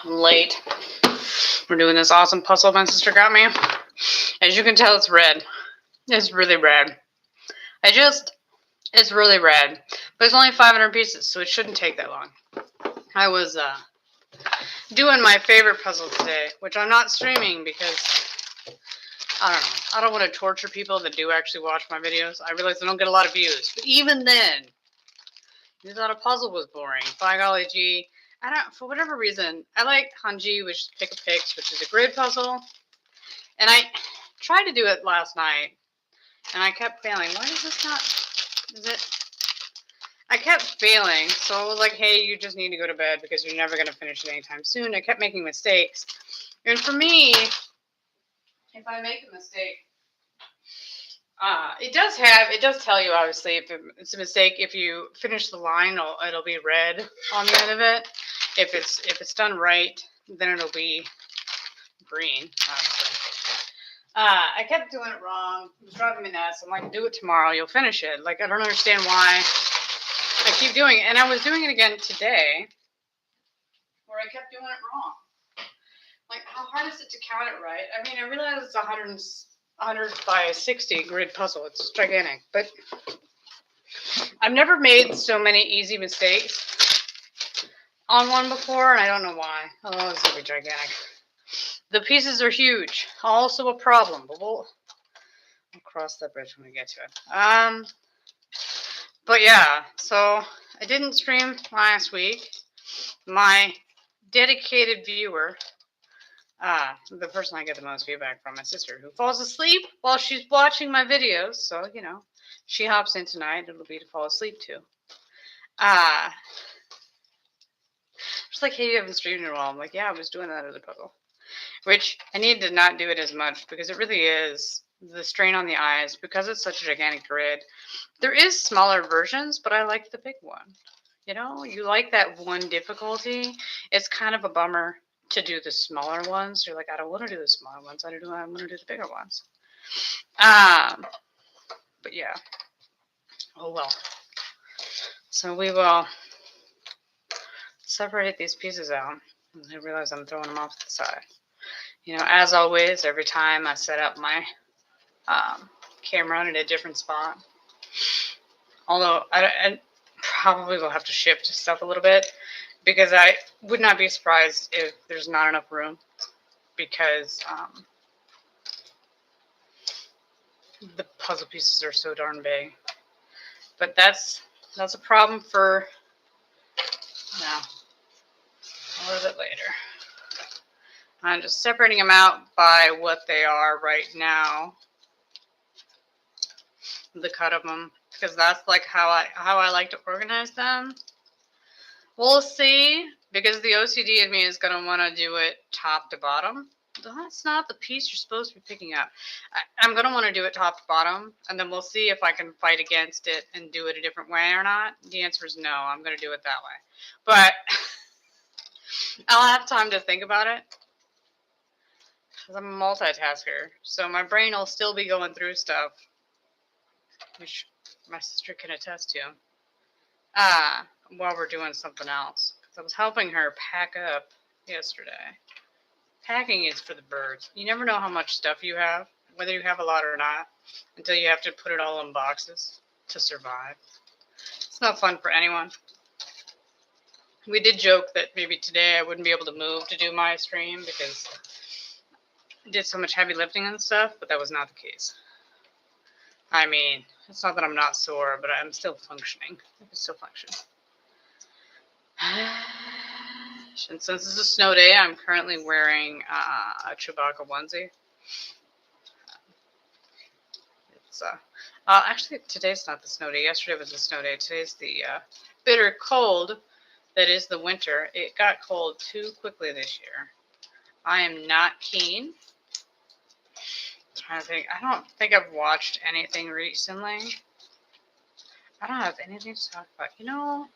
late. We're doing this awesome puzzle my sister got me. As you can tell, it's red. It's really red. It's really red. But it's only 500 pieces, so it shouldn't take that long. I was doing my favorite puzzle today, which I'm not streaming because, I don't know. I don't want to torture people that do actually watch my videos. I realize I don't get a lot of views. But even then, you thought a puzzle was boring. By golly gee. For whatever reason, I like Hanji, which is Pick a Picks, which is a grid puzzle. And I tried to do it last night, and I kept failing. Why is this not, I kept failing, so I was like, hey, you just need to go to bed because you're never going to finish it anytime soon. I kept making mistakes. And for me, if I make a mistake, it does tell you, obviously, if it's a mistake. If you finish the line, it'll be red on the end of it. If it's done right, then it'll be green, obviously. I kept doing it wrong. It was driving me nuts. I'm like, do it tomorrow. You'll finish it. Like, I don't understand why I keep doing it. And I was doing it again today, where I kept doing it wrong. Like, how hard is it to count it right? I mean, I realize it's 100 by 60 grid puzzle. It's gigantic. But I've never made so many easy mistakes on one before, and I don't know why. Oh, it's going to be gigantic. The pieces are huge. Also a problem, but we'll cross that bridge when we get to it. But yeah, so I didn't stream last week. My dedicated viewer, the person I get the most feedback from, my sister, who falls asleep while she's watching my videos. So, she hops in tonight. It'll be to fall asleep too. She's like, hey, you haven't streamed in a while. I'm like, yeah, I was doing that other puzzle. Which I need to not do it as much because it really is the strain on the eyes because it's such a gigantic grid. There is smaller versions, but I like the big one. You like that one difficulty. It's kind of a bummer to do the smaller ones. You're like, I don't want to do the smaller ones. I want to do the bigger ones. But yeah. Oh well. So we will separate these pieces out. I realize I'm throwing them off to the side. As always, every time I set up my camera in a different spot. Although I probably will have to shift stuff a little bit because I would not be surprised if there's not enough room because the puzzle pieces are so darn big. But that's a problem for a little bit later. I'm just separating them out by what they are right now. The cut of them, because that's like how I like to organize them. We'll see, because the OCD in me is going to want to do it top to bottom. That's not the piece you're supposed to be picking up. I'm going to want to do it top to bottom, and then we'll see if I can fight against it and do it a different way or not. The answer is no. I'm going to do it that way. But I'll have time to think about it. Because I'm a multitasker, so my brain will still be going through stuff, which my sister can attest to, while we're doing something else. Because I was helping her pack up yesterday. Packing is for the birds. You never know how much stuff you have, whether you have a lot or not, until you have to put it all in boxes to survive. It's not fun for anyone. We did joke that maybe today I wouldn't be able to move to do my stream because I did so much heavy lifting and stuff, but that was not the case. I mean, it's not that I'm not sore, but I'm still functioning. I can still function. And since it's a snow day, I'm currently wearing a Chewbacca onesie. It's actually, today's not the snow day. Yesterday was the snow day. Today's the bitter cold that is the winter. It got cold too quickly this year. I am not keen. I'm trying to think. I don't think I've watched anything recently. I don't have anything to talk about.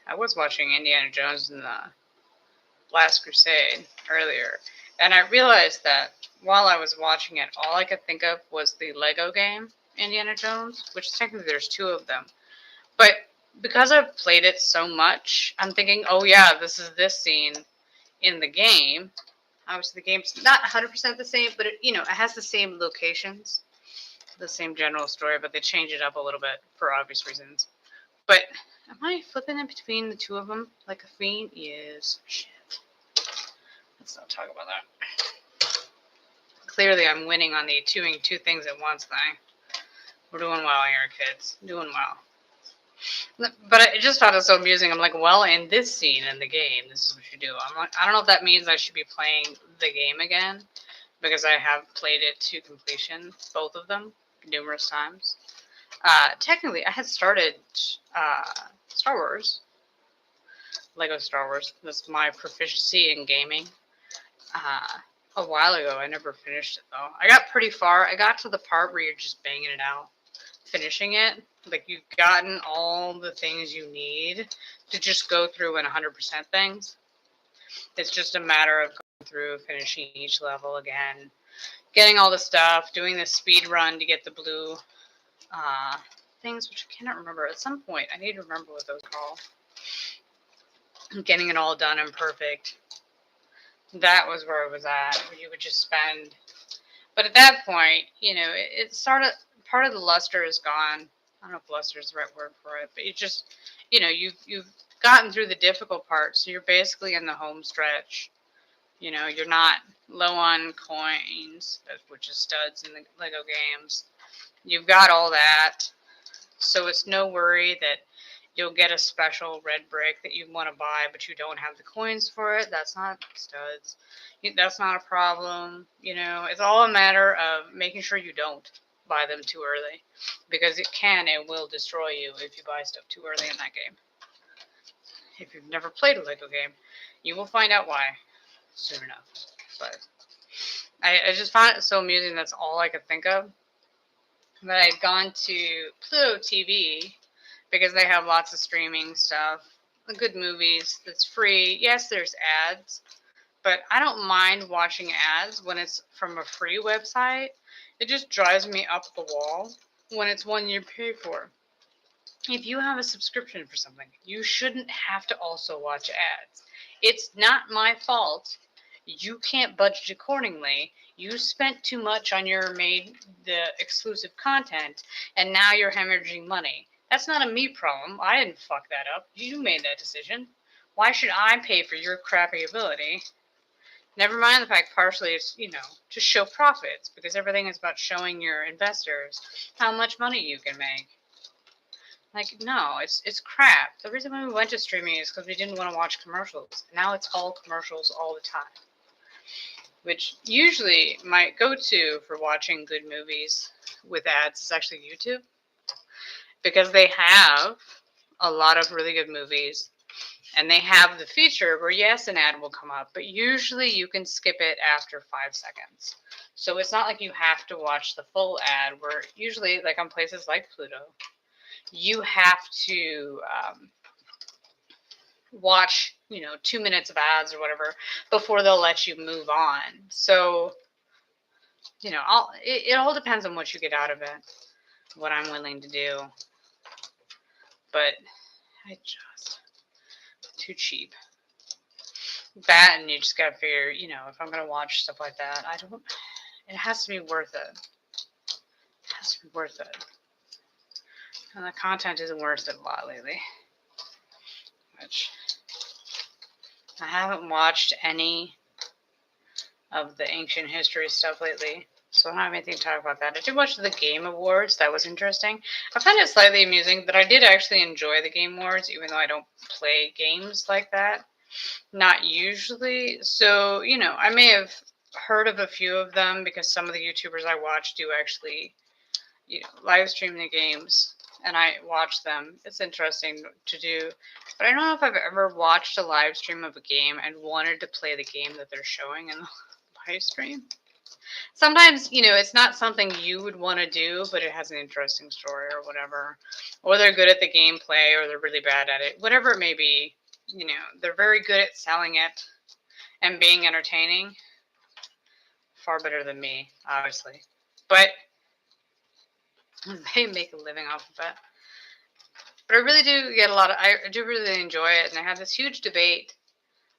I was watching Indiana Jones and the Last Crusade earlier, and I realized that while I was watching it, all I could think of was the Lego game, Indiana Jones, which technically there's two of them. But because I've played it so much, I'm thinking, oh yeah, this is this scene in the game. Obviously, the game's not 100% the same, but it has the same locations, the same general story, but they change it up a little bit for obvious reasons. But am I flipping in between the two of them like a fiend? Yes. Shit. Let's not talk about that. Clearly, I'm winning on the doing two things at once thing. We're doing well here, kids. Doing well. But I just found it so amusing. I'm like, well, in this scene in the game, this is what you do. I'm like, I don't know if that means I should be playing the game again, because I have played it to completion, both of them, numerous times. Technically, I had started Star Wars, Lego Star Wars. That's my proficiency in gaming. A while ago, I never finished it though. I got pretty far. I got to the part where you're just banging it out, finishing it. Like you've gotten all the things you need to just go through and 100% things. It's just a matter of going through, finishing each level again, getting all the stuff, doing the speed run to get the blue things, which I cannot remember. At some point, I need to remember what those are called. Getting it all done and perfect. That was where it was at, where you would just spend. But at that point, it started, part of the luster is gone. I don't know if luster is the right word for it, but you just, you've gotten through the difficult part, so you're basically in the home stretch. You're not low on coins, which is studs in the Lego games. You've got all that, so it's no worry that you'll get a special red brick that you want to buy, but you don't have the coins for it. That's not studs. That's not a problem. It's all a matter of making sure you don't buy them too early, because it can and will destroy you if you buy stuff too early in that game. If you've never played a Lego game, you will find out why soon enough. But I just found it so amusing. That's all I could think of. But I'd gone to Pluto TV because they have lots of streaming stuff, good movies that's free. Yes, there's ads, but I don't mind watching ads when it's from a free website. It just drives me up the wall when it's one you pay for. If you have a subscription for something, you shouldn't have to also watch ads. It's not my fault. You can't budget accordingly. You spent too much on the exclusive content, and now you're hemorrhaging money. That's not a me problem. I didn't fuck that up. You made that decision. Why should I pay for your crappy ability? Never mind the fact partially it's, to show profits, because everything is about showing your investors how much money you can make. Like, no, it's crap. The reason why we went to streaming is because we didn't want to watch commercials. Now it's all commercials all the time. Which usually my go-to for watching good movies with ads is actually YouTube. Because they have a lot of really good movies. And they have the feature where, yes, an ad will come up. But usually you can skip it after 5 seconds. So it's not like you have to watch the full ad. Where usually, like on places like Pluto, you have to watch, 2 minutes of ads or whatever before they'll let you move on. So, it all depends on what you get out of it, what I'm willing to do. But too cheap. That, and you just gotta figure, if I'm gonna watch stuff like that, it has to be worth it. It has to be worth it. And the content isn't worth it a lot lately. Which I haven't watched any of the ancient history stuff lately, so I don't have anything to talk about that. I did watch the Game Awards. That was interesting. I found it slightly amusing, but I did actually enjoy the Game Awards, even though I don't play games like that. Not usually. So, I may have heard of a few of them because some of the YouTubers I watch do actually, live stream the games, and I watch them. It's interesting to do. But I don't know if I've ever watched a live stream of a game and wanted to play the game that they're showing in the live stream. Sometimes, it's not something you would want to do, but it has an interesting story or whatever. Or they're good at the gameplay, or they're really bad at it. Whatever it may be, they're very good at selling it and being entertaining. Far better than me, obviously. But they make a living off of it. But I really do get I do really enjoy it. And I had this huge debate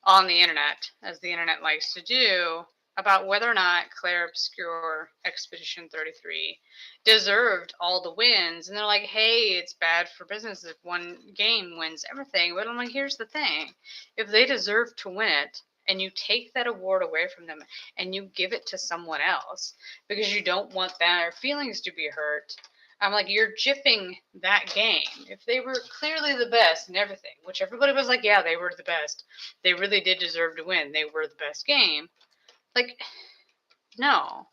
on the internet, as the internet likes to do, about whether or not Clair Obscur Expedition 33 deserved all the wins. And they're like, hey, it's bad for business if one game wins everything. But I'm like, here's the thing. If they deserve to win it, and you take that award away from them and you give it to someone else because you don't want their feelings to be hurt, I'm like, you're jipping that game. If they were clearly the best and everything, which everybody was like, yeah, they were the best. They really did deserve to win. They were the best game. Like, no.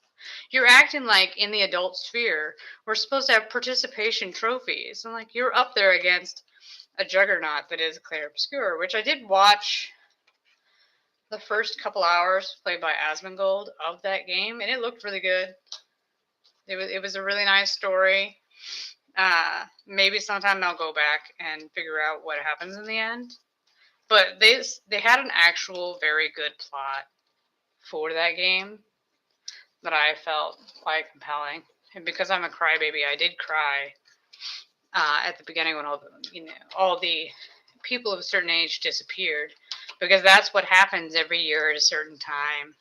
You're acting like in the adult sphere, we're supposed to have participation trophies. I'm like, you're up there against a juggernaut that is Clair Obscur, which I did watch the first couple hours played by Asmongold of that game, and it looked really good. It was a really nice story. Maybe sometime I'll go back and figure out what happens in the end. But they had an actual very good plot for that game that I felt quite compelling. And because I'm a crybaby, I did cry at the beginning when all the people of a certain age disappeared, because that's what happens every year at a certain time.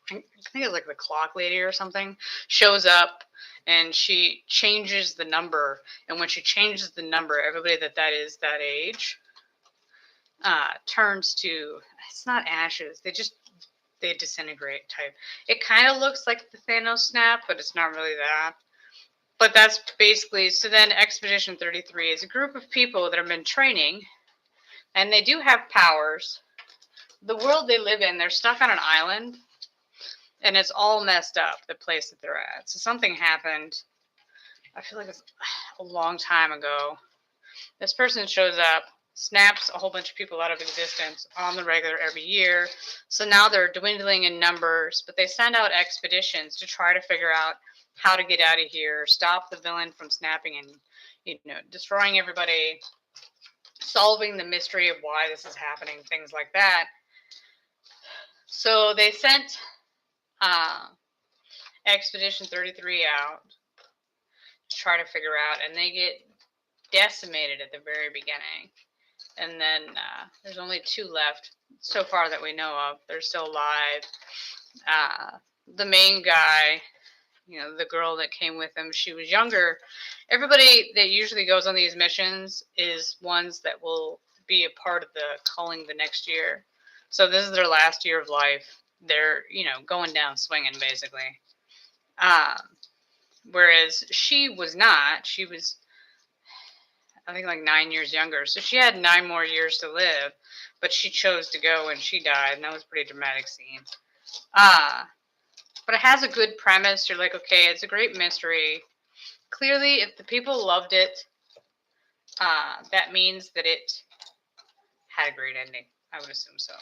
I think it's like the clock lady or something shows up and she changes the number, and when she changes the number, everybody that is that age turns to, it's not ashes, they disintegrate type. It kind of looks like the Thanos snap, but it's not really that. But that's basically, so then Expedition 33 is a group of people that have been training, and they do have powers. The world they live in, they're stuck on an island, and it's all messed up, the place that they're at. So something happened, I feel like it's a long time ago. This person shows up, snaps a whole bunch of people out of existence on the regular every year. So now they're dwindling in numbers, but they send out expeditions to try to figure out how to get out of here, stop the villain from snapping and, destroying everybody, solving the mystery of why this is happening, things like that. So they sent Expedition 33 out to try to figure out, and they get decimated at the very beginning. And then there's only 2 left so far that we know of. They're still alive. The main guy, the girl that came with him, she was younger. Everybody that usually goes on these missions is ones that will be a part of the culling the next year. So this is their last year of life. They're, going down swinging, basically. Whereas she was not. She was, I think, like 9 years younger. So she had 9 more years to live, but she chose to go and she died. And that was a pretty dramatic scene. But it has a good premise. You're like, okay, it's a great mystery. Clearly, if the people loved it, that means that it had a great ending. I would assume so.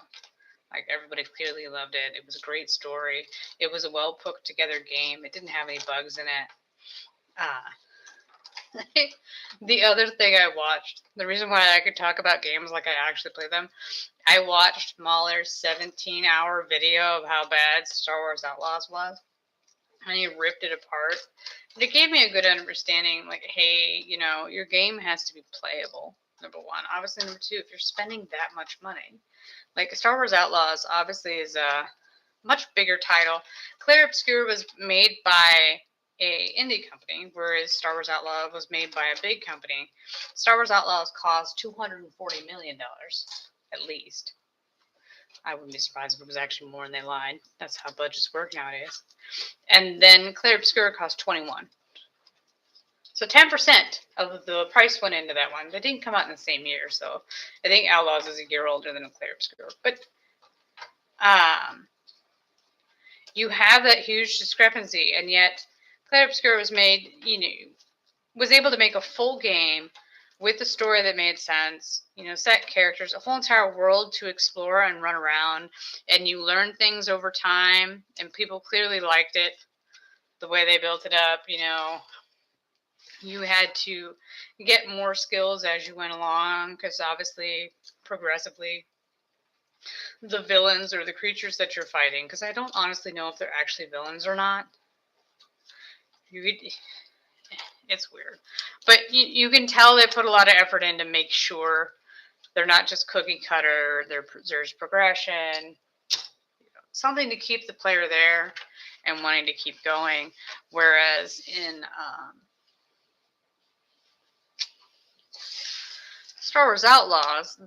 Like, everybody clearly loved it. It was a great story. It was a well put together game. It didn't have any bugs in it. The other thing I watched, the reason why I could talk about games like I actually play them, I watched Mahler's 17-hour video of how bad Star Wars Outlaws was, and he ripped it apart. And it gave me a good understanding, like, hey, your game has to be playable, number one. Obviously, number two, if you're spending that much money, like Star Wars Outlaws obviously is a much bigger title. Clair Obscur was made by a indie company, whereas Star Wars Outlaw was made by a big company. Star Wars Outlaws cost $240 million, at least. I wouldn't be surprised if it was actually more and they lied. That's how budgets work nowadays. And then Clair Obscur cost 21. So 10% of the price went into that one. They didn't come out in the same year, so I think Outlaws is a year older than Clair Obscur. But you have that huge discrepancy, and yet Clair Obscur was made, was able to make a full game with a story that made sense, set characters, a whole entire world to explore and run around, and you learn things over time, and people clearly liked it, the way they built it up, You had to get more skills as you went along, because obviously, progressively, the villains or the creatures that you're fighting, because I don't honestly know if they're actually villains or not. It's weird. But you can tell they put a lot of effort in to make sure they're not just cookie cutter. There's progression, something to keep the player there and wanting to keep going. Whereas in Star Wars Outlaws,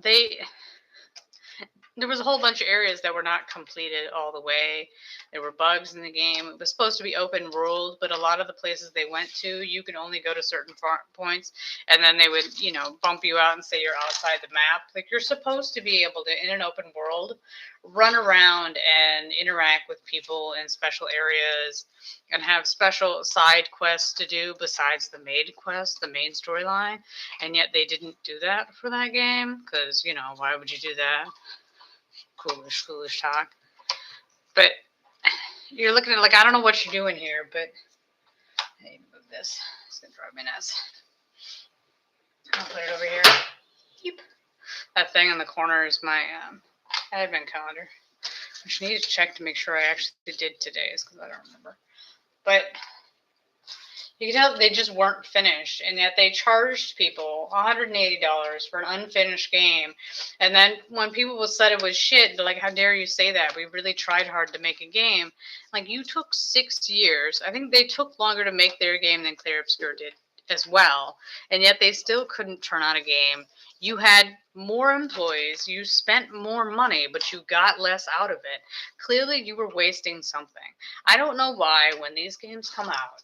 there was a whole bunch of areas that were not completed all the way. There were bugs in the game. It was supposed to be open world, but a lot of the places they went to, you could only go to certain points, and then they would, bump you out and say you're outside the map. Like, you're supposed to be able to, in an open world, run around and interact with people in special areas and have special side quests to do besides the main quest, the main storyline. And yet they didn't do that for that game because, why would you do that? Foolish talk. But you're looking at, like, I don't know what you're doing here, but I need to move this. It's going to drive me nuts. I'll put it over here. Yep. That thing in the corner is my advent calendar, which I need to check to make sure I actually did today's because I don't remember. But you can tell they just weren't finished, and yet they charged people $180 for an unfinished game. And then when people said it was shit, they're like, how dare you say that? We really tried hard to make a game. Like, you took 6 years. I think they took longer to make their game than Clear Obscure did as well. And yet they still couldn't turn out a game. You had more employees, you spent more money, but you got less out of it. Clearly, you were wasting something. I don't know why when these games come out,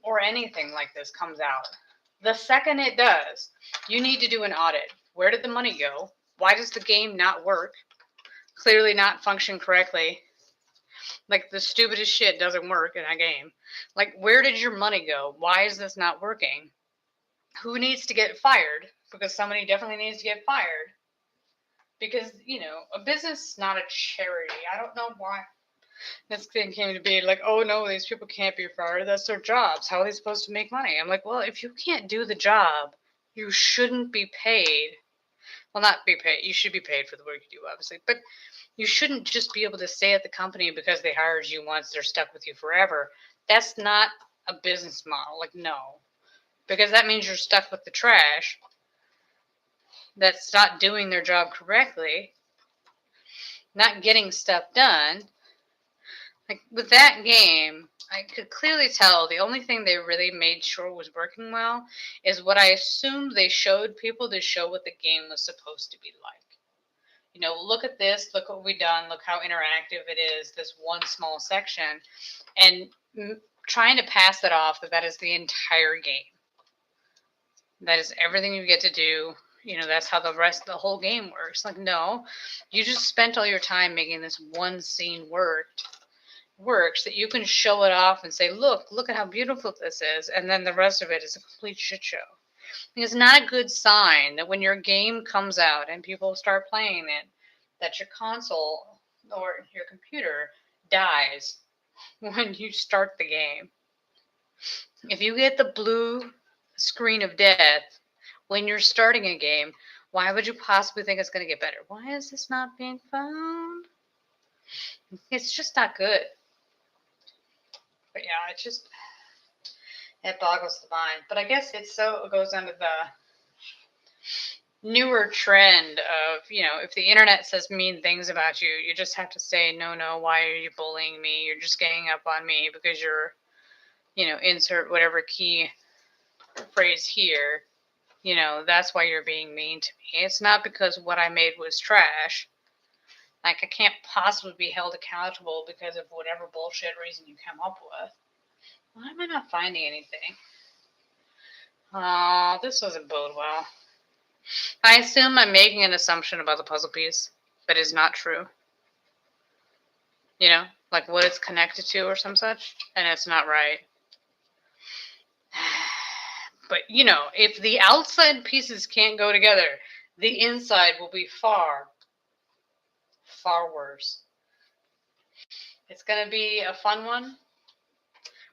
or anything like this comes out, the second it does, you need to do an audit. Where did the money go? Why does the game not work? Clearly not function correctly. Like, the stupidest shit doesn't work in a game. Like, where did your money go? Why is this not working? Who needs to get fired? Because somebody definitely needs to get fired. Because, a business is not a charity. I don't know why this thing came to be like, oh no, these people can't be fired. That's their jobs. How are they supposed to make money? I'm like, well, if you can't do the job, you shouldn't be paid. Well, not be paid. You should be paid for the work you do, obviously. But you shouldn't just be able to stay at the company because they hired you once. They're stuck with you forever. That's not a business model. Like, no. Because that means you're stuck with the trash that's not doing their job correctly, not getting stuff done. Like, with that game, I could clearly tell the only thing they really made sure was working well is what I assumed they showed people to show what the game was supposed to be like. Look at this, look what we've done, look how interactive it is, this one small section, and trying to pass that off that is the entire game. That is everything you get to do. That's how the whole game works. Like, no, you just spent all your time making this one scene works that you can show it off and say, look at how beautiful this is, and then the rest of it is a complete shit show. It's not a good sign that when your game comes out and people start playing it, that your console or your computer dies when you start the game. If you get the blue screen of death when you're starting a game, why would you possibly think it's going to get better? Why is this not being found? It's just not good. But yeah, it boggles the mind. But I guess it goes under the newer trend of, if the internet says mean things about you, you just have to say, no, why are you bullying me? You're just ganging up on me because you're, insert whatever key phrase here. That's why you're being mean to me. It's not because what I made was trash. Like, I can't possibly be held accountable because of whatever bullshit reason you come up with. Why am I not finding anything? Oh, this doesn't bode well. I assume I'm making an assumption about the puzzle piece that is not true. Like what it's connected to or some such, and it's not right. But, if the outside pieces can't go together, the inside will be far, far worse. It's going to be a fun one,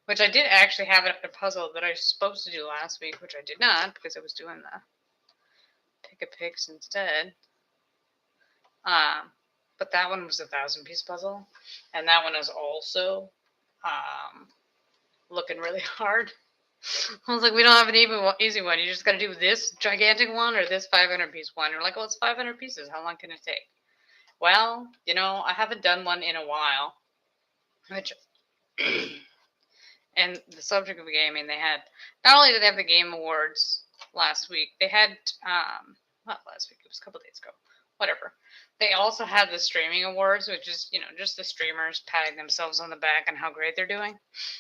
which I did actually have a puzzle that I was supposed to do last week, which I did not because I was doing the pick-a-picks instead. But that one was a 1,000-piece puzzle, and that one is also looking really hard. I was like, we don't have an easy one. You just got to do this gigantic one or this 500-piece one. You're like, well, it's 500 pieces. How long can it take? Well, I haven't done one in a while. Which, and the subject of gaming, they had, not only did they have the Game Awards last week, they had, not last week, it was a couple days ago, whatever. They also had the Streaming Awards, which is, just the streamers patting themselves on the back on how great they're doing.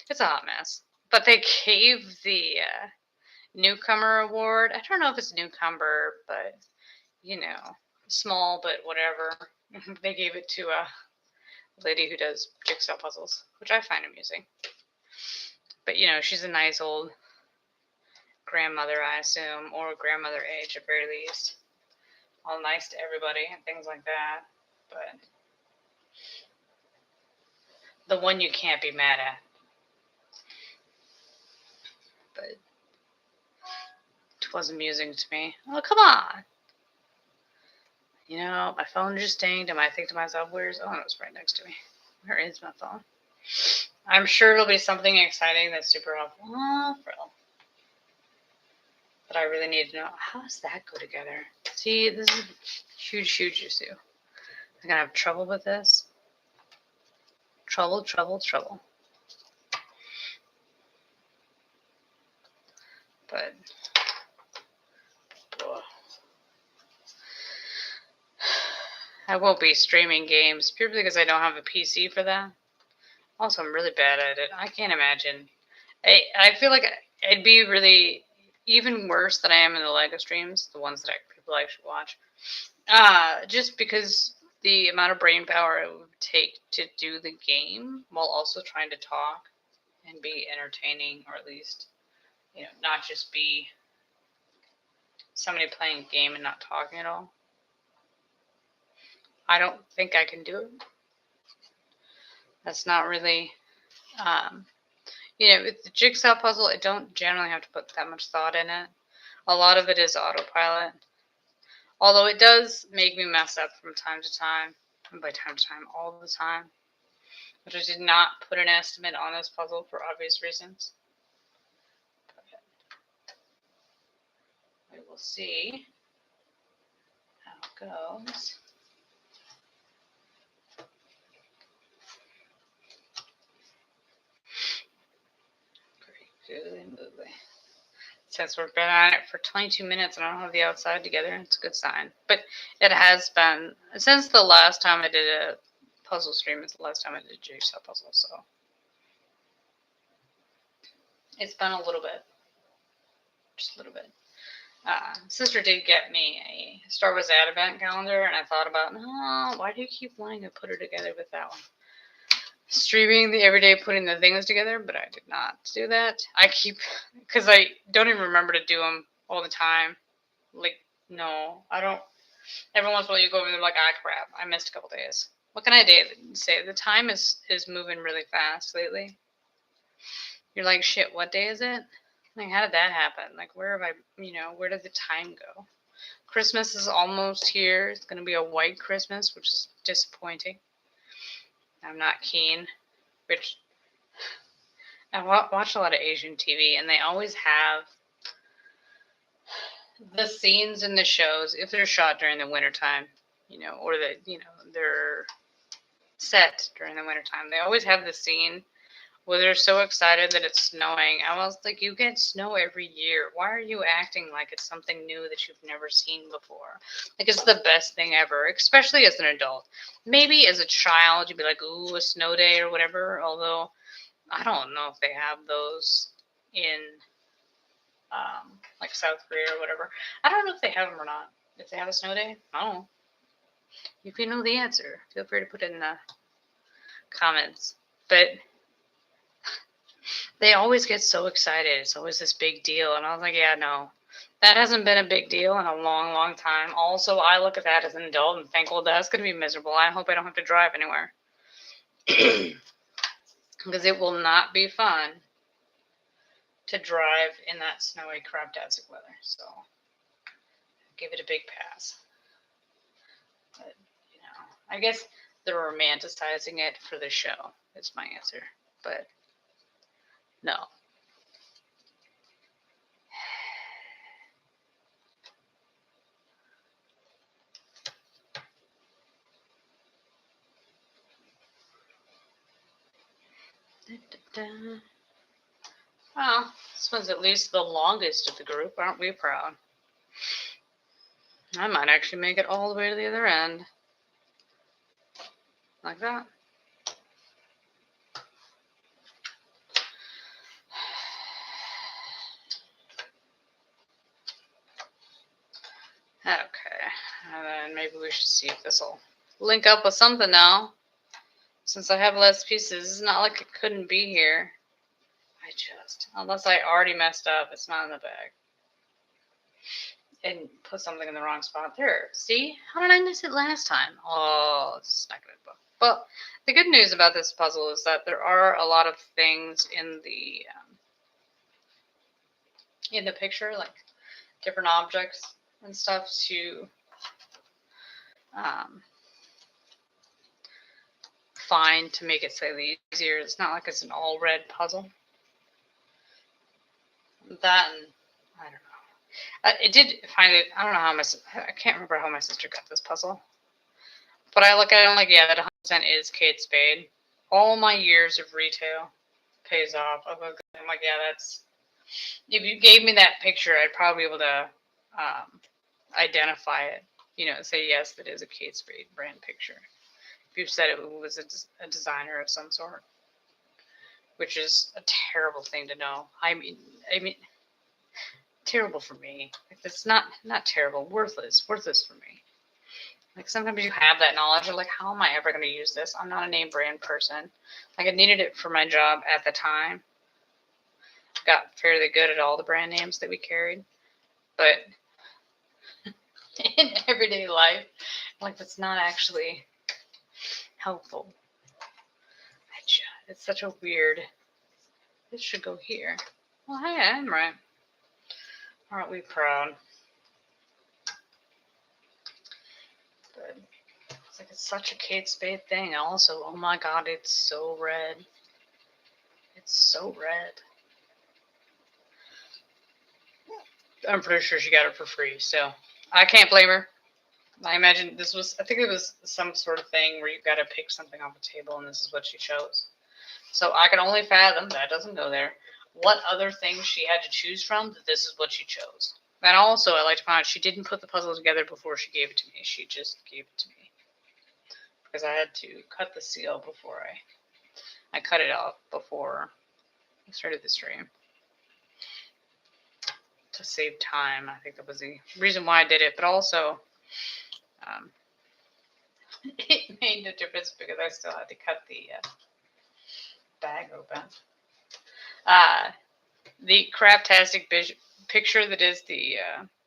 It's a hot mess. But they gave the Newcomer Award. I don't know if it's newcomer, but, small, but whatever. They gave it to a lady who does jigsaw puzzles, which I find amusing. But, she's a nice old grandmother, I assume, or grandmother age at very least. All nice to everybody and things like that. But the one you can't be mad at. But it was amusing to me. Oh, come on. My phone just dinged, and I think to myself, oh, it was right next to me. Where is my phone? I'm sure it'll be something exciting that's super helpful. Oh, frill. But I really need to know, how does that go together? See, this is huge issue. I'm going to have trouble with this. Trouble. But, I won't be streaming games purely because I don't have a PC for that. Also, I'm really bad at it. I can't imagine. I feel like I'd be really even worse than I am in the LEGO streams, the ones that people actually watch. Just because the amount of brain power it would take to do the game while also trying to talk and be entertaining, or at least, not just be somebody playing a game and not talking at all. I don't think I can do it. That's not really, with the jigsaw puzzle, I don't generally have to put that much thought in it. A lot of it is autopilot. Although it does make me mess up from time to time. And by time to time, all the time. But I did not put an estimate on this puzzle for obvious reasons. We will see how it goes. Good movie. Since we've been at it for 22 minutes and I don't have the outside together, it's a good sign. But it has been, since the last time I did a puzzle stream, it's the last time I did a jigsaw puzzle, so. It's been a little bit. Just a little bit. Sister did get me a Star Wars Advent calendar, and I thought about, why do you keep wanting to put her together with that one? Streaming the everyday, putting the things together, but I did not do that. Because I don't even remember to do them all the time. Like, no, I don't. Every once in a while you go over there like, crap, I missed a couple days. What can I say? The time is moving really fast lately. You're like, shit, what day is it? Like, how did that happen? Like, where did the time go? Christmas is almost here. It's going to be a white Christmas, which is disappointing. I'm not keen, which I watch a lot of Asian TV, and they always have the scenes in the shows, if they're shot during the wintertime, or they're set during the wintertime. They always have the scene where they're so excited that it's snowing. I was like, you get snow every year. Why are you acting like it's something new that you've never seen before? Like, it's the best thing ever, especially as an adult. Maybe as a child, you'd be like, ooh, a snow day or whatever. Although, I don't know if they have those in, like, South Korea or whatever. I don't know if they have them or not. If they have a snow day, I don't know. If you know the answer, feel free to put it in the comments. But they always get so excited. It's always this big deal. And I was like, yeah, no, that hasn't been a big deal in a long, long time. Also, I look at that as an adult and think, well, that's going to be miserable. I hope I don't have to drive anywhere. Because it will not be fun to drive in that snowy, craptastic weather. So, give it a big pass. But, I guess they're romanticizing it for the show. Is my answer. But, no. Well, this one's at least the longest of the group. Aren't we proud? I might actually make it all the way to the other end. Like that. Okay, and then maybe we should see if this will link up with something now. Since I have less pieces, it's not like it couldn't be here. Unless I already messed up, it's not in the bag. And put something in the wrong spot there. See? How did I miss it last time? Oh, it's not good. But the good news about this puzzle is that there are a lot of things in the picture, like different objects and stuff to find to make it slightly easier. It's not like it's an all red puzzle. That and I don't know. It did find it. I don't know how I can't remember how my sister got this puzzle. But I look at it and I'm like, yeah, that 100% is Kate Spade. All my years of retail pays off. I'm like, yeah, that's. If you gave me that picture, I'd probably be able to identify it. Say yes, that is a Kate Spade brand picture. If you said it was a designer of some sort, which is a terrible thing to know. I mean, terrible for me. Like, that's not terrible. Worthless for me. Like, sometimes you have that knowledge. You're like, how am I ever going to use this? I'm not a name brand person. Like, I needed it for my job at the time. Got fairly good at all the brand names that we carried. But in everyday life, like, that's not actually helpful. It's such a weird. This should go here. Well, hey, I'm right. Aren't we proud? But it's such a Kate Spade thing. Also, oh my God, it's so red. It's so red. I'm pretty sure she got it for free, so I can't blame her. I imagine I think it was some sort of thing where you got to pick something off the table, and this is what she chose. So I can only fathom that doesn't go there. What other things she had to choose from, that this is what she chose. And also, I like to point out, she didn't put the puzzle together before she gave it to me. She just gave it to me. Because I had to cut the seal before I cut it off before I started the stream. To save time. I think that was the reason why I did it. But also, it made a difference because I still had to cut the bag open. The craptastic picture that is the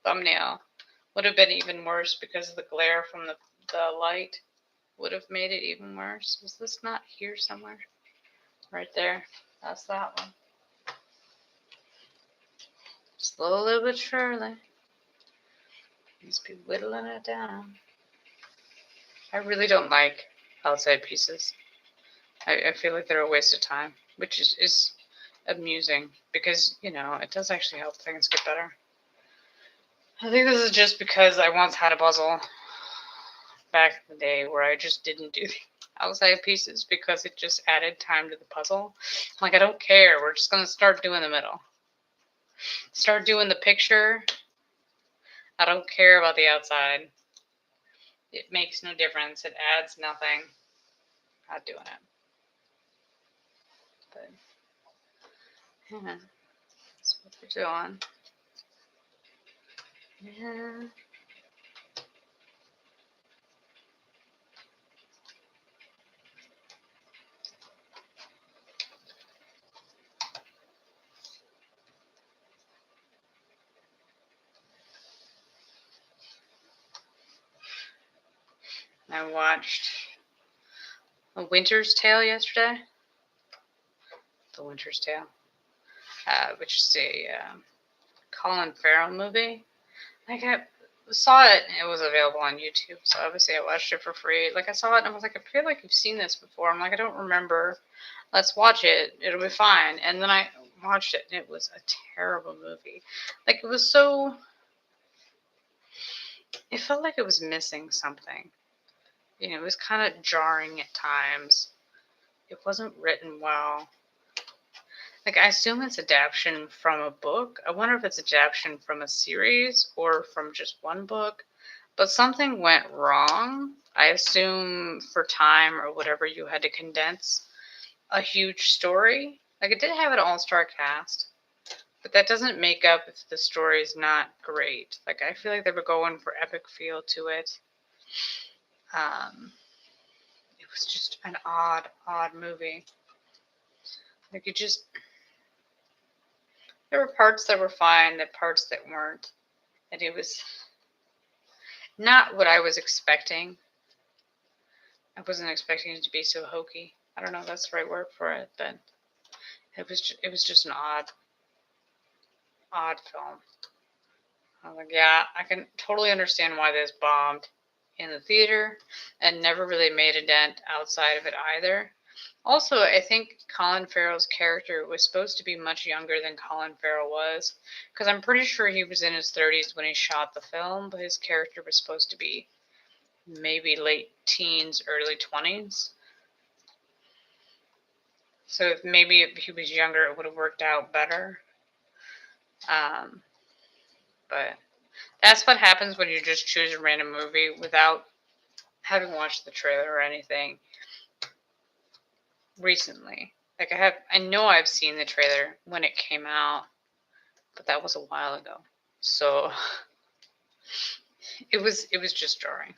thumbnail would have been even worse because of the glare from the light would have made it even worse. Was this not here somewhere? Right there. That's that one. Slowly but surely. Just be whittling it down. I really don't like outside pieces. I feel like they're a waste of time, which is amusing because, it does actually help things get better. I think this is just because I once had a puzzle back in the day where I just didn't do the outside pieces because it just added time to the puzzle. Like, I don't care. We're just going to start doing the middle. Start doing the picture. I don't care about the outside. It makes no difference. It adds nothing. Not doing it. But, yeah, that's what we're doing. Yeah. I watched A Winter's Tale yesterday. The Winter's Tale, which is a Colin Farrell movie. Like, I saw it, and it was available on YouTube, so obviously I watched it for free. Like, I saw it, and I was like, I feel like you've seen this before. I'm like, I don't remember. Let's watch it. It'll be fine. And then I watched it, and it was a terrible movie. Like, it was so... It felt like it was missing something. It was kind of jarring at times. It wasn't written well. Like, I assume it's adaptation from a book. I wonder if it's adaptation from a series or from just one book. But something went wrong. I assume for time or whatever, you had to condense a huge story. Like, it did have an all-star cast, but that doesn't make up if the story is not great. Like, I feel like they were going for epic feel to it. It was just an odd movie. Like, there were parts that were fine, and parts that weren't. And it was not what I was expecting. I wasn't expecting it to be so hokey. I don't know if that's the right word for it, but it was just an odd film. I was like, yeah, I can totally understand why this bombed in the theater and never really made a dent outside of it either. Also, I think Colin Farrell's character was supposed to be much younger than Colin Farrell was, because I'm pretty sure he was in his 30s when he shot the film, but his character was supposed to be maybe late teens, early 20s. So if maybe if he was younger, it would have worked out better. But that's what happens when you just choose a random movie without having watched the trailer or anything recently. Like, I know I've seen the trailer when it came out, but that was a while ago. So it was just jarring.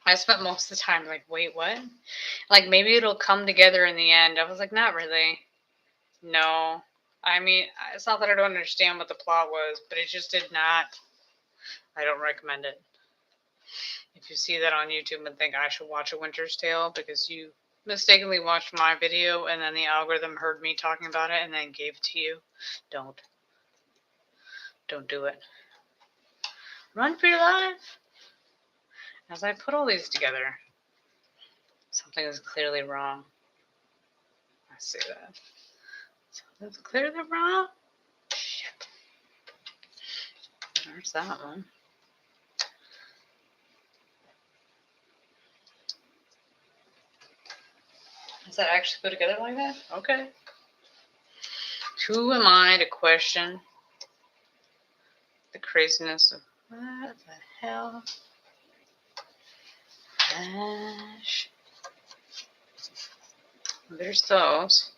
I spent most of the time like, wait, what? Like, maybe it'll come together in the end. I was like, not really. No. I mean, it's not that I don't understand what the plot was, but it just did not. I don't recommend it. If you see that on YouTube and think I should watch A Winter's Tale because you mistakenly watched my video and then the algorithm heard me talking about it and then gave it to you, don't. Don't do it. Run for your life. As I put all these together, something is clearly wrong. I see that. Something's clearly wrong. Shit. There's that one. Does that actually go together like that? Okay. Who am I to question the craziness of what the hell? Ash. There's those.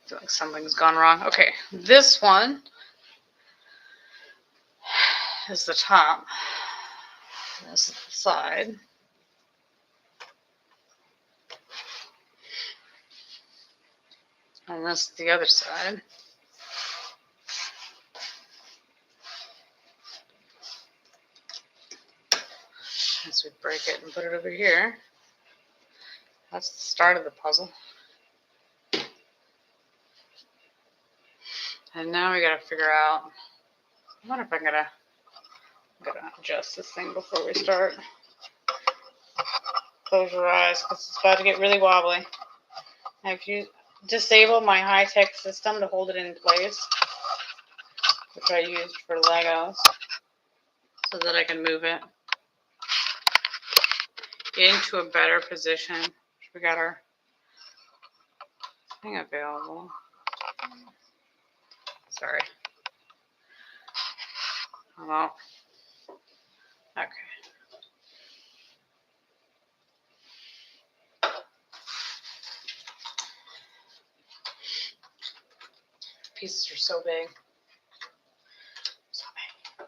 I feel like something's gone wrong. Okay, this one is the top. This is the side. And this is the other side. As we break it and put it over here, that's the start of the puzzle. And now we gotta figure out, I wonder if I'm gonna adjust this thing before we start. Close your eyes, because it's about to get really wobbly. And if you disable my high-tech system to hold it in place, which I used for Legos, so that I can move it into a better position. We got our thing available. Sorry. Oh, okay. Pieces are so big. So big.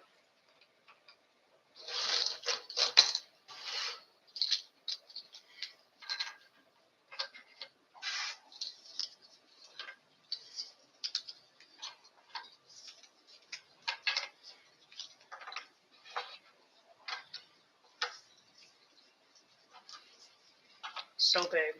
So big.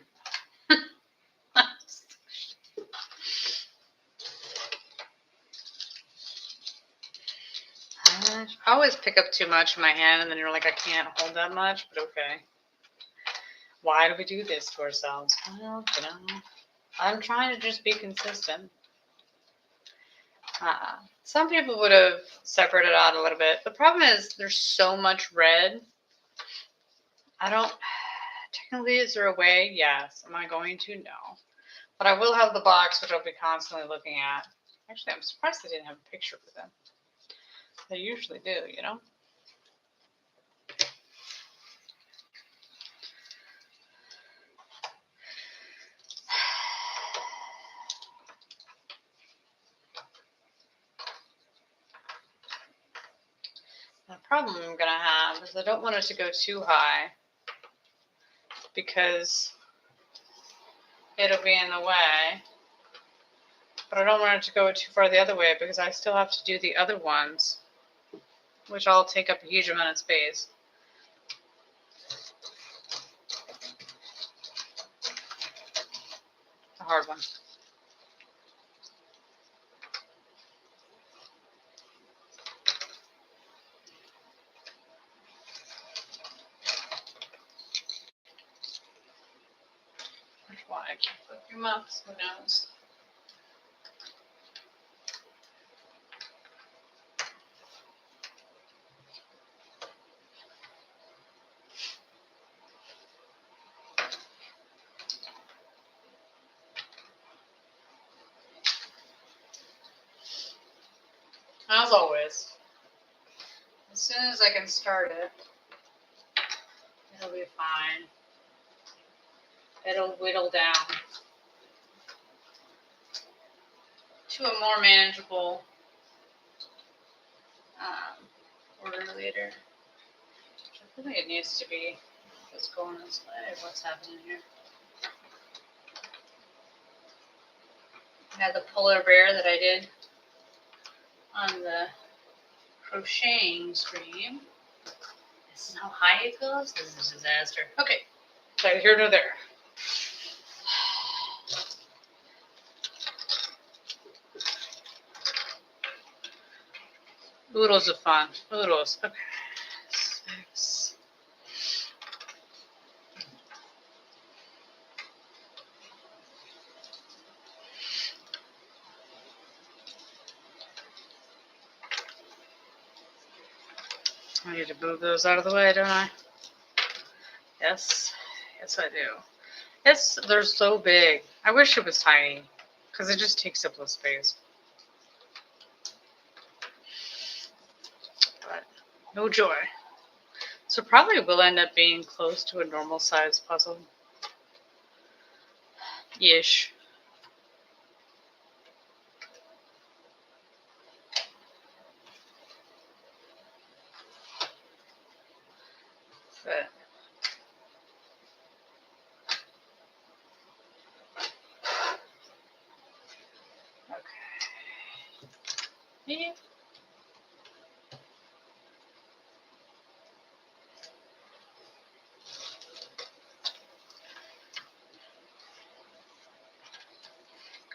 I always pick up too much in my hand, and then you're like, I can't hold that much, but okay. Why do we do this to ourselves? Well, you know, I'm trying to just be consistent. Some people would have separated out a little bit. The problem is there's so much red. I don't These are away, yes. Am I going to? No. But I will have the box, which I'll be constantly looking at. Actually, I'm surprised they didn't have a picture with them. They usually do, you know? The problem I'm going to have is I don't want it to go too high because it'll be in the way. But I don't want it to go too far the other way because I still have to do the other ones, which all take up a huge amount of space. A hard one. That's why I can't put your muffs. Who knows? As always, as soon as I can start it, it'll be fine. It'll whittle down to a more manageable order later. I think it needs to be just going this way. What's happening here? I had the polar bear that I did on the crocheting stream. This is how high it goes? This is a disaster. Okay, neither here nor there. Oodles of fun. Oodles. Okay. 6. I need to move those out of the way, don't I? Yes. Yes, I do. They're so big. I wish it was tiny, because it just takes up less space. But no joy. So probably will end up being close to a normal size puzzle. Ish. But okay. Yeah.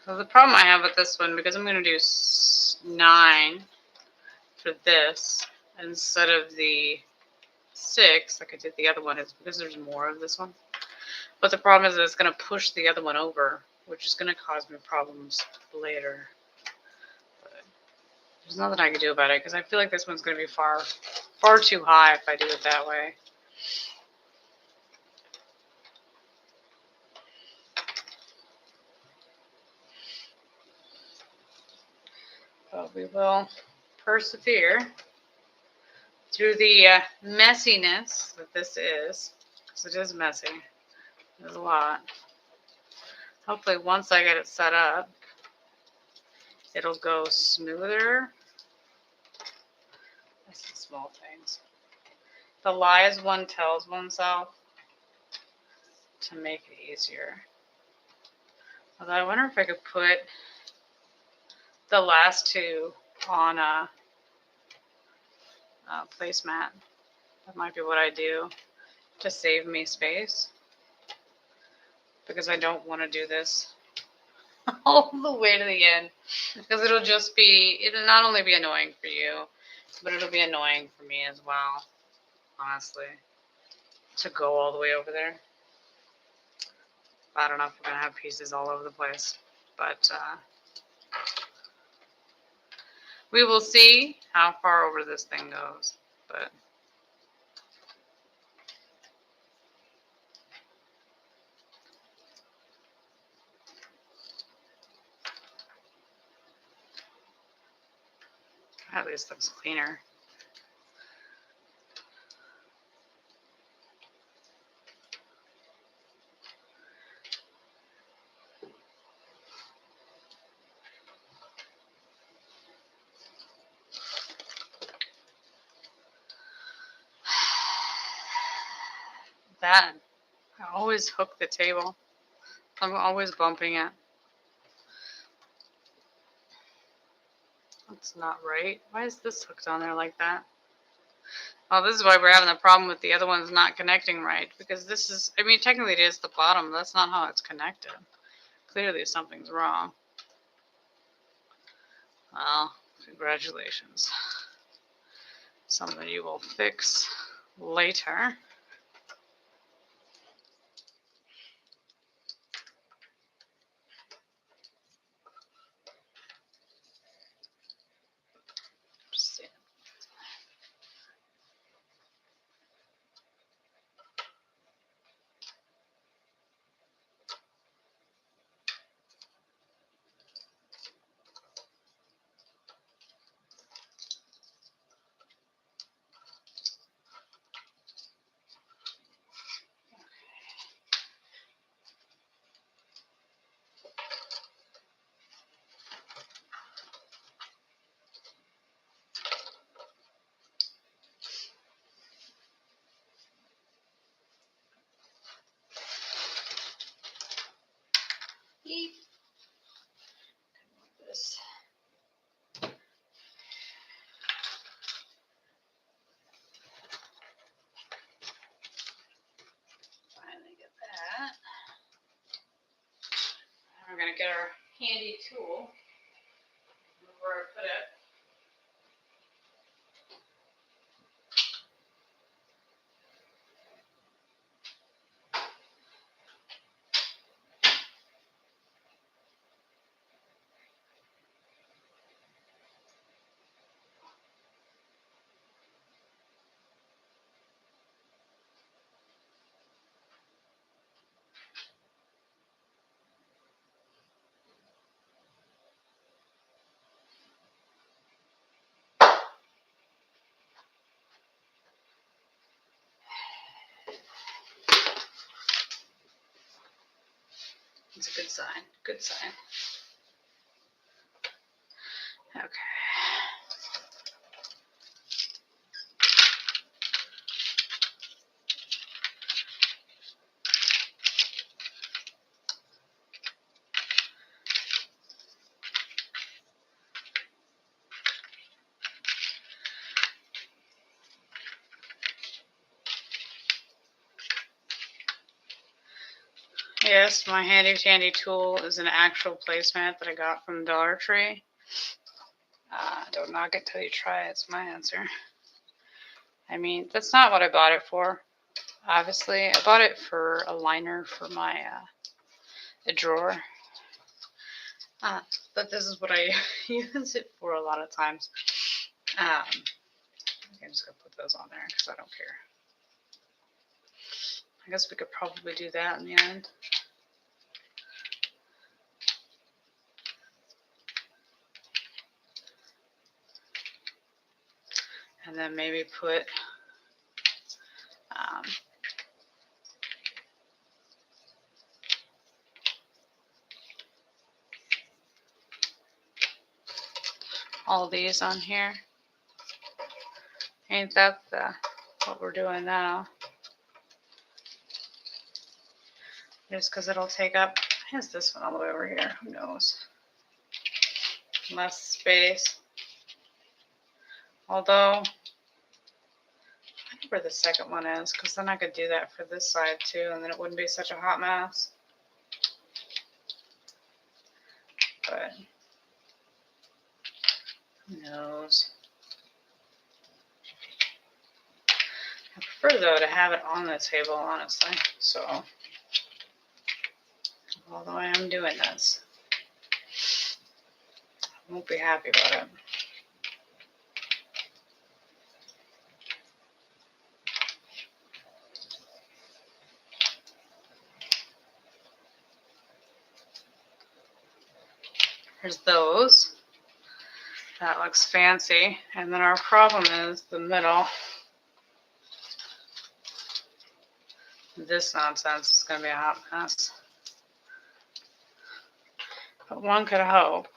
So the problem I have with this one, because I'm going to do 9 for this instead of the 6 like I did the other one, is because there's more of this one. But the problem is that it's going to push the other one over, which is going to cause me problems later. But there's nothing I can do about it because I feel like this one's going to be far too high if I do it that way. But we will persevere through the messiness that this is, because it is messy. There's a lot. Hopefully once I get it set up, it'll go smoother. That's the small things. The lies one tells oneself to make it easier. Although I wonder if I could put the last 2 on a placemat. That might be what I do to save me space, because I don't want to do this all the way to the end, because it'll not only be annoying for you, but it'll be annoying for me as well, honestly, to go all the way over there. I don't know if we're going to have pieces all over the place, but we will see how far over this thing goes. But At least looks cleaner. That, I always hook the table. I'm always bumping it. That's not right. Why is this hooked on there like that? Oh, this is why we're having a problem with the other ones not connecting right. Because this is, I mean, technically it is the bottom. That's not how it's connected. Clearly something's wrong. Well, congratulations. Something you will fix later. This. Finally get that. We're going to get our handy tool. Where I put it. It's a good sign. Good sign. Okay. Yes, my handy dandy tool is an actual placemat that I got from Dollar Tree. Don't knock it till you try it. It's my answer. I mean, that's not what I bought it for. Obviously, I bought it for a liner for my a drawer. But this is what I use it for a lot of times. I'm just gonna put those on there because I don't care. I guess we could probably do that in the end. And then maybe put all these on here. Ain't that what we're doing now? Just because it'll take up, is this one all the way over here? Who knows? Less space. Although, I wonder where the second one is, because then I could do that for this side too, and then it wouldn't be such a hot mess. But who knows? I prefer though to have it on the table, honestly. So, although I am doing this, I won't be happy about it. There's those. That looks fancy. And then our problem is the middle. This nonsense is going to be a hot mess. But one could hope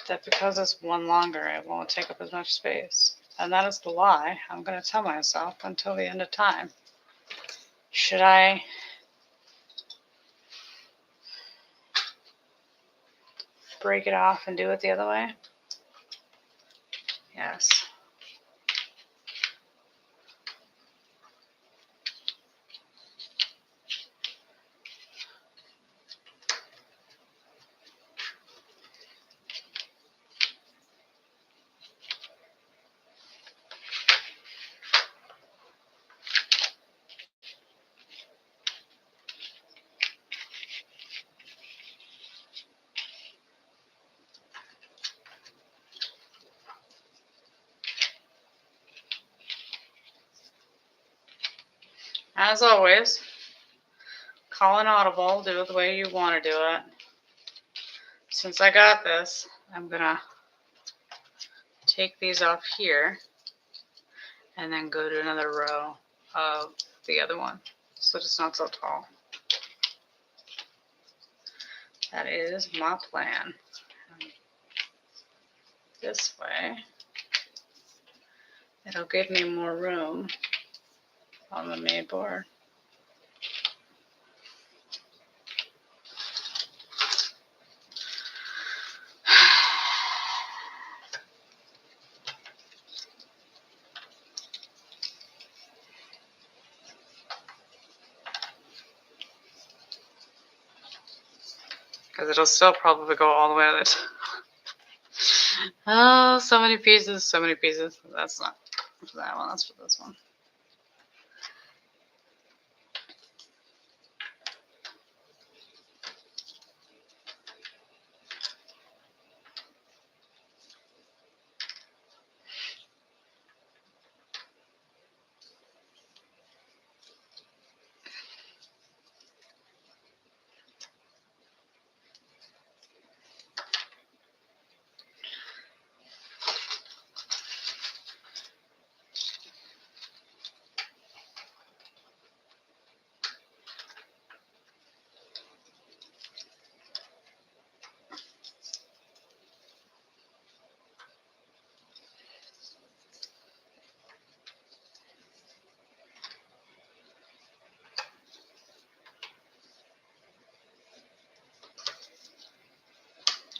that because it's one longer, it won't take up as much space. And that is the lie I'm going to tell myself until the end of time. Should I break it off and do it the other way? Yes. As always, call an audible, do it the way you want to do it. Since I got this, I'm going to take these off here and then go to another row of the other one so it's not so tall. That is my plan. This way, it'll give me more room on the main board. Because it'll still probably go all the way to the top. Oh, so many pieces, so many pieces. That's not for that one, that's for this one.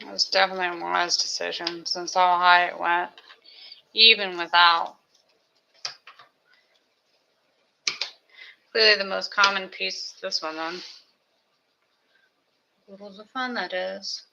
It was definitely a wise decision since how high it went, even without. Clearly the most common piece is this one then. Little of fun that is.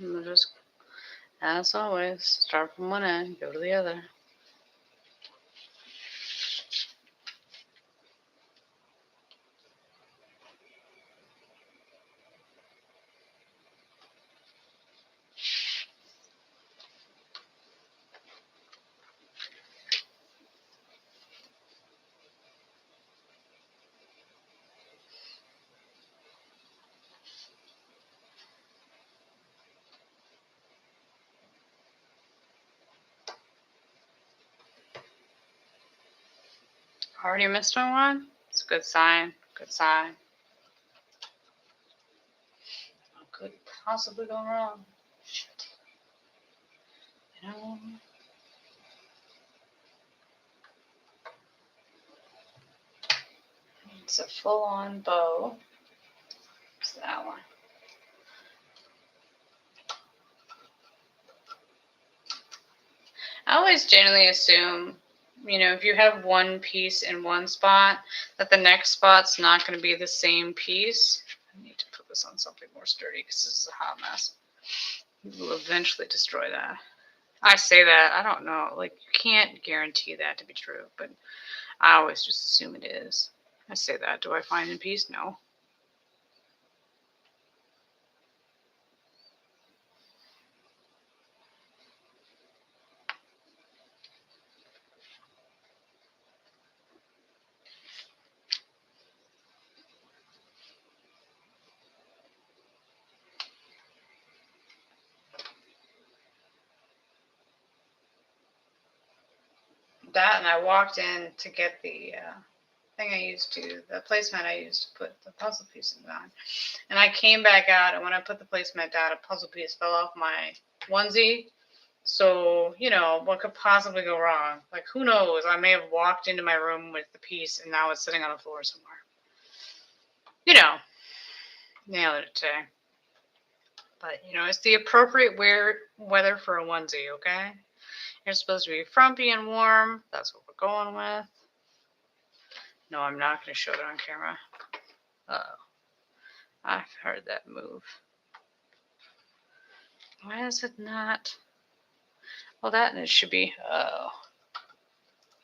And we'll just, as always, start from one end, go to the other. Already missed on one? It's a good sign. Good sign. What could possibly go wrong? Shit. You know? It's a full-on bow. It's that one. I always generally assume, you know, if you have one piece in one spot, that the next spot's not going to be the same piece. I need to put this on something more sturdy because this is a hot mess. We'll eventually destroy that. I say that, I don't know, like, you can't guarantee that to be true, but I always just assume it is. I say that. Do I find in peace? No. that, and I walked in to get the the placement I used to put the puzzle pieces on. And I came back out, and when I put the placement down, a puzzle piece fell off my onesie. So, what could possibly go wrong? Like, who knows? I may have walked into my room with the piece, and now it's sitting on the floor somewhere. Nailed it today. But, it's the appropriate weather for a onesie, okay? You're supposed to be frumpy and warm. That's what we're going with. No, I'm not going to show it on camera. Uh-oh. I've heard that move. Why is it not? Well, that it should be. Oh.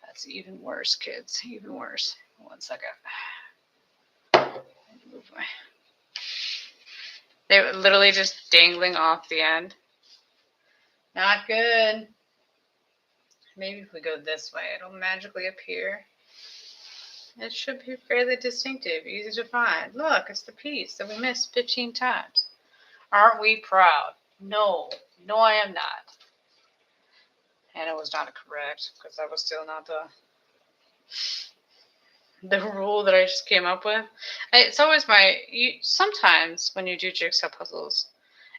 That's even worse, kids. Even worse. 1 second. Move my. They were literally just dangling off the end. Not good. Maybe if we go this way, it'll magically appear. It should be fairly distinctive, easy to find. Look, it's the piece that we missed 15 times. Aren't we proud? No, I am not. And it was not correct, because that was still not the rule that I just came up with. It's always sometimes when you do jigsaw puzzles,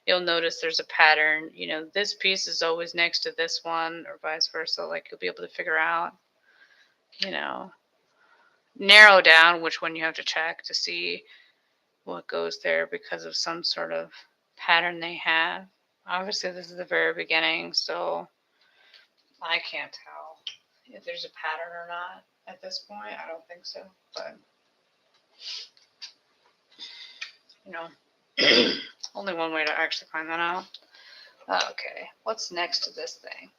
you'll notice there's a pattern. This piece is always next to this one, or vice versa. Like, you'll be able to figure out, narrow down which one you have to check to see what goes there because of some sort of pattern they have. Obviously, this is the very beginning, so I can't tell if there's a pattern or not at this point. I don't think so, but only one way to actually find that out. Okay, what's next to this thing?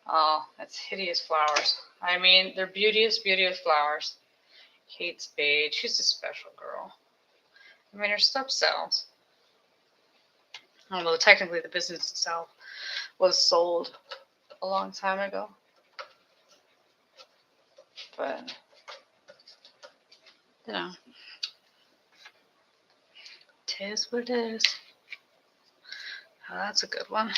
Oh, that's hideous flowers. I mean, they're beauteous, beauteous flowers. Kate Spade, she's a special girl. I mean, her stuff sells. Although technically the business itself was sold a long time ago. But, it is what it is. Oh, that's a good one.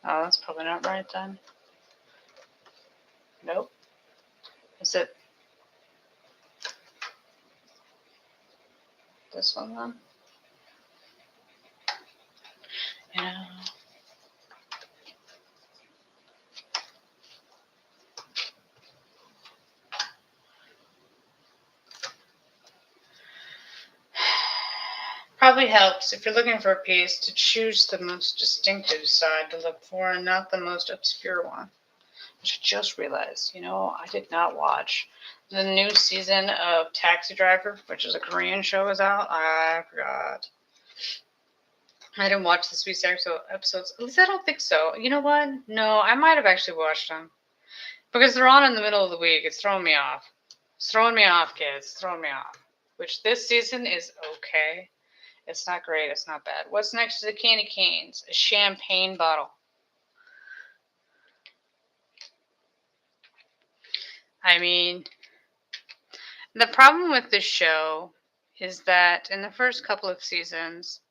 Oh, that's probably not right then. Nope. Is it this one then? Probably helps if you're looking for a piece to choose the most distinctive side to look for and not the most obscure one. Which I just realized, I did not watch the new season of Taxi Driver, which is a Korean show, is out. I forgot. I didn't watch the Sweet episodes. At least I don't think so. You know what? No, I might have actually watched them. Because they're on in the middle of the week. It's throwing me off. It's throwing me off, kids. It's throwing me off. Which this season is okay. It's not great. It's not bad. What's next to the candy canes? A champagne bottle. I mean, the problem with this show is that in the first couple of seasons,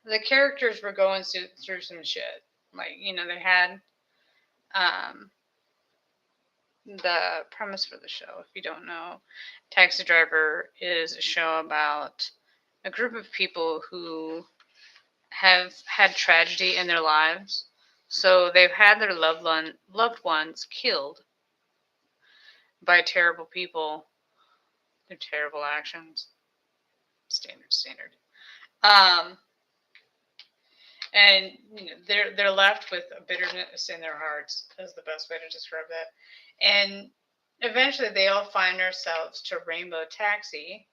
the characters were going through some shit. Like, they had the premise for the show, if you don't know. Taxi Driver is a show about a group of people who have had tragedy in their lives. So they've had their loved ones killed by terrible people through terrible actions. Standard. And they're left with a bitterness in their hearts. Is the best way to describe that. And Eventually, they all find themselves to Rainbow Taxi,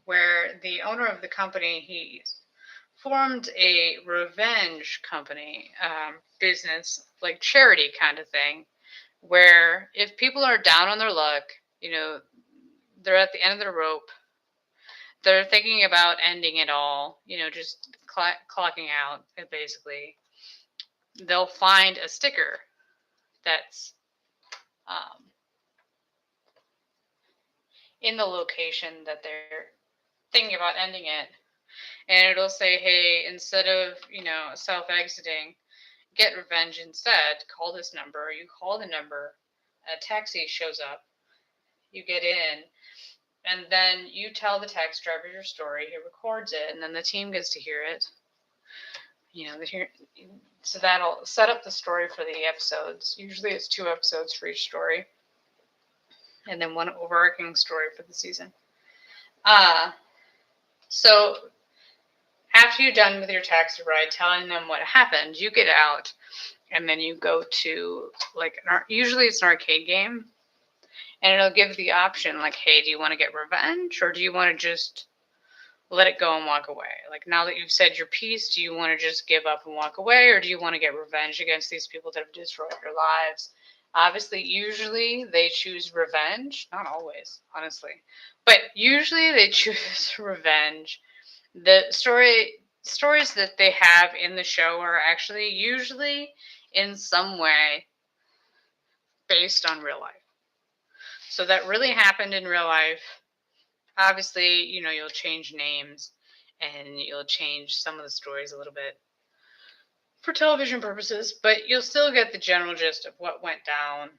where the owner of the company, he formed a revenge company, business, like charity kind of thing, where if people are down on their luck, you know, they're at the end of their rope, they're thinking about ending it all, just clocking out, basically, they'll find a sticker that's um, in the location that they're thinking about ending it. And it'll say, hey, instead of, self exiting, get revenge instead. Call this number. You call the number, a taxi shows up, you get in, and then you tell the taxi driver your story. He records it, and then the team gets to hear it. So that'll set up the story for the episodes. Usually it's 2 episodes for each story, and then one overarching story for the season. So after you're done with your taxi ride, telling them what happened, you get out, and then you go to, usually it's an arcade game, and it'll give the option, like, hey, do you want to get revenge, or do you want to just let it go and walk away? Like, now that you've said your piece, do you want to just give up and walk away, or do you want to get revenge against these people that have destroyed your lives? Obviously, usually they choose revenge. Not always, honestly, but usually they choose revenge. The stories that they have in the show are actually usually in some way based on real life. So that really happened in real life. Obviously, you'll change names and you'll change some of the stories a little bit for television purposes, but you'll still get the general gist of what went down,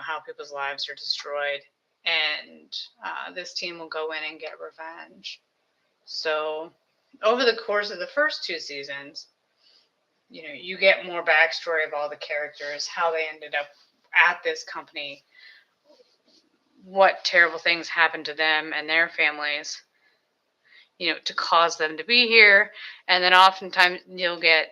how people's lives are destroyed, and this team will go in and get revenge. So over the course of the first 2 seasons, you get more backstory of all the characters, how they ended up at this company, what terrible things happened to them and their families, to cause them to be here. And then oftentimes you'll get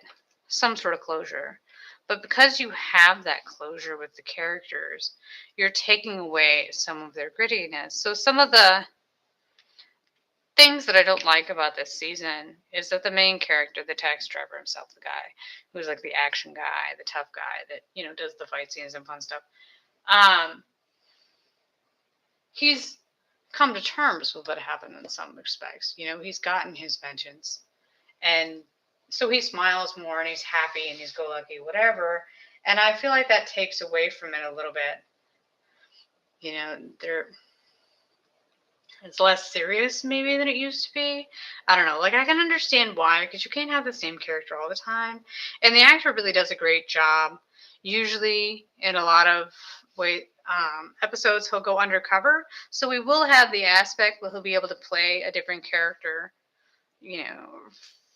some sort of closure. But because you have that closure with the characters, you're taking away some of their grittiness. So some of the things that I don't like about this season is that the main character, the taxi driver himself, the guy who's like the action guy, the tough guy that, does the fight scenes and fun stuff, he's come to terms with what happened in some respects. He's gotten his vengeance. And so he smiles more and he's happy and he's go lucky, whatever. And I feel like that takes away from it a little bit. It's less serious maybe than it used to be. I don't know. Like, I can understand why, because you can't have the same character all the time. And the actor really does a great job. Usually, in a lot of episodes, he'll go undercover. So we will have the aspect where he'll be able to play a different character,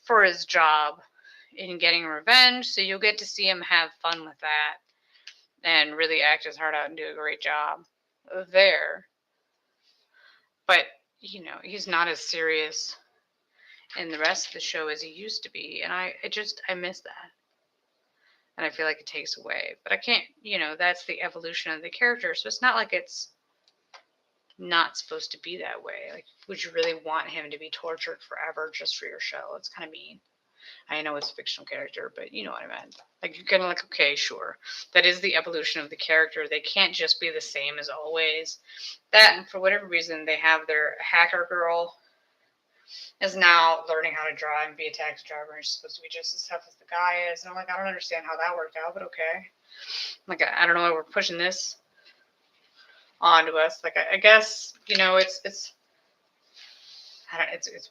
for his job in getting revenge. So you'll get to see him have fun with that and really act his heart out and do a great job there. But, he's not as serious in the rest of the show as he used to be. And I miss that. And I feel like it takes away. But I can't, that's the evolution of the character. So it's not like it's not supposed to be that way. Like, would you really want him to be tortured forever just for your show? It's kind of mean. I know it's a fictional character, but you know what I meant. Like, you're kind of like, okay, sure. That is the evolution of the character. They can't just be the same as always. That, and for whatever reason, they have their hacker girl is now learning how to drive and be a taxi driver. And she's supposed to be just as tough as the guy is. And I'm like, I don't understand how that worked out, but okay. Like, I don't know why we're pushing this onto us. Like, I guess, it's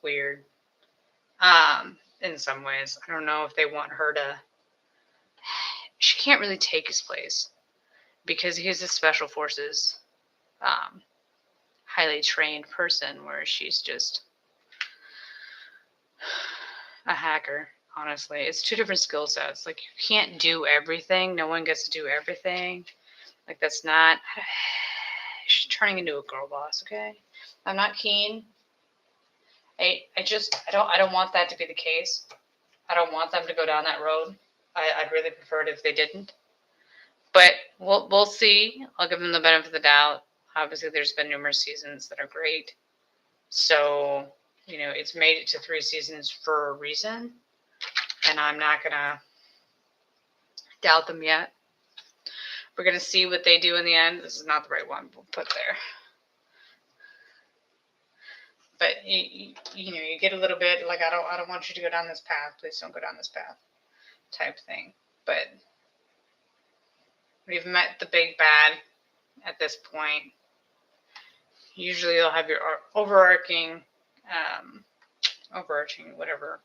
weird. In some ways, I don't know if they want her to. She can't really take his place because he's a special forces, highly trained person, where she's just a hacker. Honestly, it's 2 different skill sets. Like, you can't do everything. No one gets to do everything. Like, that's not. She's turning into a girl boss. Okay, I'm not keen. I don't want that to be the case. I don't want them to go down that road. I'd really prefer it if they didn't. But we'll see. I'll give them the benefit of the doubt. Obviously, there's been numerous seasons that are great. So, it's made it to 3 seasons for a reason. And I'm not going to doubt them yet. We're going to see what they do in the end. This is not the right one. We'll put there. But you get a little bit like, I don't want you to go down this path. Please don't go down this path, type thing. But we've met the big bad at this point. Usually you'll have your overarching whatever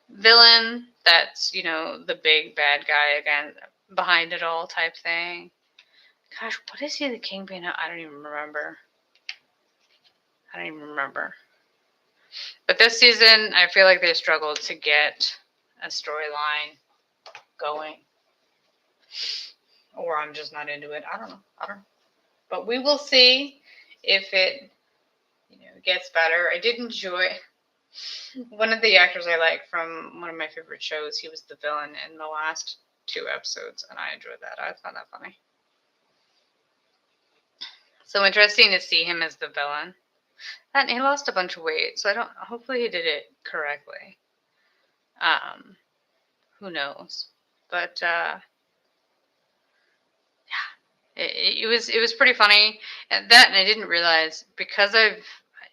villain that's the big bad guy again behind it all type thing. Gosh, what is he the Kingpin? I don't even remember. But this season, I feel like they struggled to get a storyline going. Or I'm just not into it. I don't know. But we will see if it gets better. I did enjoy one of the actors I like from one of my favorite shows. He was the villain in the last 2 episodes, and I enjoyed that. I found that funny. So interesting to see him as the villain. And he lost a bunch of weight, so hopefully he did it correctly. Who knows? But yeah, it was pretty funny. And I didn't realize, because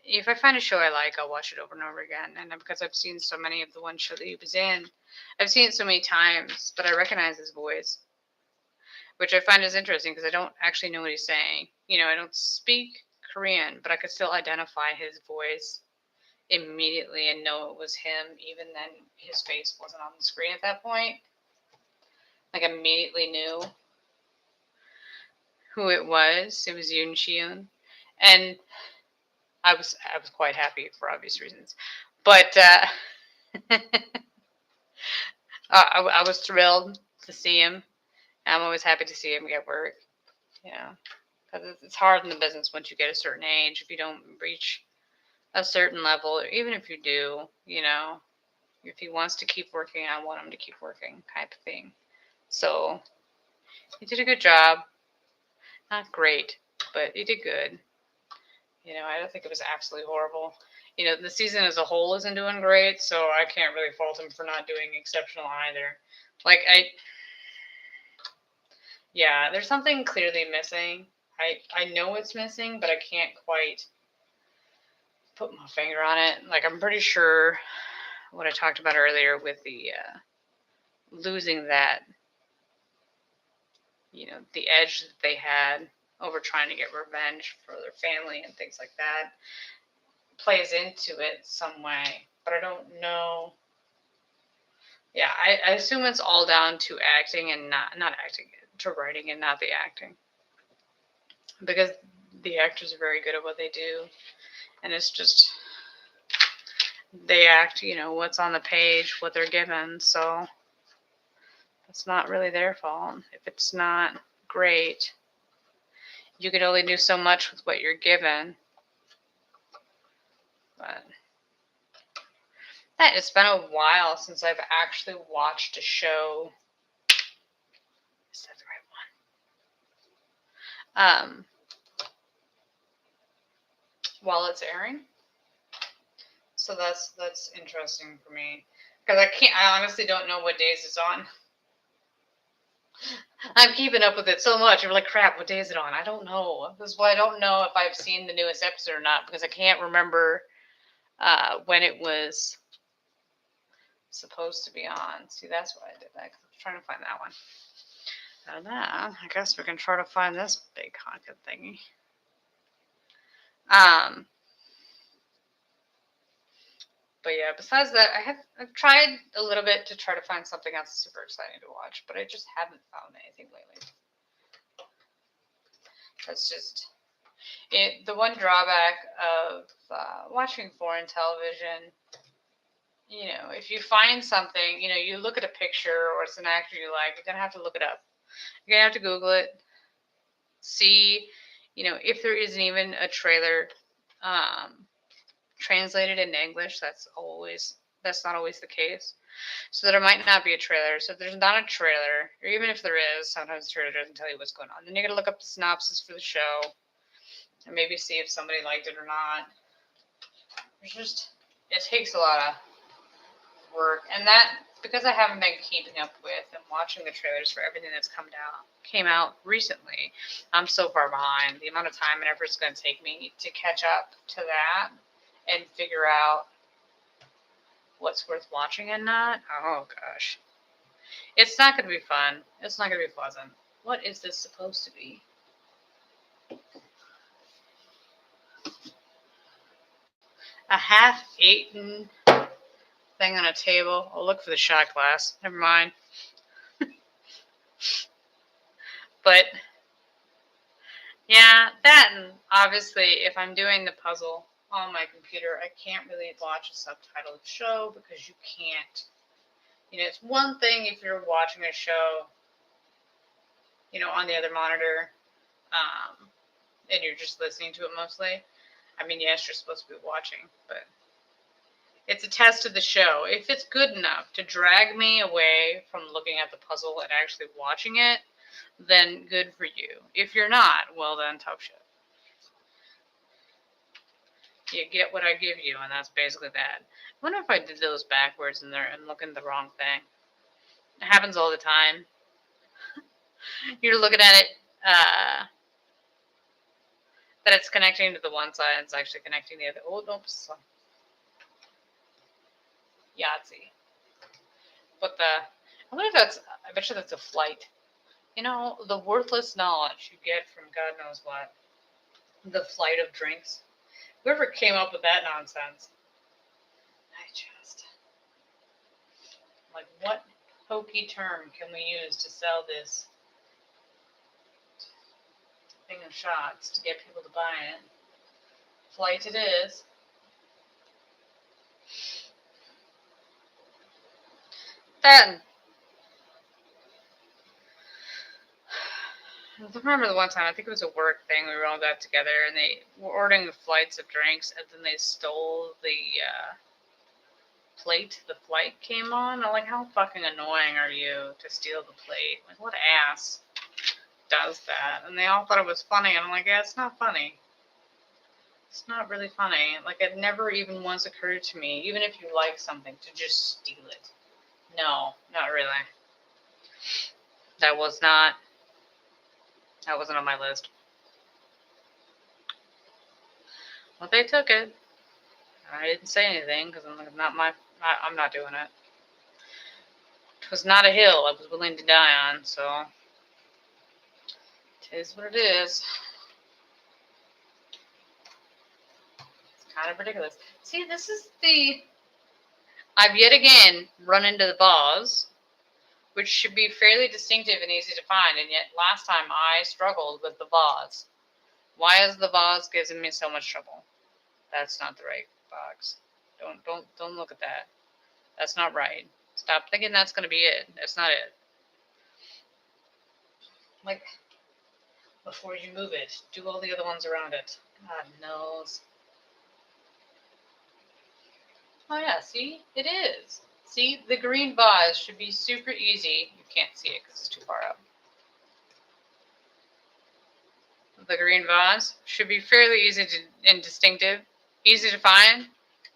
if I find a show I like, I'll watch it over and over again. And because I've seen so many of the one show that he was in, I've seen it so many times, but I recognize his voice, which I find is interesting because I don't actually know what he's saying. I don't speak Korean, but I could still identify his voice immediately and know it was him, even then his face wasn't on the screen at that point. Like, immediately knew who it was. It was Yoon Shiun, and I was quite happy for obvious reasons. But I was thrilled to see him. I'm always happy to see him get work. Because it's hard in the business once you get a certain age. If you don't reach a certain level, or even if you do, if he wants to keep working, I want him to keep working, type of thing. So he did a good job. Not great, but he did good. I don't think it was absolutely horrible. The season as a whole isn't doing great, so I can't really fault him for not doing exceptional either. Like, yeah, there's something clearly missing. I know it's missing, but I can't quite put my finger on it. Like, I'm pretty sure what I talked about earlier with the losing that, the edge that they had over trying to get revenge for their family and things like that plays into it some way. But I don't know. Yeah, I assume it's all down to acting and not acting, to writing and not the acting. Because the actors are very good at what they do. And it's just, they act, what's on the page, what they're given. So it's not really their fault. If it's not great, you can only do so much with what you're given. But it's been a while since I've actually watched a show. Is that the right one? While it's airing. So that's interesting for me, because I honestly don't know what days it's on. I'm keeping up with it so much. I'm like, crap, what day is it on? I don't know. This is why I don't know if I've seen the newest episode or not, because I can't remember when it was supposed to be on. See, that's why I did that, because I was trying to find that one. And then I guess we can try to find this big honkin' thingy. But yeah, besides that, I've tried a little bit to try to find something else super exciting to watch, but I just haven't found anything lately. That's just it. The one drawback of watching foreign television, if you find something, you look at a picture or it's an actor you like, you're gonna have to look it up. You're gonna have to Google it, see, if there isn't even a trailer translated into English. That's not always the case. So there might not be a trailer. So if there's not a trailer, or even if there is, sometimes the trailer doesn't tell you what's going on. Then you gotta look up the synopsis for the show and maybe see if somebody liked it or not. It takes a lot of work, and that because I haven't been keeping up with and watching the trailers for everything that's came out recently. I'm so far behind. The amount of time and effort it's going to take me to catch up to that and figure out what's worth watching and not. Oh gosh, it's not going to be fun. It's not going to be pleasant. What is this supposed to be? A half-eaten thing on a table. I'll look for the shot glass. Never mind. But yeah, that, and obviously if I'm doing the puzzle on my computer, I can't really watch a subtitled show because you can't. It's one thing if you're watching a show, on the other monitor, and you're just listening to it mostly. I mean, yes, you're supposed to be watching, but it's a test of the show. If it's good enough to drag me away from looking at the puzzle and actually watching it, then good for you. If you're not, well then, tough shit. You get what I give you, and that's basically that. I wonder if I did those backwards and looking at the wrong thing. It happens all the time. You're looking at it, that it's connecting to the one side, and it's actually connecting the other. Oh, nope. Yahtzee. But I wonder if I bet you that's a flight. The worthless knowledge you get from God knows what. The flight of drinks. Whoever came up with that nonsense. What hokey term can we use to sell this thing of shots to get people to buy it? Flight it is. Then, I remember the one time, I think it was a work thing, we were all got together, and they were ordering the flights of drinks, and then they stole the plate the flight came on. I'm like, how fucking annoying are you to steal the plate? Like, what ass does that? And they all thought it was funny, and I'm like, yeah, it's not funny. It's not really funny. Like, it never even once occurred to me, even if you like something, to just steal it. No, not really. That wasn't on my list. Well, they took it. I didn't say anything because I'm not doing it. It was not a hill I was willing to die on, so it is what it is. It's kind of ridiculous. See, I've yet again run into the vase, which should be fairly distinctive and easy to find, and yet last time I struggled with the vase. Why is the vase giving me so much trouble? That's not the right box. Don't look at that. That's not right. Stop thinking that's going to be it. That's not it. Like, before you move it, do all the other ones around it. God knows. Oh yeah, see? It is. See, the green vase should be super easy. You can't see it because it's too far up. The green vase should be fairly easy and distinctive. Easy to find.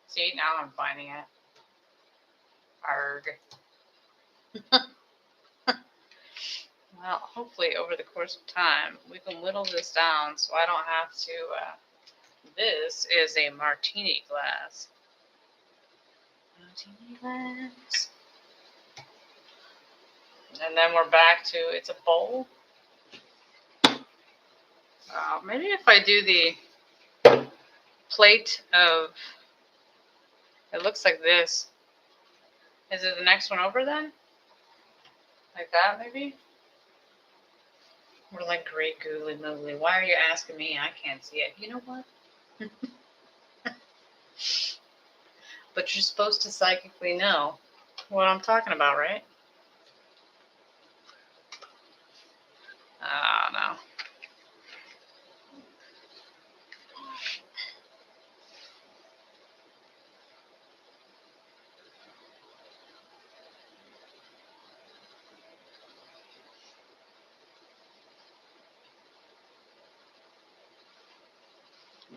See, now I'm finding it. Arg. Well, hopefully over the course of time, we can whittle this down so I don't have to, this is a martini glass. Martini glass. And then we're back to, it's a bowl. Maybe if I do the plate of, it looks like this. Is it the next one over then? Like that, maybe? We're like great googly moogly. Why are you asking me? I can't see it. You know what? But you're supposed to psychically know what I'm talking about, right? I don't know.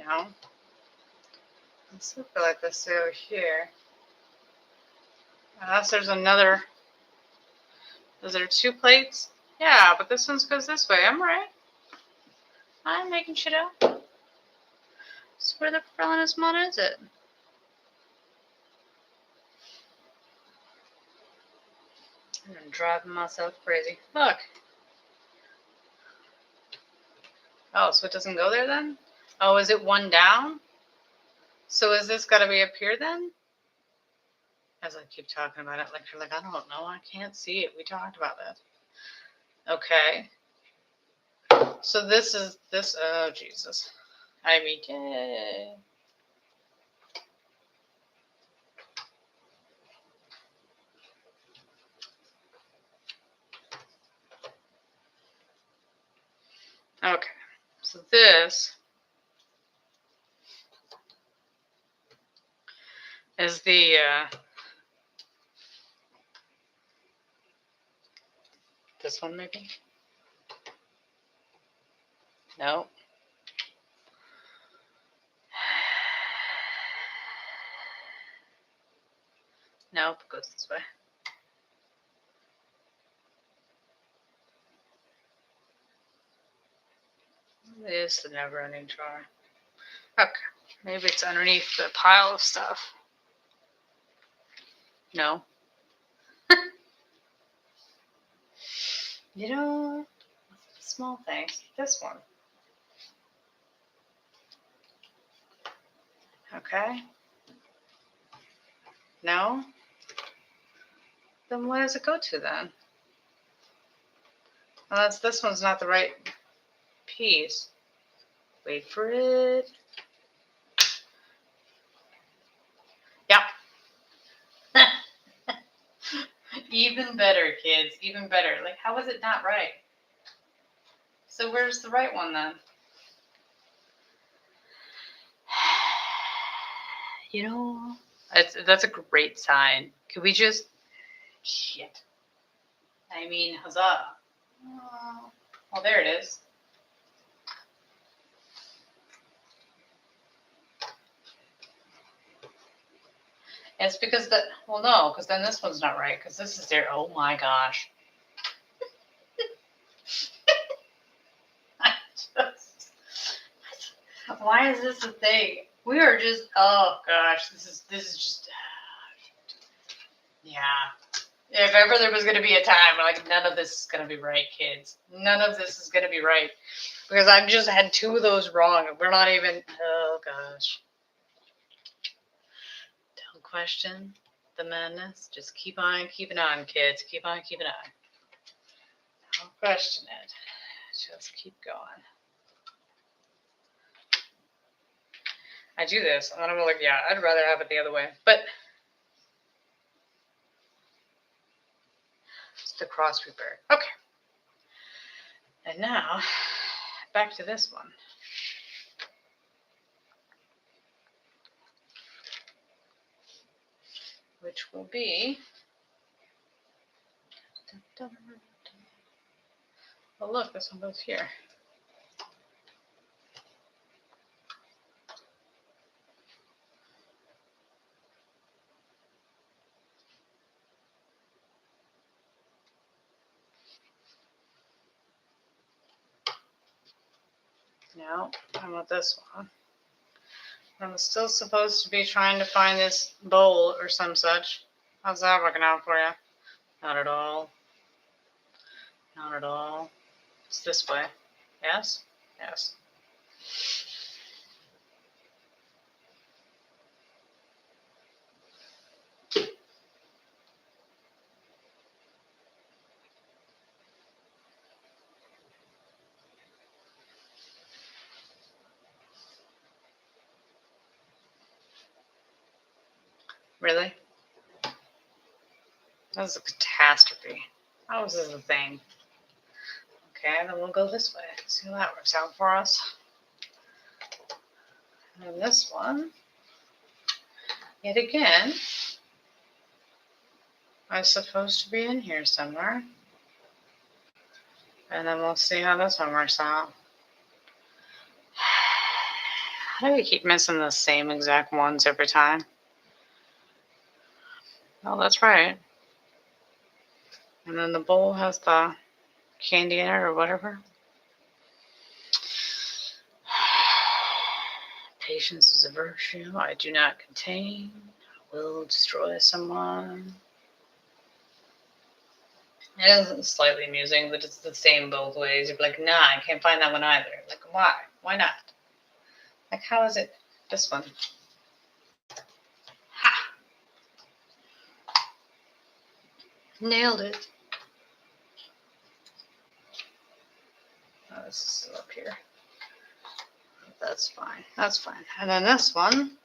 No. Let's look like this over here. Unless there's another. Is there 2 plates? Yeah, but this one goes this way. I'm right. I'm making shit up. So where the friendliness mod is it? I'm driving myself crazy. Look. Oh, so it doesn't go there then? Oh, is it 1 down? So is this got to be up here then? As I keep talking about it, like you're like, I don't know, I can't see it. We talked about that. Okay. So this is this. Oh Jesus. I mean, yay. Okay. So this is the this one maybe? No. Nope, it goes this way. It is the never-ending jar. Okay, maybe it's underneath the pile of stuff. No. You know, small things. This one. Okay. No. Then where does it go to then? Unless this one's not the right piece. Wait for it. Yep. Even better, kids. Even better. Like, how is it not right? So where's the right one then? You know, that's a great sign. Could we just... Shit. I mean, huzzah. Oh, well, there it is. It's because the... Well, no, because then this one's not right, because this is there. Oh, my gosh. Why is this a thing? We are just... Oh, gosh. This is just... Yeah. If ever there was going to be a time where, like, none of this is going to be right, kids. None of this is going to be right. Because I've just had 2 of those wrong. And we're not even... Oh, gosh. Don't question the madness. Just keep on keeping on, kids. Keep on keeping on. Don't question it. Just keep going. I do this, and then I'm like, yeah, I'd rather have it the other way. But... the cross repair. Okay. And now, back to this one. Which will be... Oh, look, this one goes here. No, I want this one. I'm still supposed to be trying to find this bowl or some such. How's that working out for you? Not at all. Not at all. It's this way. Yes? Yes. Really? That was a catastrophe. How is this a thing? Okay, then we'll go this way. See how that works out for us. And this one, yet again, is supposed to be in here somewhere. And then we'll see how this one works out. How do we keep missing the same exact ones every time? Oh, that's right. And then the bowl has the candy in it or whatever. Patience is a virtue I do not contain. I will destroy someone. It is slightly amusing, but it's the same both ways. You're like, nah, I can't find that one either. Like, why? Why not? Like, how is it this one? Ha! Nailed it. Oh, this is still up here. That's fine. That's fine. And then this one.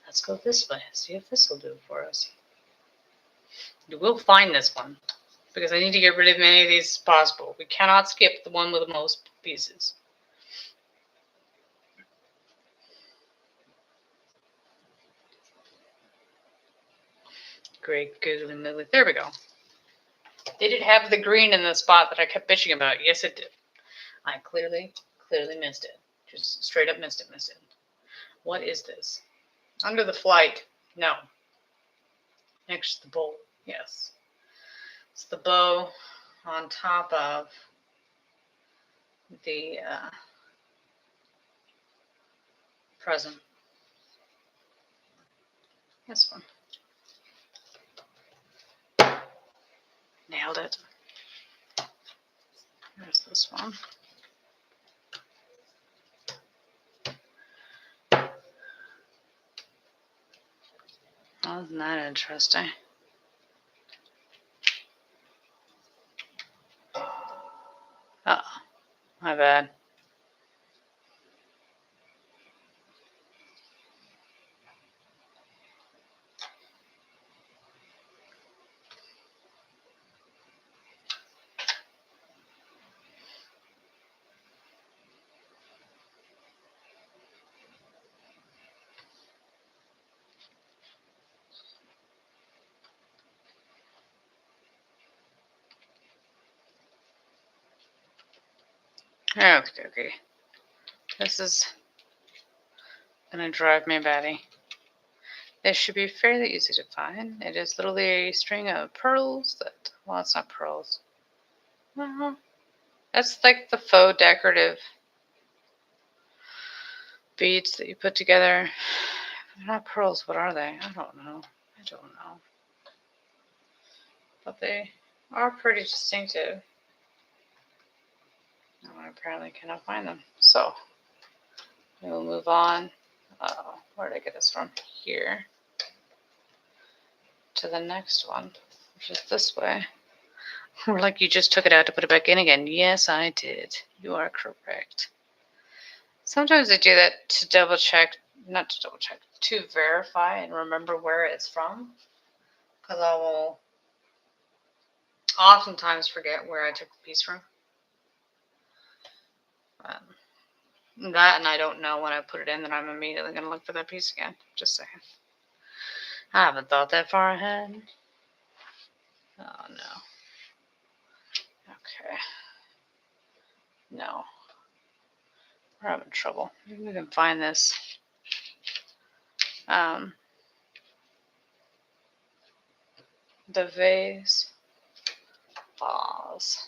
Let's go this way. See if this will do it for us. You will find this one. Because I need to get rid of as many of these as possible. We cannot skip the one with the most pieces. Great googly moogly. There we go. Did it have the green in the spot that I kept bitching about? Yes, it did. I clearly missed it. Just straight up missed it. What is this? Under the flight. No. Next to the bowl. Yes. It's the bow on top of the present. This one. Nailed it. There's this one. Oh, isn't that interesting? Uh-oh. My bad. Okay. This is gonna drive me batty. This should be fairly easy to find. It is literally a string of pearls that, well, it's not pearls. Well, that's like the faux decorative beads that you put together. They're not pearls. What are they? I don't know. But they are pretty distinctive. I apparently cannot find them. So we will move on. Where did I get this from? Here. To the next one, which is this way. We're like, you just took it out to put it back in again. Yes, I did. You are correct. Sometimes I do that to double check, not to double check, to verify and remember where it's from. Because I will oftentimes forget where I took the piece from. That, and I don't know when I put it in that I'm immediately going to look for that piece again. Just saying. I haven't thought that far ahead. Oh, no. Okay. No. We're having trouble. Maybe we can find this. The vase. Vase.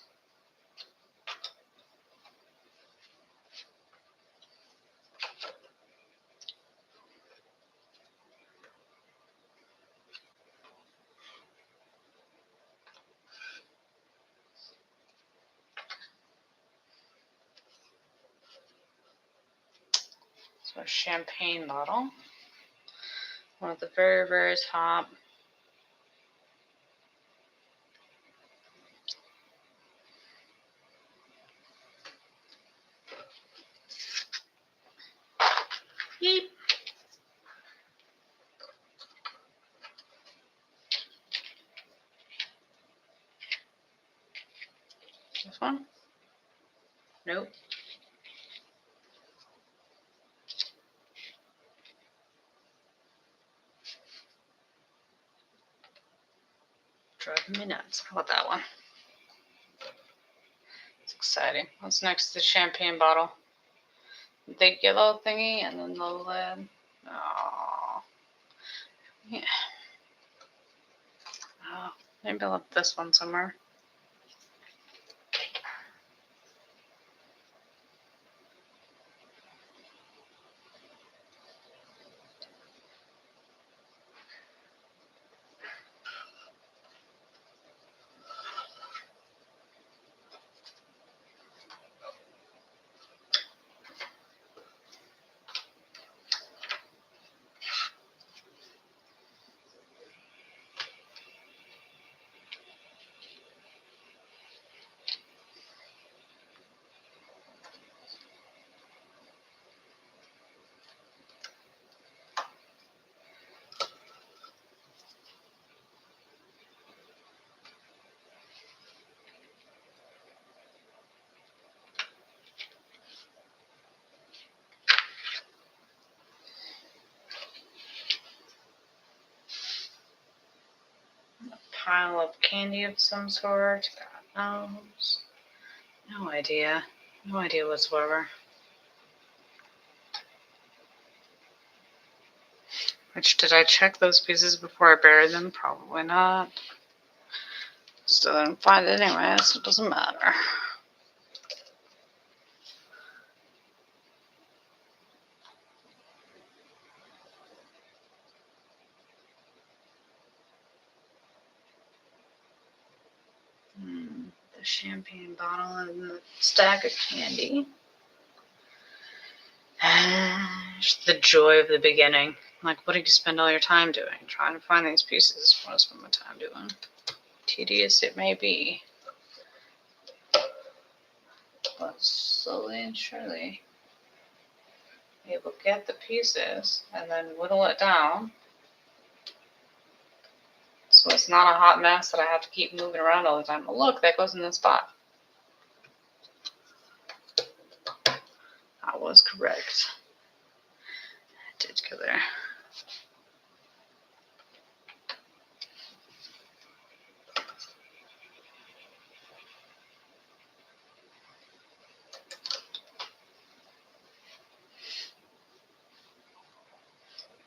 So a champagne bottle. One at the very, very top. Beep. This one? Nope. Driving me nuts. How about that one? exciting. What's next to the champagne bottle? The yellow thingy and then the lid. Oh. Yeah. Oh, maybe I'll have this one somewhere. Pile of candy of some sort. God knows. No idea. No idea whatsoever. Which, did I check those pieces before I buried them? Probably not. Still didn't find it anyway, so it doesn't matter. The champagne bottle and the stack of candy. The joy of the beginning. Like, what did you spend all your time doing? Trying to find these pieces. What I spend my time doing. Tedious it may be. But slowly and surely, you will get the pieces and then whittle it down. So it's not a hot mess that I have to keep moving around all the time. Oh, look, that goes in the spot. I was correct. It did go there.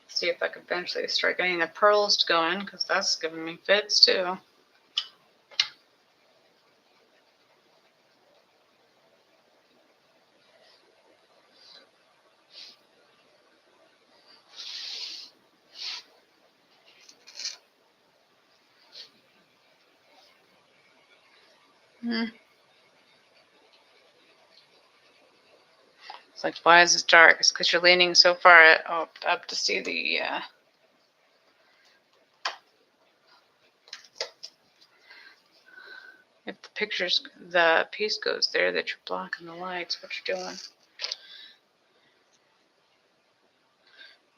See if I could eventually start getting the pearls to go in, because that's giving me fits too. It's like, why is it dark? It's because you're leaning so far up to see the if the piece goes there, that you're blocking the lights. What you're doing?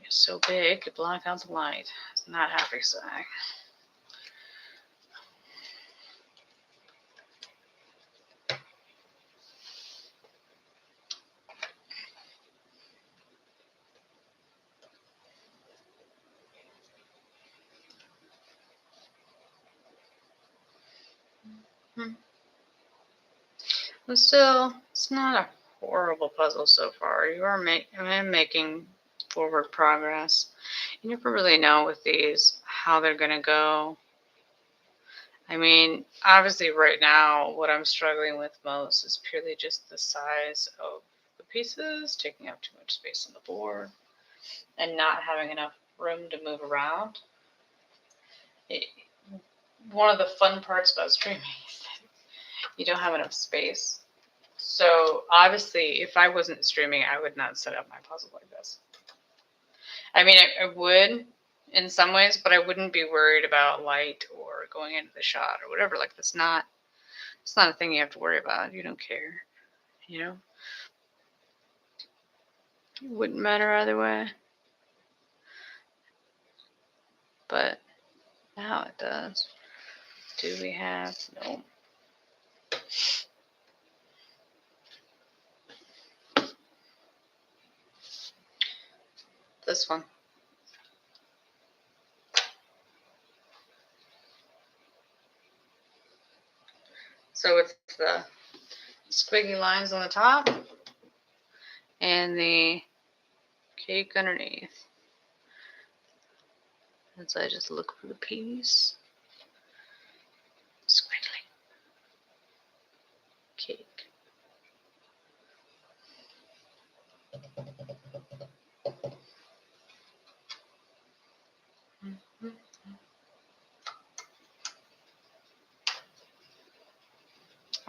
You're so big, you block out the light. It's not happy side. But still, it's not a horrible puzzle so far. You are making forward progress. You never really know with these how they're going to go. I mean, obviously right now, what I'm struggling with most is purely just the size of the pieces, taking up too much space on the board, and not having enough room to move around. One of the fun parts about streaming is that you don't have enough space. So obviously, if I wasn't streaming, I would not set up my puzzle like this. I mean, I would in some ways, but I wouldn't be worried about light or going into the shot or whatever. Like, it's not a thing you have to worry about. You don't care, you know? It wouldn't matter either way. But now it does. Do we have? No. This one. So it's the squiggly lines on the top and the cake underneath. And so I just look for the piece. Squiggly cake.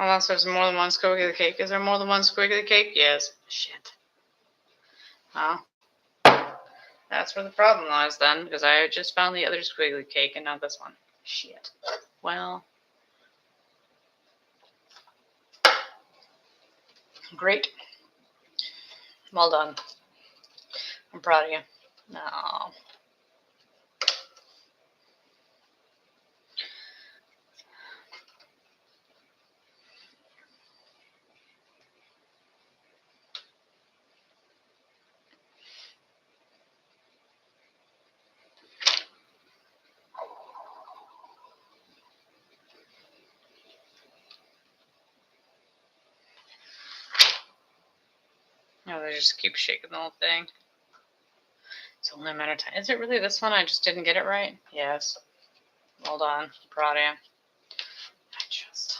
Unless there's more than one squiggly cake. Is there more than one squiggly cake? Yes. Shit. Oh. That's where the problem lies then, because I just found the other squiggly cake and not this one. Shit. Well. Great. Well done. I'm proud of you. No. No, they just keep shaking the whole thing. It's only a matter of time. Is it really this one? I just didn't get it right? Yes. Well done. I'm proud of you. I just...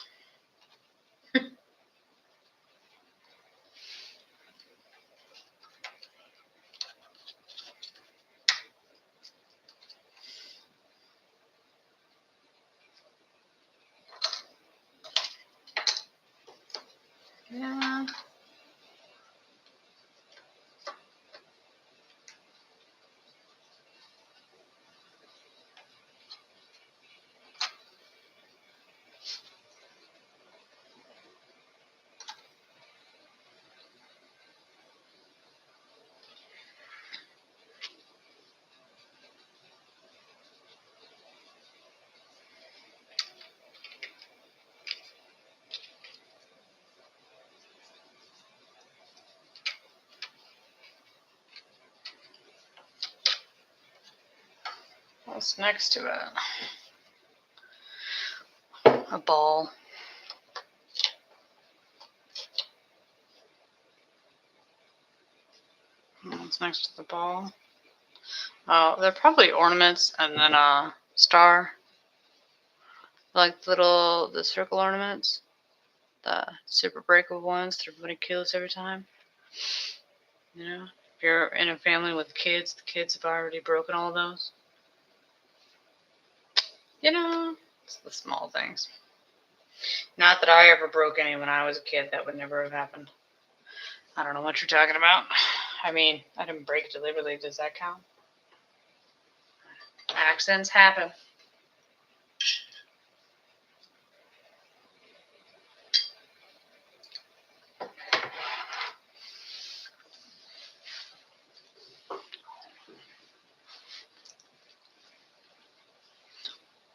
Yeah. What's next to it? A ball. What's next to the ball? Oh, they're probably ornaments and then a star. Like the circle ornaments. The super breakable ones that everybody kills every time. You know? If you're in a family with kids, the kids have already broken all those. You know, it's the small things. Not that I ever broke any when I was a kid. That would never have happened. I don't know what you're talking about. I mean, I didn't break it deliberately. Does that count? Accidents happen.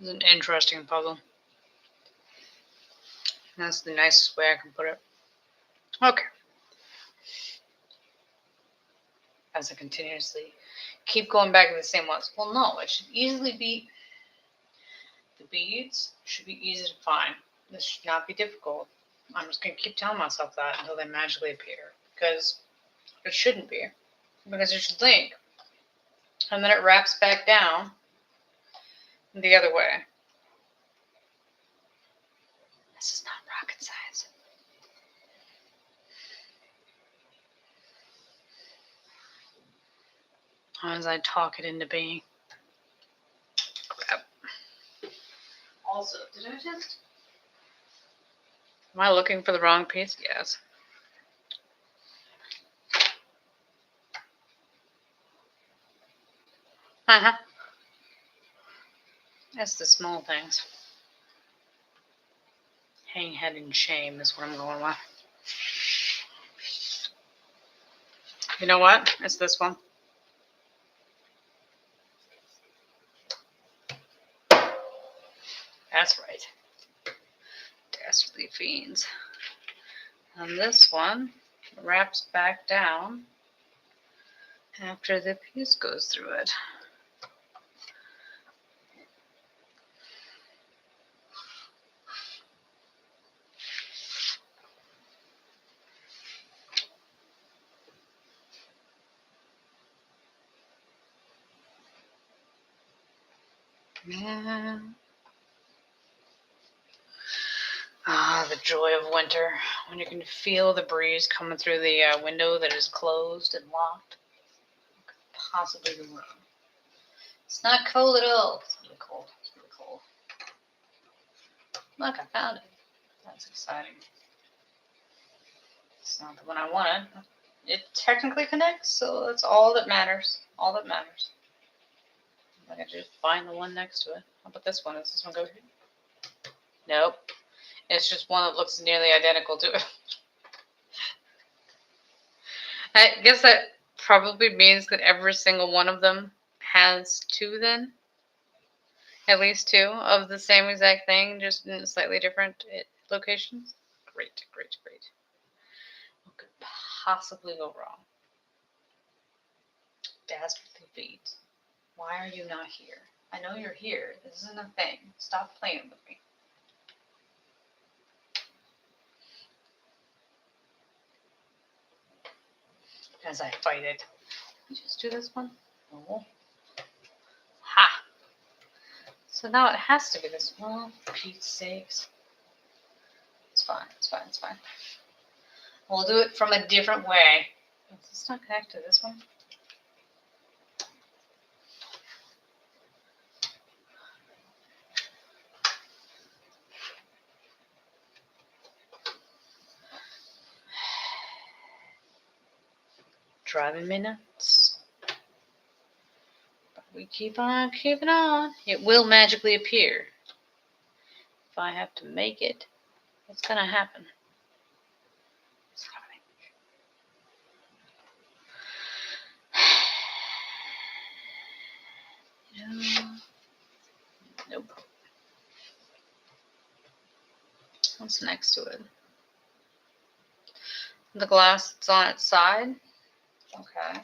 It's an interesting puzzle. That's the nicest way I can put it. Okay. As I continuously keep going back to the same ones. Well, no, it should easily be. The beads should be easy to find. This should not be difficult. I'm just going to keep telling myself that until they magically appear. Because it shouldn't be. Because you should think. And then it wraps back down the other way. This is not rocket science. As I talk it into being. Crap. Also, did I just... Am I looking for the wrong piece? Yes. Uh-huh. That's the small things. Hang head in shame is what I'm going with. You know what? It's this one. That's right. Dastardly fiends. And this one wraps back down after the piece goes through it. Yeah. Ah, the joy of winter, when you can feel the breeze coming through the window that is closed and locked. What could possibly go wrong? It's not cold at all. It's really cold. It's really cold. Look, I found it. That's exciting. It's not the one I wanted. It technically connects, so that's all that matters. All that matters. I can just find the one next to it. How about this one? Does this one go here? Nope. It's just one that looks nearly identical to it. I guess that probably means that every single one of them has two then. At least two of the same exact thing, just in slightly different locations. Great, great, great. What could possibly go wrong? Dastardly feet. Why are you not here? I know you're here. This isn't a thing. Stop playing with me. As I fight it. Can you just do this one? No. Ha! So now it has to be this one. For Pete's sakes. It's fine. It's fine. It's fine. We'll do it from a different way. Does this not connect to this one? Driving me nuts. But we keep on keeping on. It will magically appear. If I have to make it, it's gonna happen. It's coming. Nope. What's next to it? The glass that's on its side. Okay.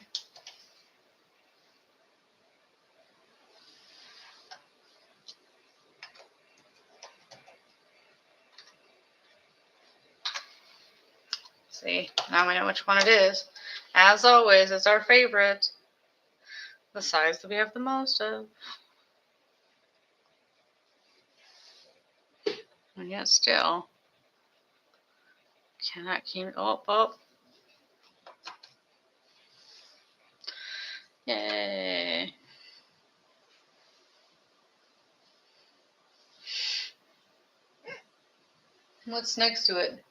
See, now we know which one it is. As always, it's our favorite. The size that we have the most of. And yet still, cannot keep it up. Yay. What's next to it?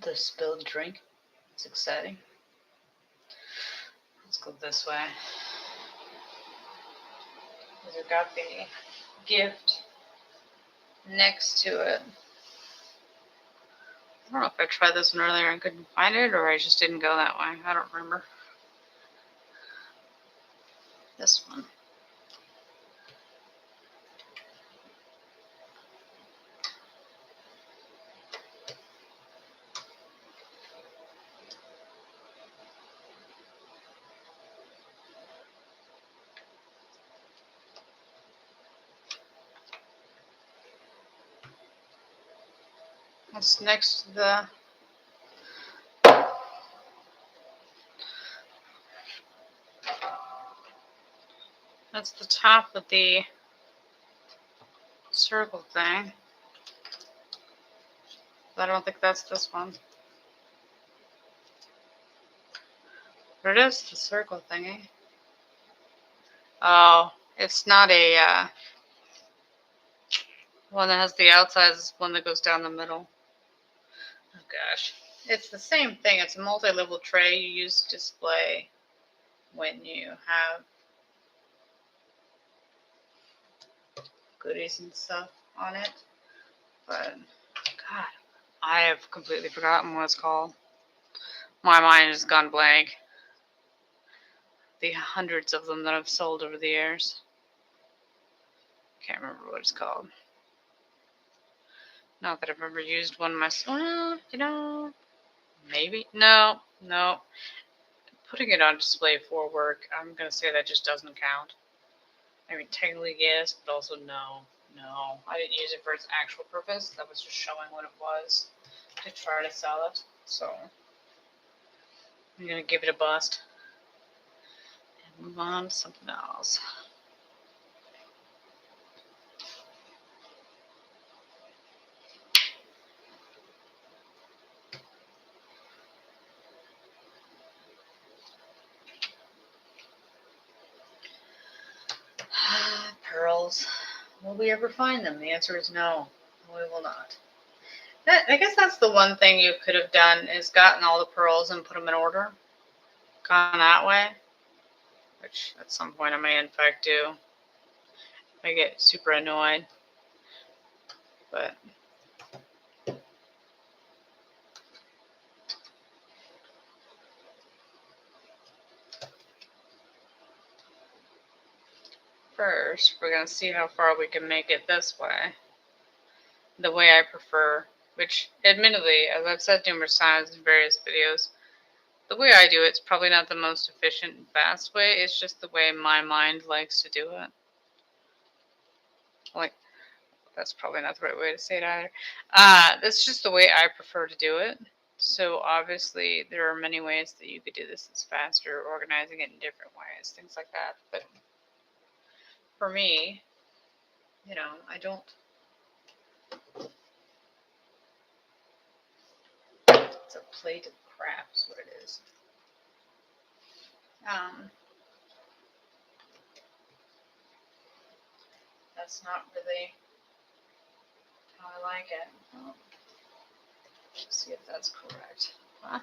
The spilled drink. It's exciting. Let's go this way. We've got the gift next to it. I don't know if I tried this one earlier and couldn't find it, or I just didn't go that way. I don't remember. This one. That's next to the that's the top of the circle thing. I don't think that's this one. But it is the circle thingy. Oh, it's not a one that has the outside. It's one that goes down the middle. Oh gosh. It's the same thing. It's a multi-level tray you use to display when you have goodies and stuff on it. But, God, I have completely forgotten what it's called. My mind has gone blank. The hundreds of them that I've sold over the years. Can't remember what it's called. Not that I've ever used one myself. Well, you know, maybe. No. Putting it on display for work, I'm going to say that just doesn't count. I mean, technically yes, but also no. I didn't use it for its actual purpose. That was just showing what it was to try to sell it. So, I'm going to give it a bust and move on to something else. Will we ever find them? The answer is no. We will not. I guess that's the one thing you could have done is gotten all the pearls and put them in order. Gone that way. Which at some point I may in fact do. I get super annoyed. But first, we're going to see how far we can make it this way. The way I prefer, which admittedly, as I've said numerous times in various videos, the way I do it's probably not the most efficient and fast way. It's just the way my mind likes to do it. Like, that's probably not the right way to say it either. That's just the way I prefer to do it. So obviously there are many ways that you could do this that's faster, organizing it in different ways, things like that. But for me, you know, I don't. It's a plate of crap, is what it is. That's not really how I like it. Oh, let's see if that's correct. Huh?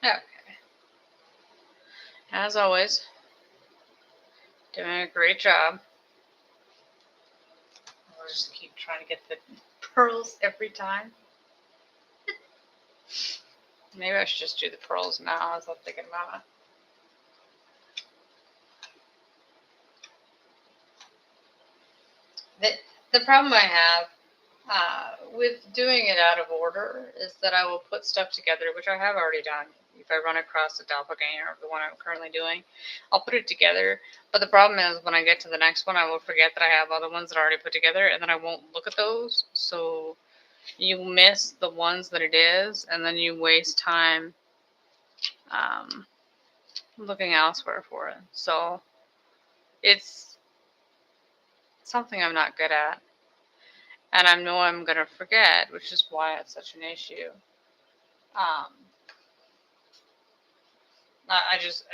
Okay. As always, doing a great job. I'll just keep trying to get the pearls every time. Maybe I should just do the pearls now as I'm thinking about it. The problem I have with doing it out of order is that I will put stuff together, which I have already done. If I run across a doppelganger, the one I'm currently doing, I'll put it together. But the problem is when I get to the next one, I will forget that I have other ones that I already put together, and then I won't look at those. So you miss the ones that it is, and then you waste time looking elsewhere for it. So it's something I'm not good at. And I know I'm going to forget, which is why it's such an issue.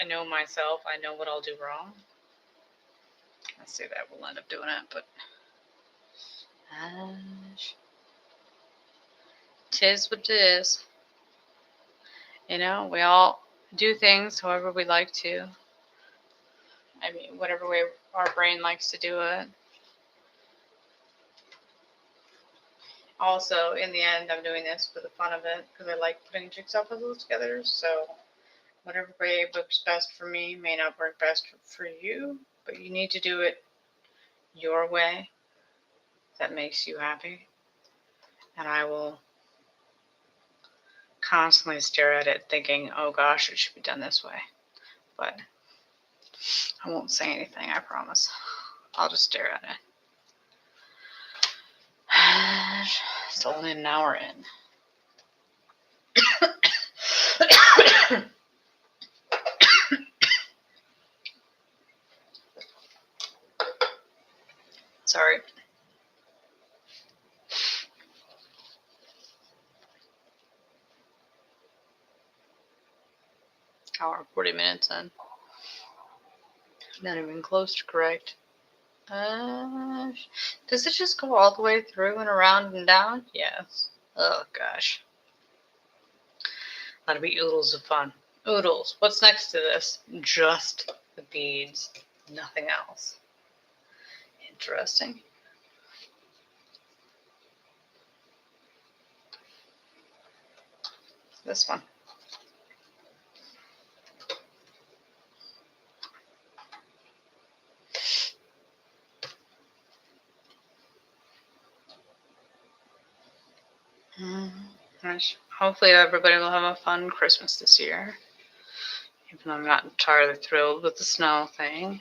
I know myself. I know what I'll do wrong. I say that we'll end up doing it, but tis what it is. You know, we all do things however we like to. I mean, whatever way our brain likes to do it. Also, in the end, I'm doing this for the fun of it because I like putting jigsaw puzzles together. So, whatever way works best for me may not work best for you, but you need to do it your way that makes you happy. And I will constantly stare at it thinking, oh gosh, it should be done this way. But I won't say anything, I promise. I'll just stare at it. It's only an hour in. Sorry. Hour 40 minutes in. Not even close to correct. Does it just go all the way through and around and down? Yes. Oh gosh. That'll be oodles of fun. Oodles. What's next to this? Just the beads. Nothing else. Interesting. This one. Hopefully everybody will have a fun Christmas this year. Even though I'm not entirely thrilled with the snow thing.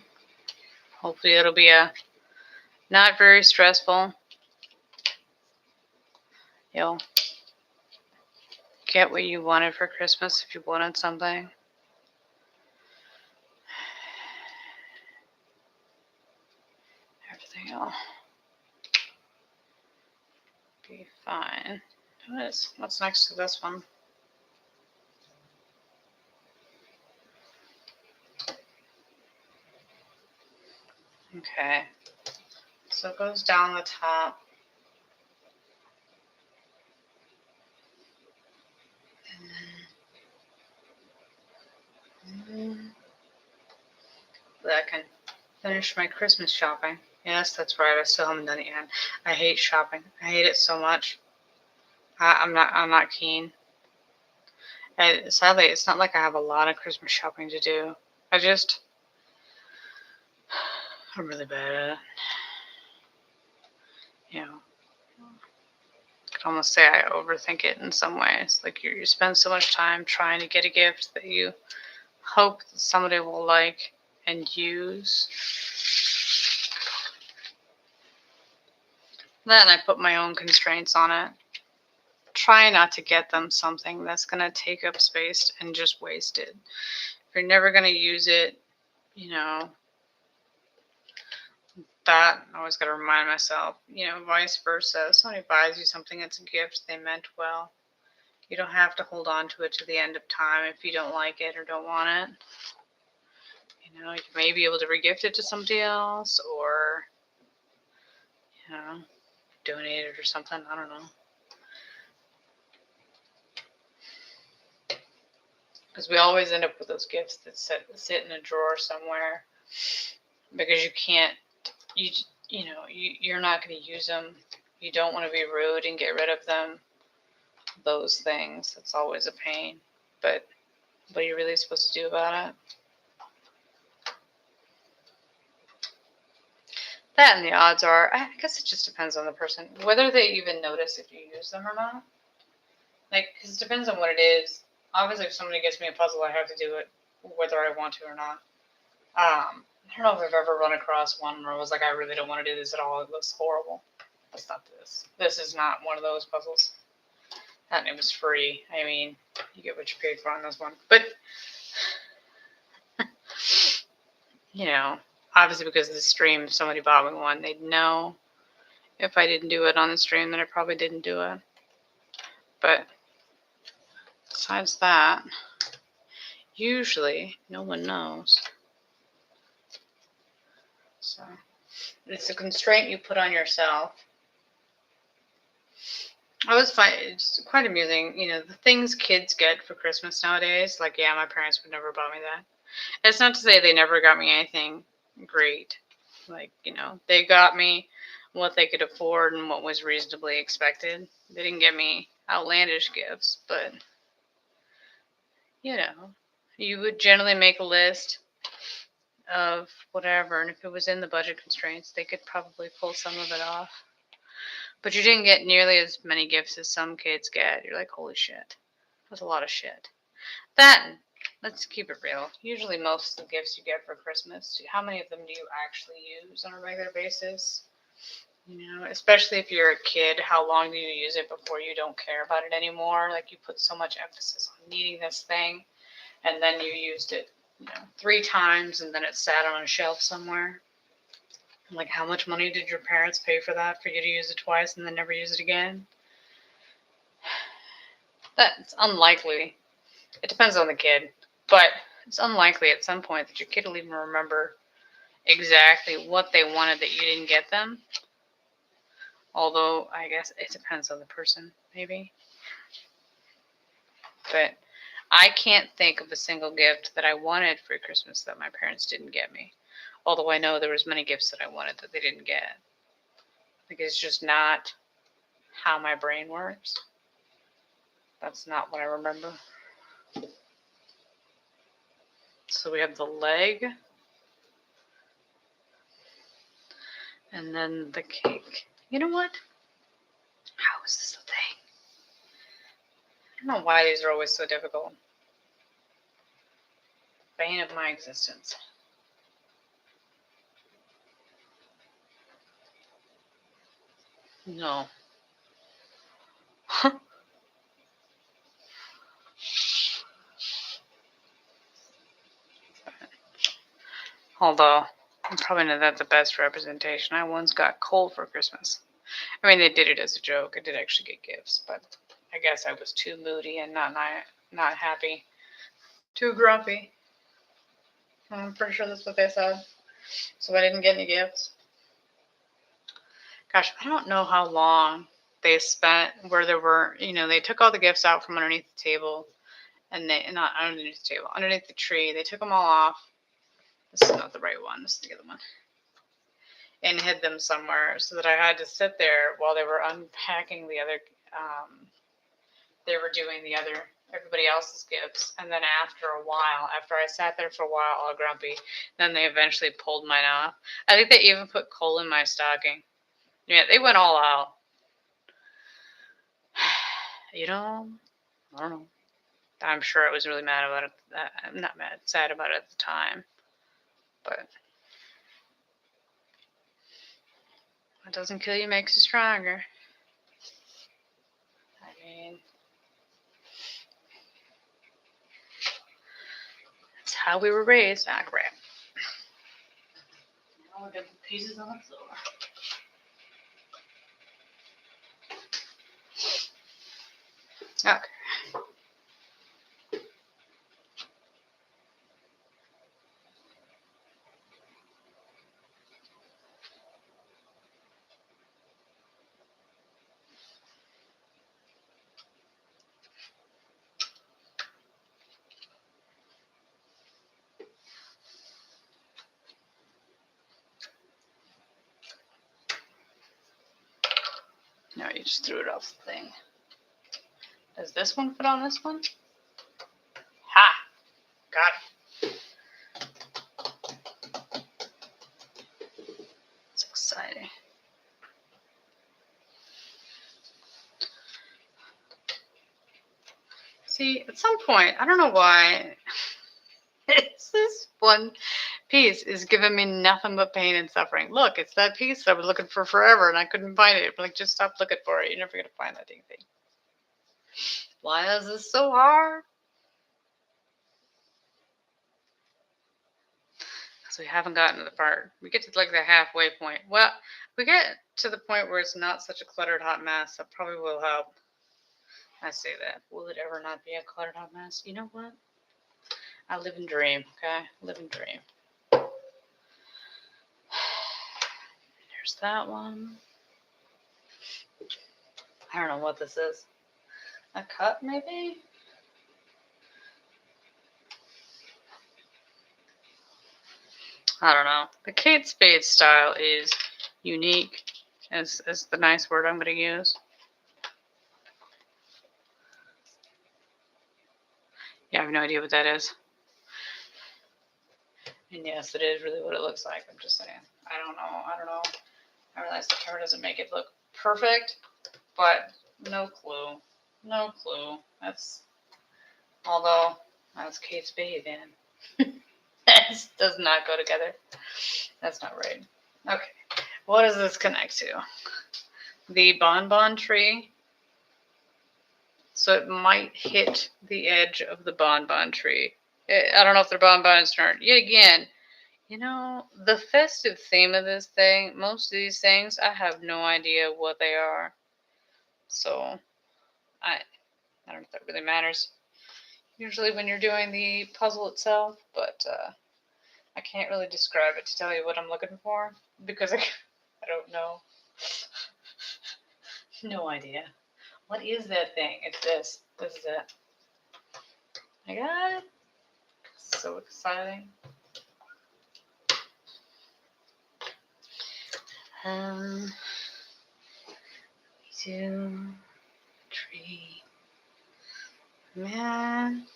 Hopefully it'll be a not very stressful. You'll get what you wanted for Christmas if you wanted something. You'll be fine. What's next to this one? Okay. So it goes down the top. That I can finish my Christmas shopping. Yes, that's right. I still haven't done it yet. I hate shopping. I hate it so much. I'm not keen. Sadly, it's not like I have a lot of Christmas shopping to do. I'm really bad at it. You know, I could almost say I overthink it in some ways. Like you spend so much time trying to get a gift that you hope that somebody will like and use. Then I put my own constraints on it. Try not to get them something that's going to take up space and just waste it. If you're never going to use it, that I always got to remind myself, vice versa. If somebody buys you something that's a gift, they meant well. You don't have to hold on to it to the end of time if you don't like it or don't want it. You may be able to regift it to somebody else or, donate it or something. I don't know. Because we always end up with those gifts that sit in a drawer somewhere because you can't, you're not going to use them. You don't want to be rude and get rid of them. Those things, it's always a pain. But what are you really supposed to do about it? That and the odds are, I guess it just depends on the person, whether they even notice if you use them or not. Like, because it depends on what it is. Obviously, if somebody gets me a puzzle, I have to do it whether I want to or not. I don't know if I've ever run across one where I was like, I really don't want to do this at all. It looks horrible. That's not this. This is not one of those puzzles. And it was free. I mean, you get what you paid for on this one. But, obviously because of the stream, if somebody bought me one, they'd know if I didn't do it on the stream, then I probably didn't do it. But besides that, usually no one knows. So it's a constraint you put on yourself. I always find it's quite amusing, the things kids get for Christmas nowadays. Like, yeah, my parents would never buy me that. It's not to say they never got me anything great. Like, they got me what they could afford and what was reasonably expected. They didn't get me outlandish gifts, but, you would generally make a list of whatever, and if it was in the budget constraints, they could probably pull some of it off. But you didn't get nearly as many gifts as some kids get. You're like, holy shit. That's a lot of shit. Let's keep it real. Usually most of the gifts you get for Christmas, how many of them do you actually use on a regular basis? Especially if you're a kid, how long do you use it before you don't care about it anymore? Like, you put so much emphasis on needing this thing, and then you used it, 3 times, and then it sat on a shelf somewhere. Like, how much money did your parents pay for that, for you to use it twice and then never use it again? That's unlikely. It depends on the kid, but it's unlikely at some point that your kid will even remember exactly what they wanted that you didn't get them. Although, I guess it depends on the person, maybe. But I can't think of a single gift that I wanted for Christmas that my parents didn't get me. Although I know there was many gifts that I wanted that they didn't get. Like, it's just not how my brain works. That's not what I remember. So we have the leg. And then the cake. You know what? How is this a thing? I don't know why these are always so difficult. Bane of my existence. No. Although, Probably not the best representation. I once got coal for Christmas. I mean, they did it as a joke. I did actually get gifts, but I guess I was too moody and not happy, too grumpy. I'm pretty sure that's what they said. So I didn't get any gifts. Gosh, I don't know how long they spent where there were, they took all the gifts out from underneath the table, and not underneath the table, underneath the tree. They took them all off. This is not the right one. This is the other one. And hid them somewhere so that I had to sit there while they were unpacking the other, they were doing everybody else's gifts. And then after I sat there for a while all grumpy, then they eventually pulled mine off. I think they even put coal in my stocking. Yeah, they went all out. I don't know. I'm sure I was really mad about it. I'm not mad, sad about it at the time. But what doesn't kill you makes you stronger. I mean, that's how we were raised. Ah, crap. Now we got the pieces on the floor. Okay. No, you just threw it off the thing. Does this one fit on this one? Ha! Got it. It's exciting. See, at some point, I don't know why, it's this one piece is giving me nothing but pain and suffering. Look, it's that piece I was looking for forever and I couldn't find it. Like, just stop looking for it. You're never going to find that dang thing. Why is this so hard? Because we haven't gotten to the part. We get to like the halfway point. Well, we get to the point where it's not such a cluttered hot mess. That probably will help. I say that. Will it ever not be a cluttered hot mess? You know what? I live and dream, okay? Live and dream. There's that one. I don't know what this is. A cup, maybe? I don't know. The Kate Spade style is unique, is the nice word I'm going to use. Yeah, I have no idea what that is. And yes, it is really what it looks like. I'm just saying. I don't know. I realize the camera doesn't make it look perfect, but no clue. No clue. Although, that's Kate Spade, then. That does not go together. That's not right. Okay. What does this connect to? The bonbon tree. So it might hit the edge of the bonbon tree. I don't know if they're bonbons or not. Yet again, the festive theme of this thing, most of these things, I have no idea what they are. So, I don't know if that really matters. Usually when you're doing the puzzle itself, but I can't really describe it to tell you what I'm looking for because I don't know. No idea. What is that thing? It's this. This is it. I got it. So exciting. Two, tree. Man.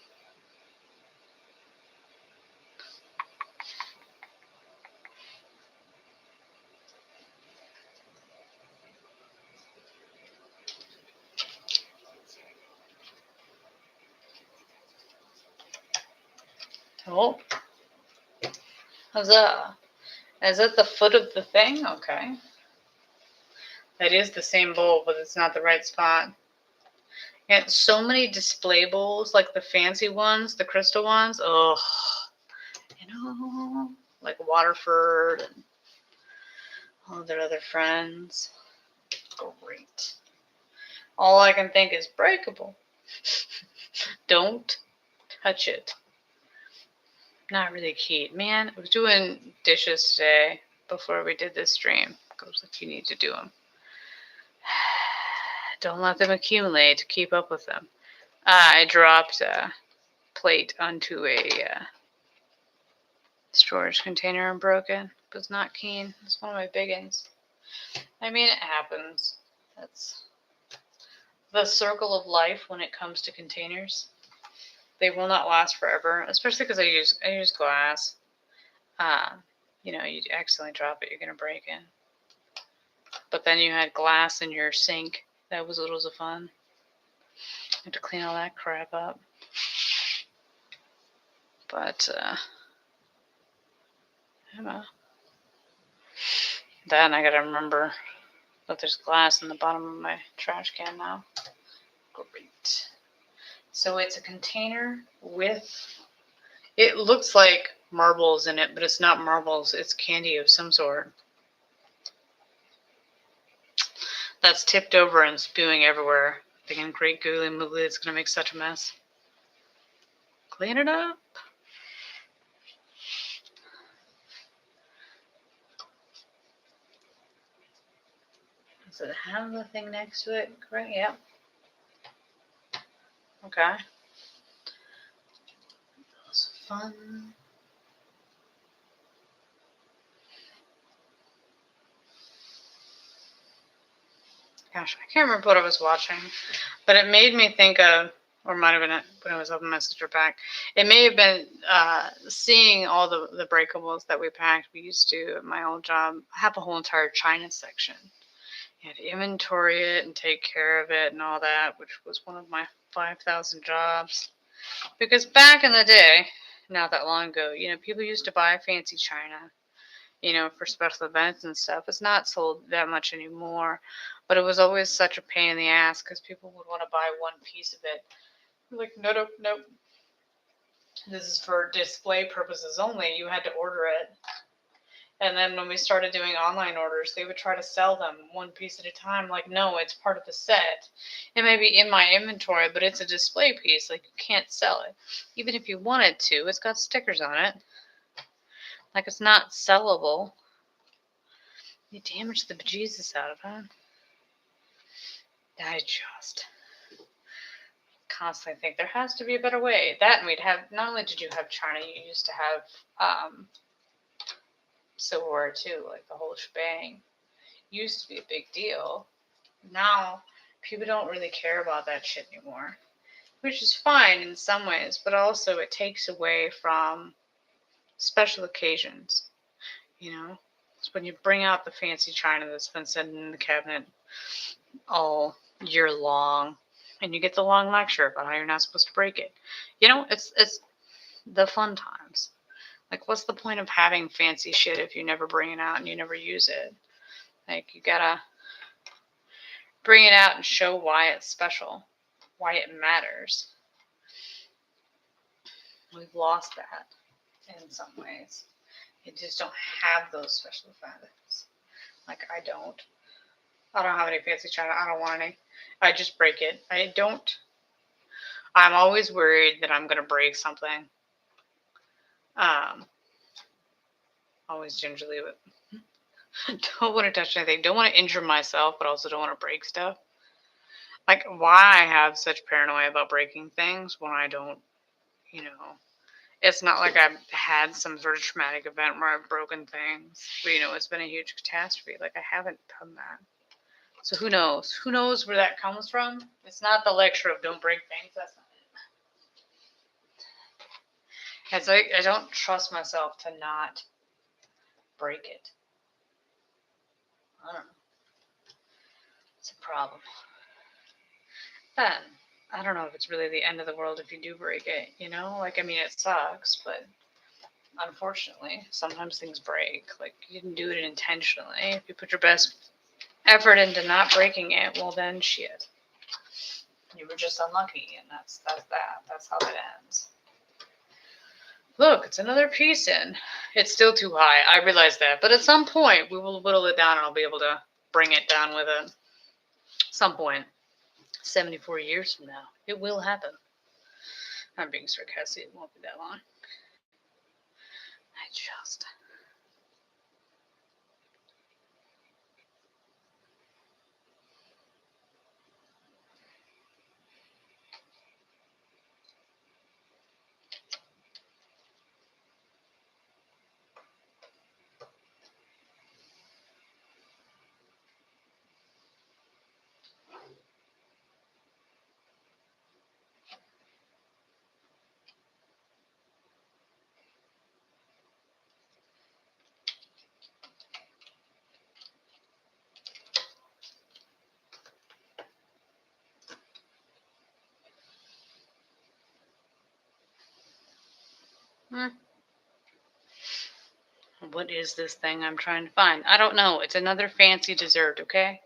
Oh. Huzzah. Is that the foot of the thing? Okay. That is the same bowl, but it's not the right spot. Yeah, so many display bowls, like the fancy ones, the crystal ones. Oh, like Waterford and all their other friends. Great. All I can think is breakable. Don't touch it. Not really key. Man, I was doing dishes today before we did this stream. Goes if you need to do them. Don't let them accumulate. Keep up with them. I dropped a plate onto a storage container and broke it. Was not keen. It's one of my big ones. I mean, it happens. That's the circle of life when it comes to containers. They will not last forever, especially because I use glass. You accidentally drop it, you're gonna break it. But then you had glass in your sink. That was loads of fun. I had to clean all that crap up. But then I gotta remember that there's glass in the bottom of my trash can now. Great. So it's a container with, it looks like marbles in it, but it's not marbles. It's candy of some sort. That's tipped over and spewing everywhere. Thinking great googly moogly, it's going to make such a mess. Clean it up. Does it have the thing next to it? Correct? Yep. Okay. That was fun. Gosh, I can't remember what I was watching, but it made me think of, or might have been when I was up in my sister pack. It may have been seeing all the breakables that we packed. We used to at my old job have a whole entire China section. You had to inventory it and take care of it and all that, which was one of my 5,000 jobs. Because back in the day, not that long ago, people used to buy fancy china, for special events and stuff. It's not sold that much anymore, but it was always such a pain in the ass because people would want to buy one piece of it. Like, nope. This is for display purposes only. You had to order it. And then when we started doing online orders, they would try to sell them one piece at a time. Like, no, it's part of the set. It may be in my inventory, but it's a display piece. Like, you can't sell it. Even if you wanted to, it's got stickers on it. Like, it's not sellable. You damaged the bejesus out of it. I just constantly think there has to be a better way. That and we'd have, not only did you have China, you used to have silverware too, like the whole shebang. Used to be a big deal. Now, people don't really care about that shit anymore, which is fine in some ways, but also it takes away from special occasions, It's when you bring out the fancy china that's been sitting in the cabinet all year long, and you get the long lecture about how you're not supposed to break it. It's the fun times. Like, what's the point of having fancy shit if you never bring it out and you never use it? Like, you gotta bring it out and show why it's special, why it matters. We've lost that in some ways. You just don't have those special events. Like, I don't have any fancy china. I don't want any. I just break it. I'm always worried that I'm going to break something. Always gingerly, but don't want to touch anything. Don't want to injure myself, but also don't want to break stuff. Like, why I have such paranoia about breaking things when I don't, it's not like I've had some sort of traumatic event where I've broken things. But, it's been a huge catastrophe. Like, I haven't done that. So who knows? Who knows where that comes from? It's not the lecture of don't break things. That's not it. It's like I don't trust myself to not break it. I don't know. It's a problem. Then, I don't know if it's really the end of the world if you do break it, it sucks, but unfortunately, sometimes things break. Like, you didn't do it intentionally. If you put your best effort into not breaking it, well then shit. You were just unlucky, and that's that. That's how that ends. Look, it's another piece in. It's still too high. I realize that. But at some point, we will whittle it down and I'll be able to bring it down with it. Some point. 74 years from now. It will happen. I'm being sarcastic. It won't be that long. I just... What is this thing I'm trying to find? I don't know. It's another fancy dessert, okay?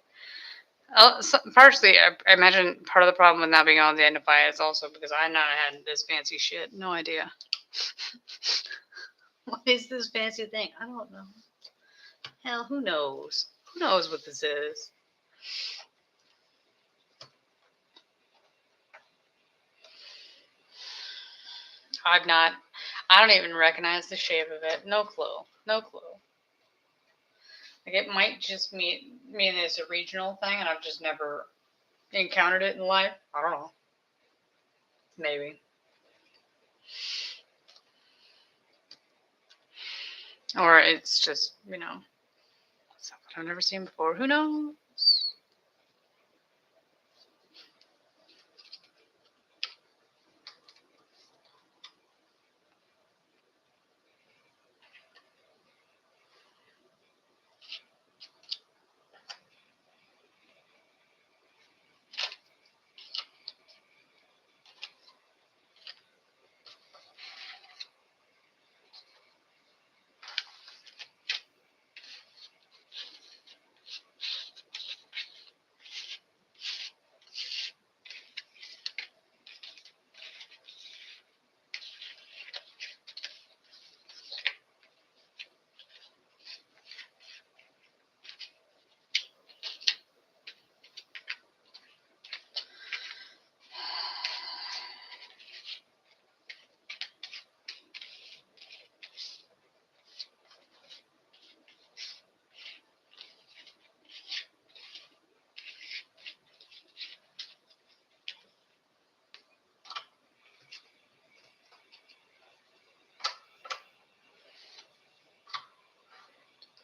Oh, so partially, I imagine part of the problem with not being able to identify is also because I'm not had this fancy shit. No idea. What is this fancy thing? I don't know. Hell, who knows? Who knows what this is? I don't even recognize the shape of it. No clue. No clue. Like it might just mean it's a regional thing and I've just never encountered it in life. I don't know. Maybe. Or it's just, something I've never seen before. Who knows?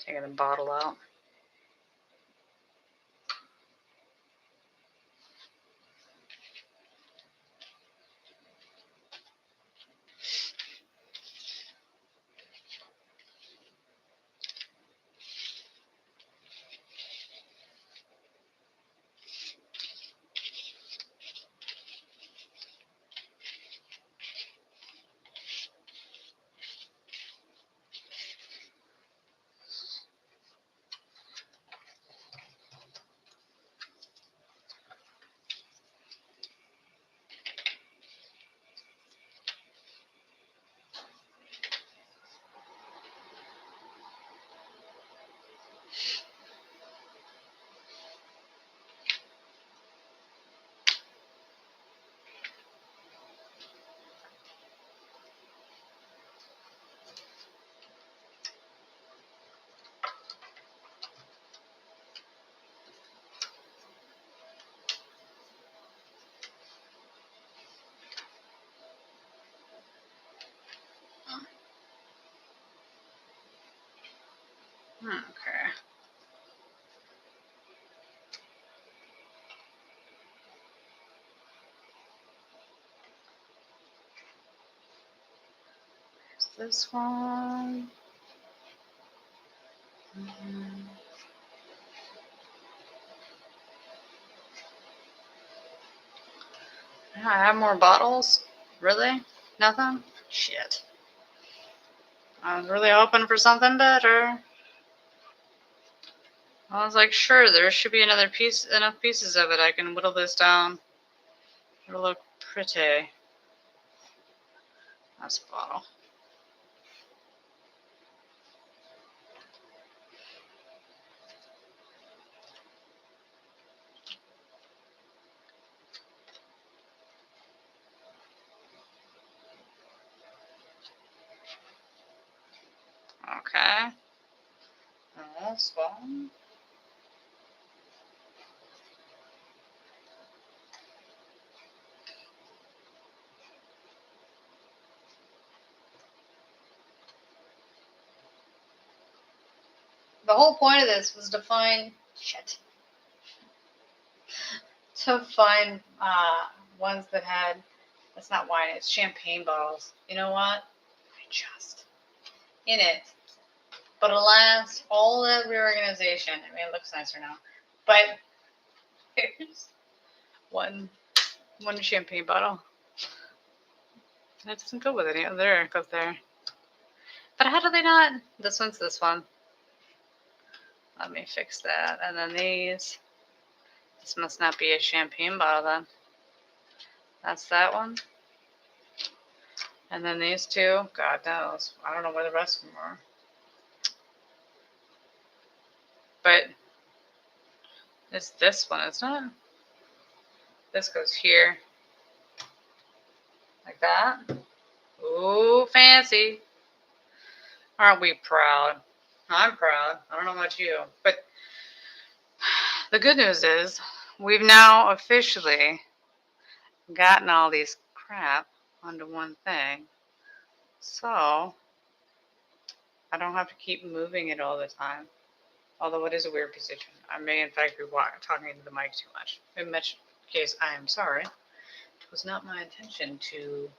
Taking the bottle out. Okay. This one. I have more bottles? Really? Nothing? Shit. I was really hoping for something better. I was like, sure, there should be enough pieces of it. I can whittle this down. It'll look pretty. That's a bottle. Okay. Oh, swollen. The whole point of this was to find ones that had. That's not wine. It's champagne bottles. You know what? I just in it. But alas, all that reorganization. I mean, it looks nicer now. But here's one champagne bottle. And it doesn't go with any other. It goes there. But how do they not? This one's this one. Let me fix that. And then these. This must not be a champagne bottle then. That's that one. And then these two. God knows. I don't know where the rest of them are. But it's this one, isn't it? This goes here. Like that. Ooh, fancy. Aren't we proud? I'm proud. I don't know about you. But the good news is we've now officially gotten all these crap onto one thing. So I don't have to keep moving it all the time. Although it is a weird position. I may in fact be talking into the mic too much. In which case I am sorry. It was not my intention to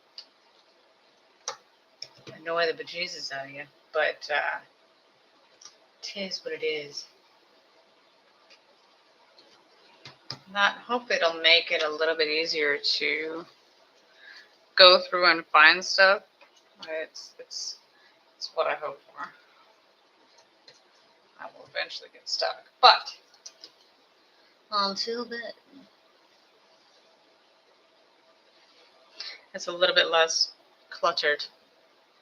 annoy the bejesus out of you. But it is what it is. I hope it'll make it a little bit easier to go through and find stuff. It's what I hope for. I will eventually get stuck. But until then, it's a little bit less cluttered.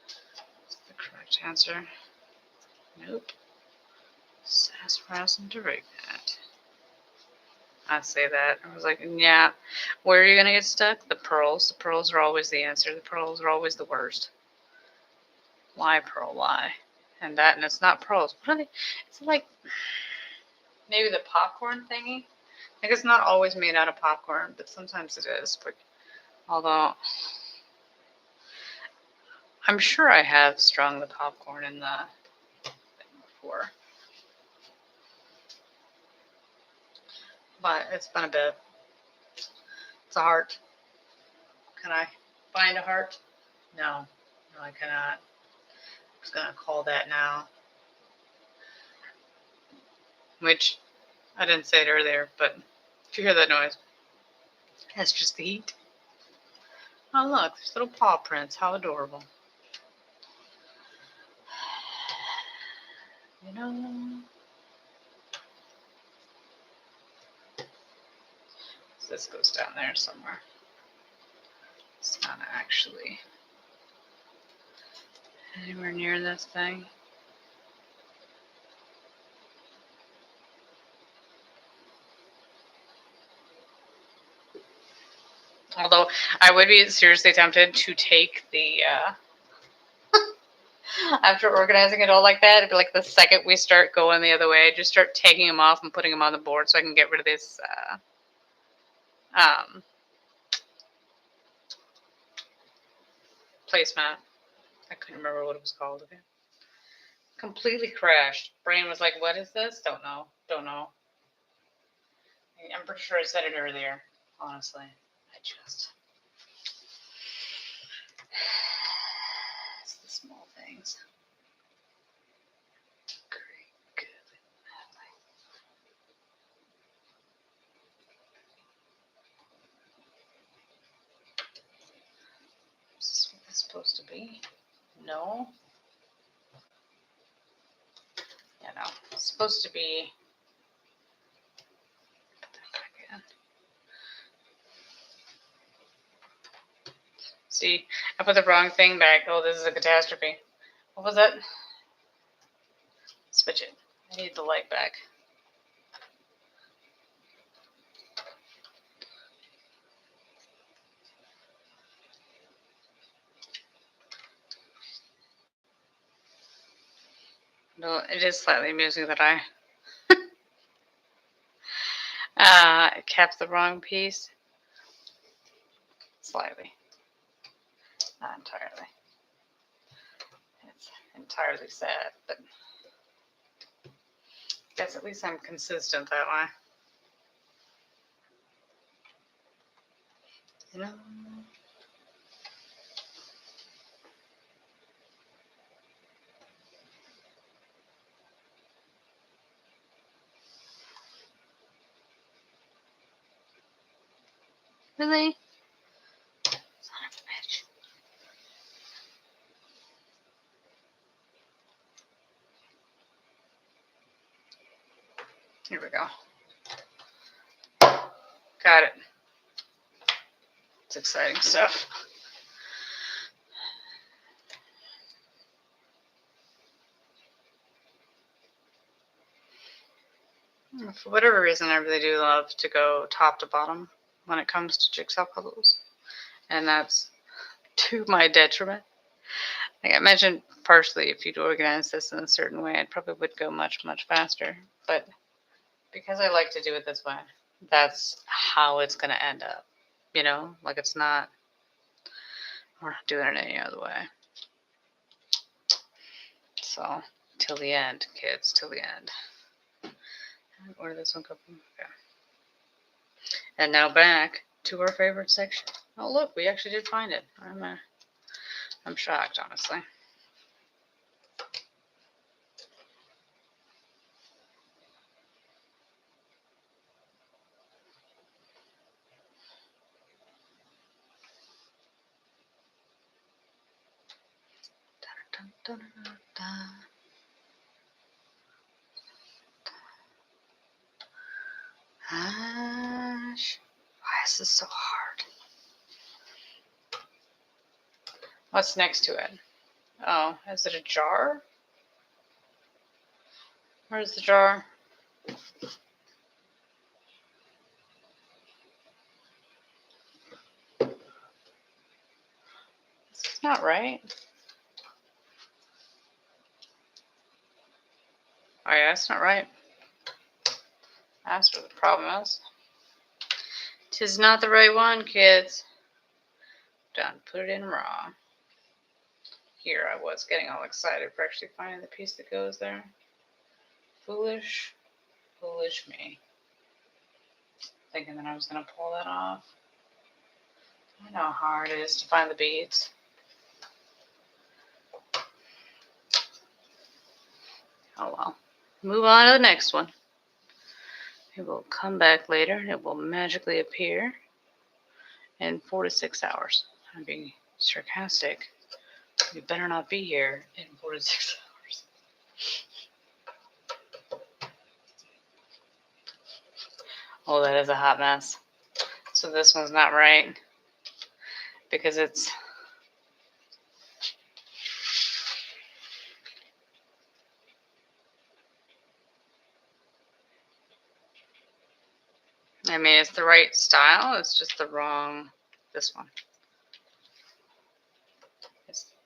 That's the correct answer. Nope. Sassafras and Dragnet. I say that. I was like, yeah. Where are you going to get stuck? The pearls. The pearls are always the answer. The pearls are always the worst. Why, pearl? Why? And it's not pearls. What are they? It's like maybe the popcorn thingy. Like it's not always made out of popcorn, but sometimes it is. But although I'm sure I have strung the popcorn in the thing before. But it's been a bit. It's a heart. Can I find a heart? No, I cannot. I'm just gonna call that now. Which I didn't say it earlier, but if you hear that noise, that's just the heat. Oh look, there's little paw prints. How adorable. You know. So this goes down there somewhere. It's not actually anywhere near this thing. Although I would be seriously tempted to take the, after organizing it all like that, it'd be like the second we start going the other way, just start taking them off and putting them on the board so I can get rid of this, placemat. I couldn't remember what it was called again. Completely crashed. Brain was like, what is this? Don't know. I'm pretty sure I said it earlier, honestly. It's the small things. Great, good. Is this what it's supposed to be? No. Yeah, no. It's supposed to be. Put that back in. See, I put the wrong thing back. Oh, this is a catastrophe. What was that? Switch it. I need the light back. No, it is slightly amusing that I kept the wrong piece. Slightly. Not entirely. It's entirely sad, but I guess at least I'm consistent that way. You know? Really? Son of a bitch. Here we go. Got it. It's exciting stuff. For whatever reason, I really do love to go top to bottom when it comes to jigsaw puzzles. And that's to my detriment. Like I mentioned, partially if you'd organize this in a certain way, it probably would go much, much faster. But because I like to do it this way, that's how it's going to end up. You know, like it's not, we're not doing it any other way. So, till the end, kids, till the end. Where did this one come from? Okay. And now back to our favorite section. Oh, look, we actually did find it. I'm shocked, honestly. Dun, dun, dun, dun. Gosh, why is this so hard? What's next to it? Oh, is it a jar? Where's the jar? It's not right. Oh yeah, it's not right. That's what the problem is. Tis not the right one, kids. Done. Put it in raw. Here I was getting all excited for actually finding the piece that goes there. Foolish, foolish me. Thinking that I was going to pull that off. I know how hard it is to find the beads. Oh well. Move on to the next one. It will come back later and it will magically appear in 4 to 6 hours. I'm being sarcastic. You better not be here in 4 to 6 hours. Oh, that is a hot mess. So this one's not right because it's it's the right style. It's just the wrong, this one.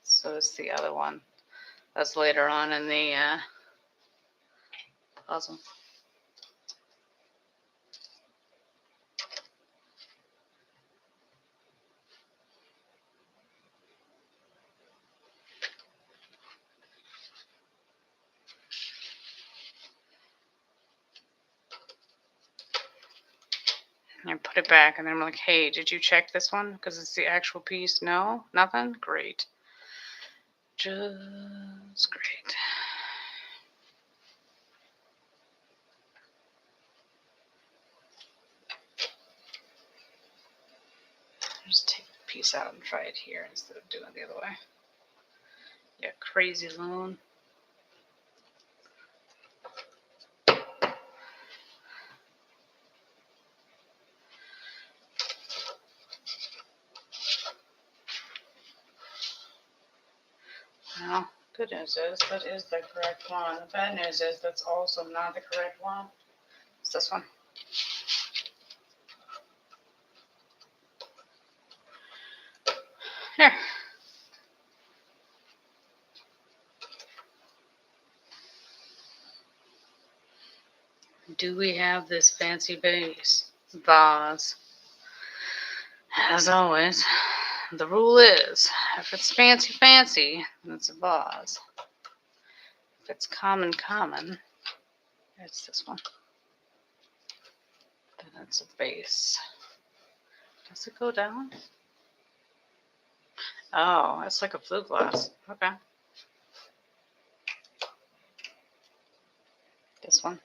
So it's the other one. That's later on in the puzzle. I put it back and then I'm like, hey, did you check this one? Because it's the actual piece. No? Nothing? Great. Just great. Just take the piece out and try it here instead of doing it the other way. Yeah, crazy loan. Well, good news is that is the correct one. The bad news is that's also not the correct one. It's this one. Here. do we have this fancy vase? As always, the rule is, if it's fancy, then it's a vase. If it's common, it's this one. Then it's a base. Does it go down? Oh, it's like a flute glass. Okay. This one.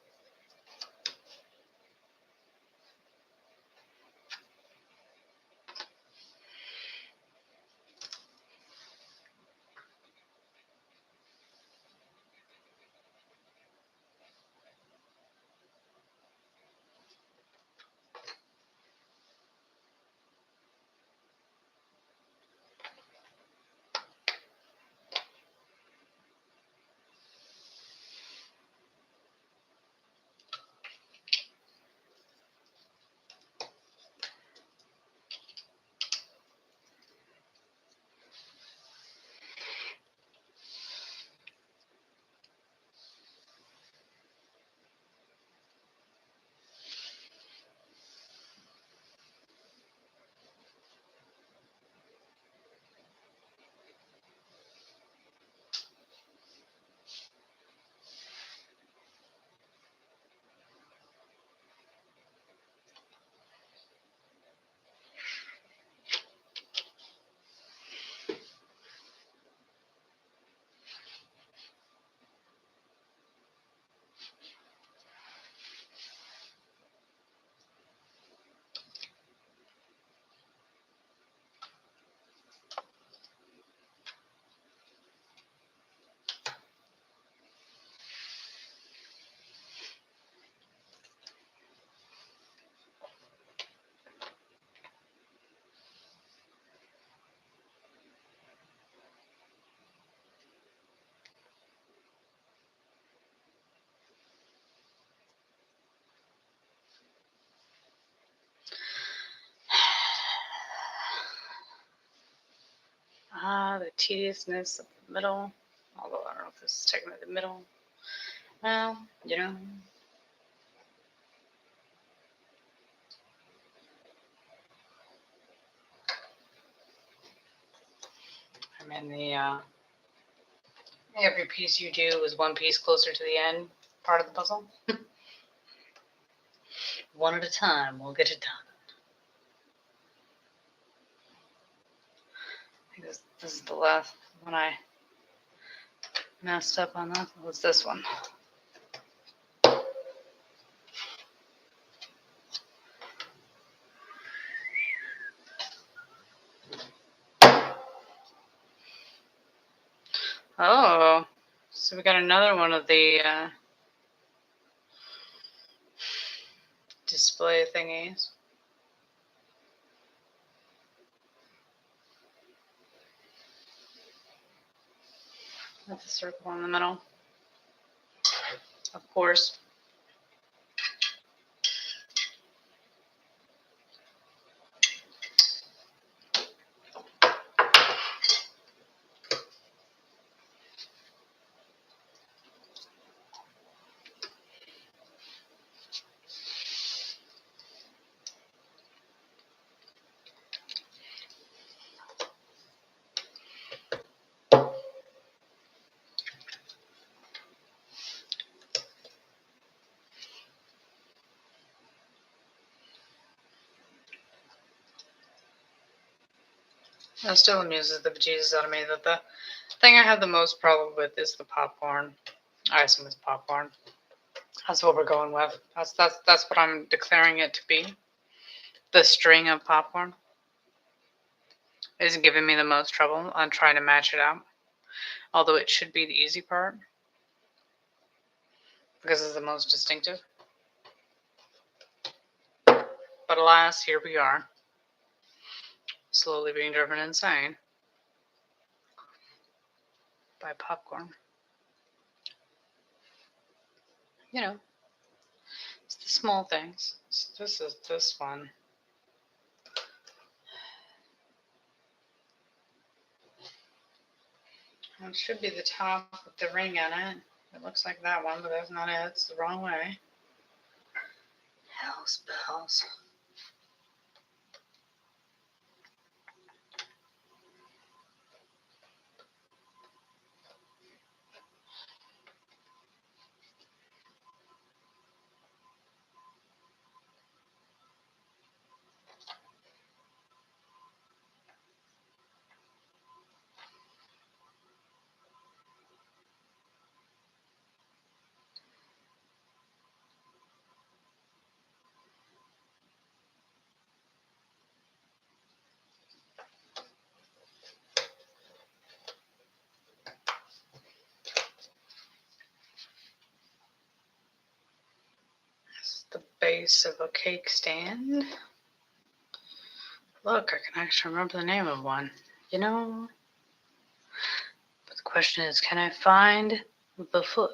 The tediousness of the middle. Although I don't know if this is technically the middle. Well, you know. I mean, every piece you do is one piece closer to the end part of the puzzle. One at a time, we'll get it done. I think this is the last one I messed up on. That was this one. Oh, so we got another one of the display thingies. With the circle in the middle. Of course. It still amuses the bejesus out of me that the thing I have the most problem with is the popcorn. I assume it's popcorn. That's what we're going with. That's what I'm declaring it to be. The string of popcorn is giving me the most trouble on trying to match it out. Although it should be the easy part. Because it's the most distinctive. But alas, here we are. Slowly being driven insane by popcorn. You know, it's the small things. This is this one. It should be the top with the ring in it. It looks like that one, but that's not it. It's the wrong way. those bells. The base of a cake stand. Look, I can actually remember the name of one. You know? But the question is, can I find the foot,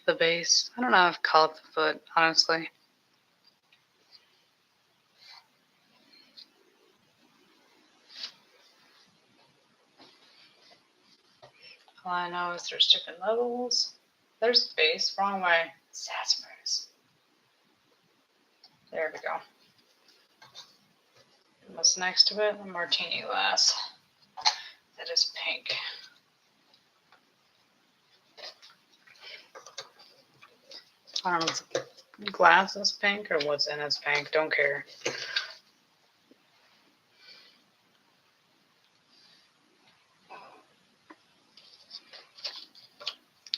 the base? I don't know if I call it the foot, honestly. All I know is there's different levels. There's the base, wrong way. Sassafras. There we go. What's next to it? A martini glass. That is pink. I don't know if the glass is pink or what's in it's pink. Don't care.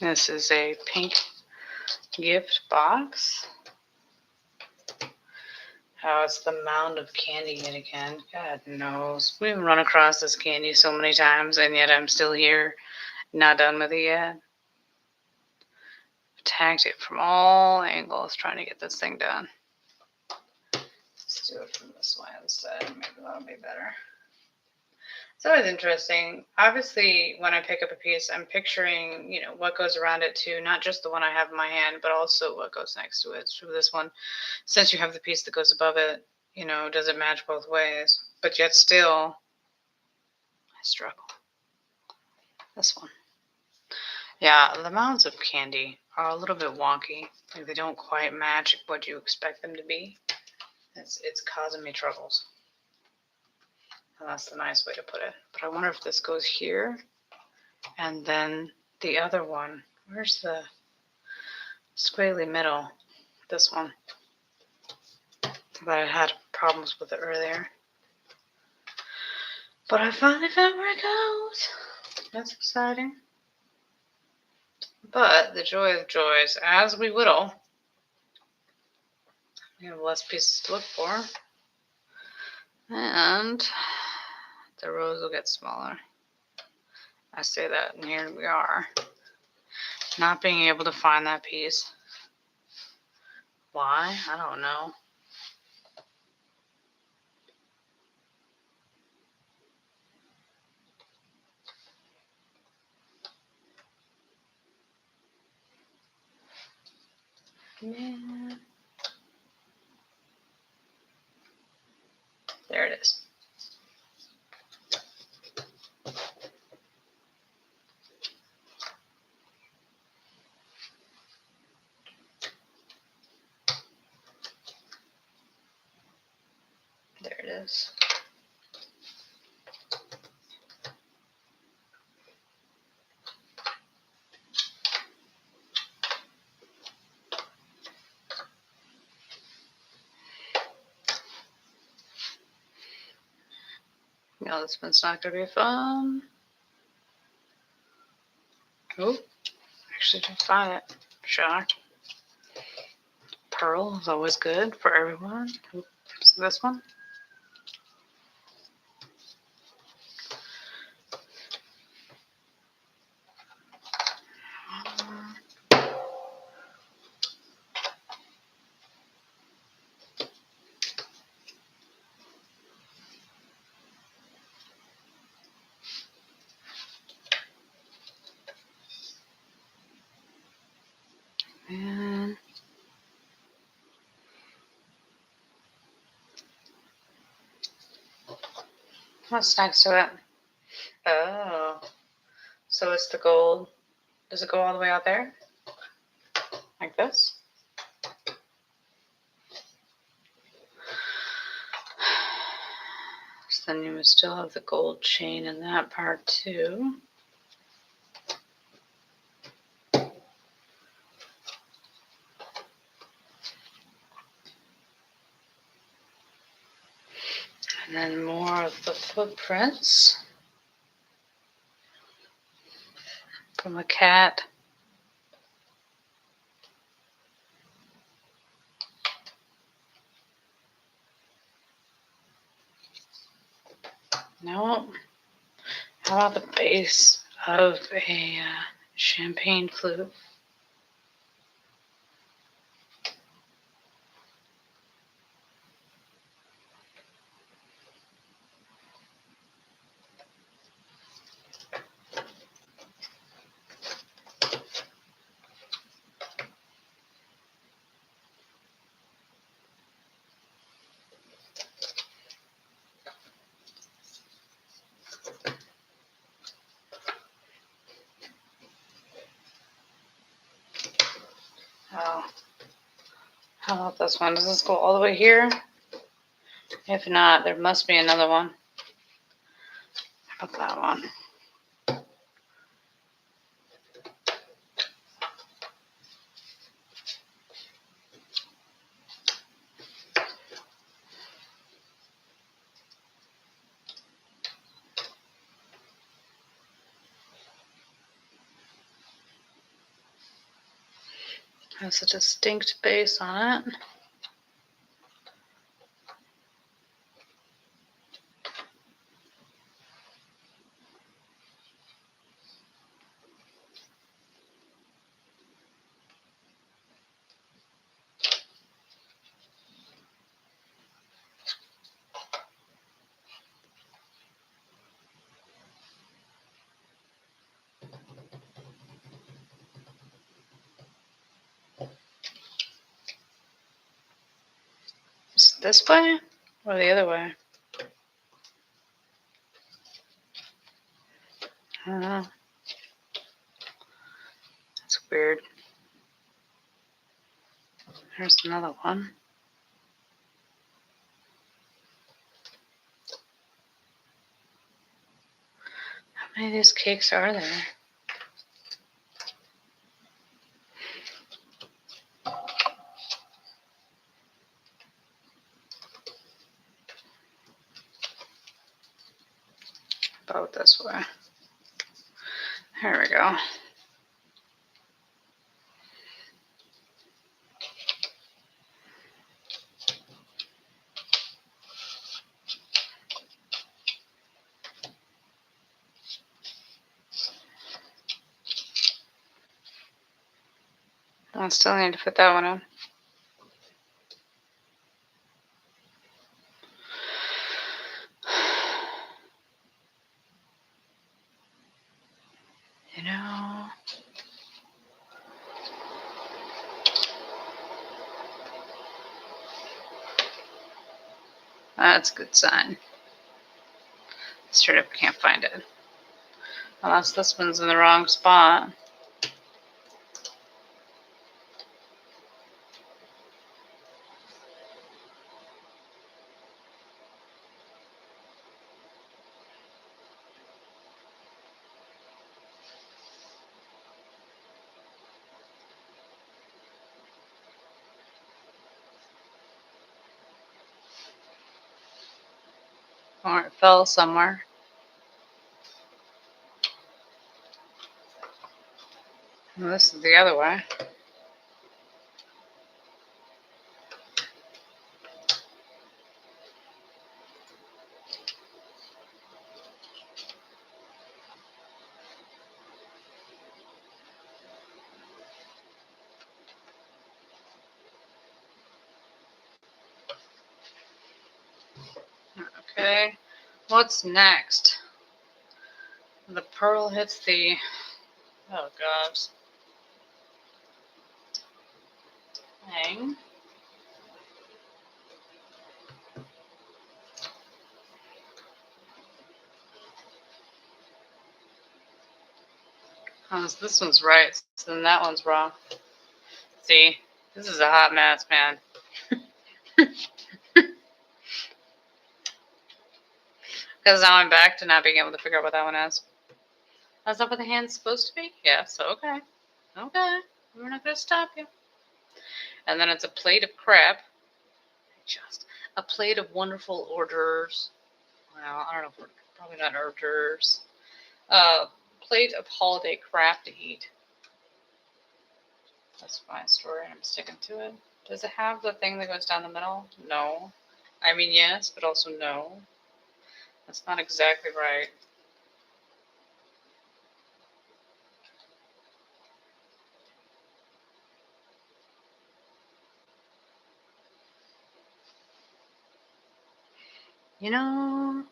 This is a pink gift box. Oh, it's the mound of candy yet again. God knows. We've run across this candy so many times, and yet I'm still here, not done with it yet. Attacked it from all angles, trying to get this thing done. Let's do it from this way instead. Maybe that'll be better. It's always interesting. Obviously, when I pick up a piece, I'm picturing, what goes around it too, not just the one I have in my hand, but also what goes next to it. So this one, since you have the piece that goes above it, does it match both ways? But yet still, I struggle. This one. Yeah, the mounds of candy are a little bit wonky. Like they don't quite match what you expect them to be. It's causing me troubles. And that's the nice way to put it. But I wonder if this goes here. And then the other one. Where's the squiggly middle? This one. That I had problems with it earlier. But I finally found where it goes. That's exciting. But the joy of joys, as we whittle, we have less pieces to look for. And the rows will get smaller. I say that, and here we are. Not being able to find that piece. Why? I don't know. Yeah. There it is. There it is. No, this one's not going to be fun. Oh, actually did find it. Shocked. Pearl is always good for everyone. Oops, this one. And what's next to it? Oh, so it's the gold. Does it go all the way out there? Like this? then you would still have the gold chain in that part too. And then more of the footprints from a cat. No. How about the base of a champagne flute? Oh, how about this one? Does this go all the way here? If not, there must be another one. How about that one? Has a distinct base on it. Is it this way or the other way? I don't know. That's weird. There's another one. How many of these cakes are there? About this way. There we go. I still need to put that one in. You know, that's a good sign. Straight up can't find it. Unless this one's in the wrong spot. Or it fell somewhere. And this is the other way. Okay, what's next? The pearl hits the, oh gosh, hang. This one's right, so then that one's wrong. See, this is a hot mess, man. Because now I'm back to not being able to figure out what that one is. That's not what the hand's supposed to be? Yeah, so okay. Okay. We're not going to stop you. And then it's a plate of crap. Just a plate of wonderful hors d'oeuvres. Well, I don't know if we're probably not hors d'oeuvres. Plate of holiday crap to eat. That's my story. I'm sticking to it. Does it have the thing that goes down the middle? No. I mean, yes, but also no. That's not exactly right. You know,